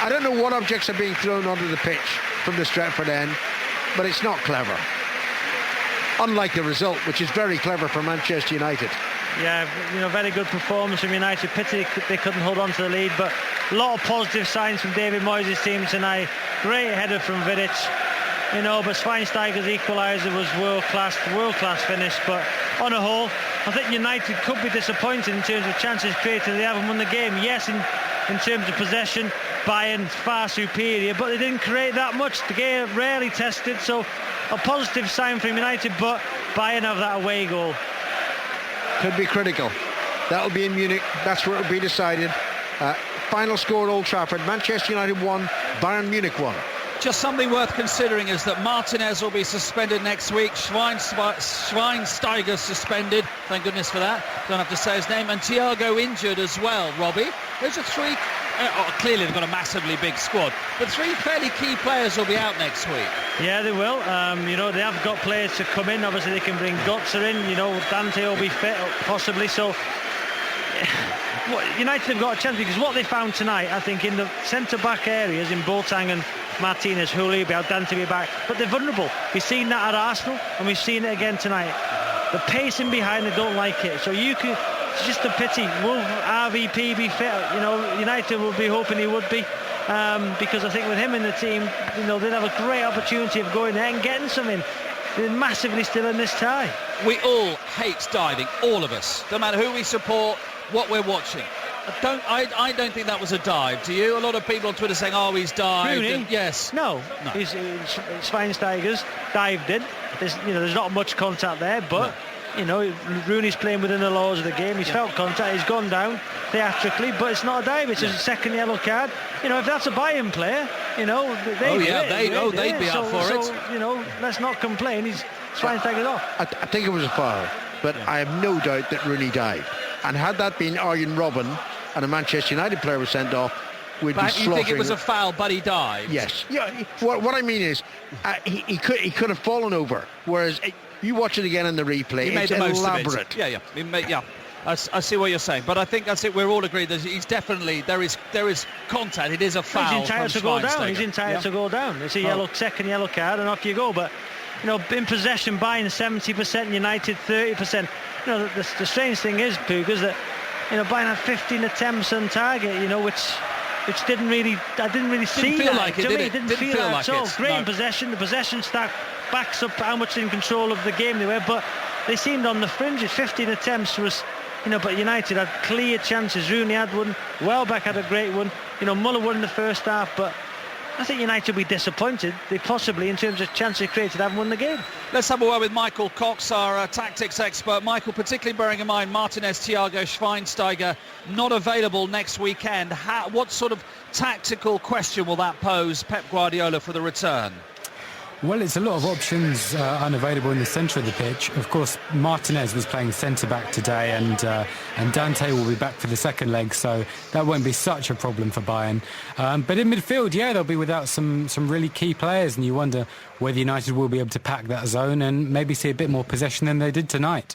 I don't know what objects are being thrown onto the pitch from the Stretford end, but it's not clever. Unlike the result, which is very clever for Manchester United. Yeah, very good performance from United. Pity they couldn't hold on to the lead, but a lot of positive signs from David Moyes' team tonight. Great header from Vidic, but Schweinsteiger's equaliser was world class finish. But on a whole, I think United could be disappointed in terms of chances created. They haven't won the game. Yes, in terms of possession, Bayern far superior, but they didn't create that much. The game rarely tested, so a positive sign from United, but Bayern have that away goal. Could be critical. That'll be in Munich. That's where it'll be decided. Final score at Old Trafford. Manchester United 1, Bayern Munich 1. Just something worth considering is that Martinez will be suspended next week. Schweinsteiger suspended. Thank goodness for that. Don't have to say his name. And Thiago injured as well, Robbie. Those are 3... clearly they've got a massively big squad, but 3 fairly key players will be out next week. Yeah, they will. They have got players to come in. Obviously, they can bring Götze in. Dante will be fit, possibly. So United have got a chance, because what they found tonight, I think, in the centre-back areas, in Boateng and Martinez, Houllier will be out, Dante will be back, but they're vulnerable. We've seen that at Arsenal, and we've seen it again tonight. The pacing behind, they don't like it. So it's just a pity. Will RVP be fit? United will be hoping he would be, because I think with him in the team, they'd have a great opportunity of going there and getting something. They're massively still in this tie. We all hate diving, all of us. No matter who we support, what we're watching. I don't think that was a dive. Do you? A lot of people on Twitter saying, "Oh, he's dived." Rooney? Yes. No. It's Schweinsteiger's dived in. There's not much contact there, but. No. Rooney's playing within the laws of the game. He's felt contact. He's gone down theatrically, but it's not a dive. It's a second yellow card. If that's a Bayern player, they'd be up for it. Let's not complain. Schweinsteiger's off. I think it was a foul, but I have no doubt that Rooney dived. And had that been Arjen Robben and a Manchester United player was sent off, we'd be slaughtering. You think it was a foul, but he dived? Yes. Yeah. What I mean is, he could have fallen over, whereas. You watch it again in the replay. It's elaborate. Yeah. I see what you're saying, but I think that's it. We're all agreed that he's definitely there is contact. It is a foul. He's entitled to go down. He's entitled to go down. It's a second yellow card, and off you go. But in possession, Bayern 70%, United 30%. The strange thing is, Poog, is that Bayern had 15 attempts on target. Which I didn't really see that. It didn't feel like at all. Great in possession. The possession stack backs up how much in control of the game they were, but they seemed on the fringes. 15 attempts was, but United had clear chances. Rooney had one. Welbeck had a great one. Muller won in the first half, but I think United will be disappointed. They possibly, in terms of chances created, haven't won the game. Let's have a word with Michael Cox, our tactics expert. Michael, particularly bearing in mind Martinez, Thiago, Schweinsteiger not available next weekend. What sort of tactical question will that pose Pep Guardiola for the return? Well, it's a lot of options unavailable in the centre of the pitch. Of course, Martinez was playing centre-back today, and Dante will be back for the second leg, so that won't be such a problem for Bayern. But in midfield, they'll be without some really key players, and you wonder whether United will be able to pack that zone and maybe see a bit more possession than they did tonight.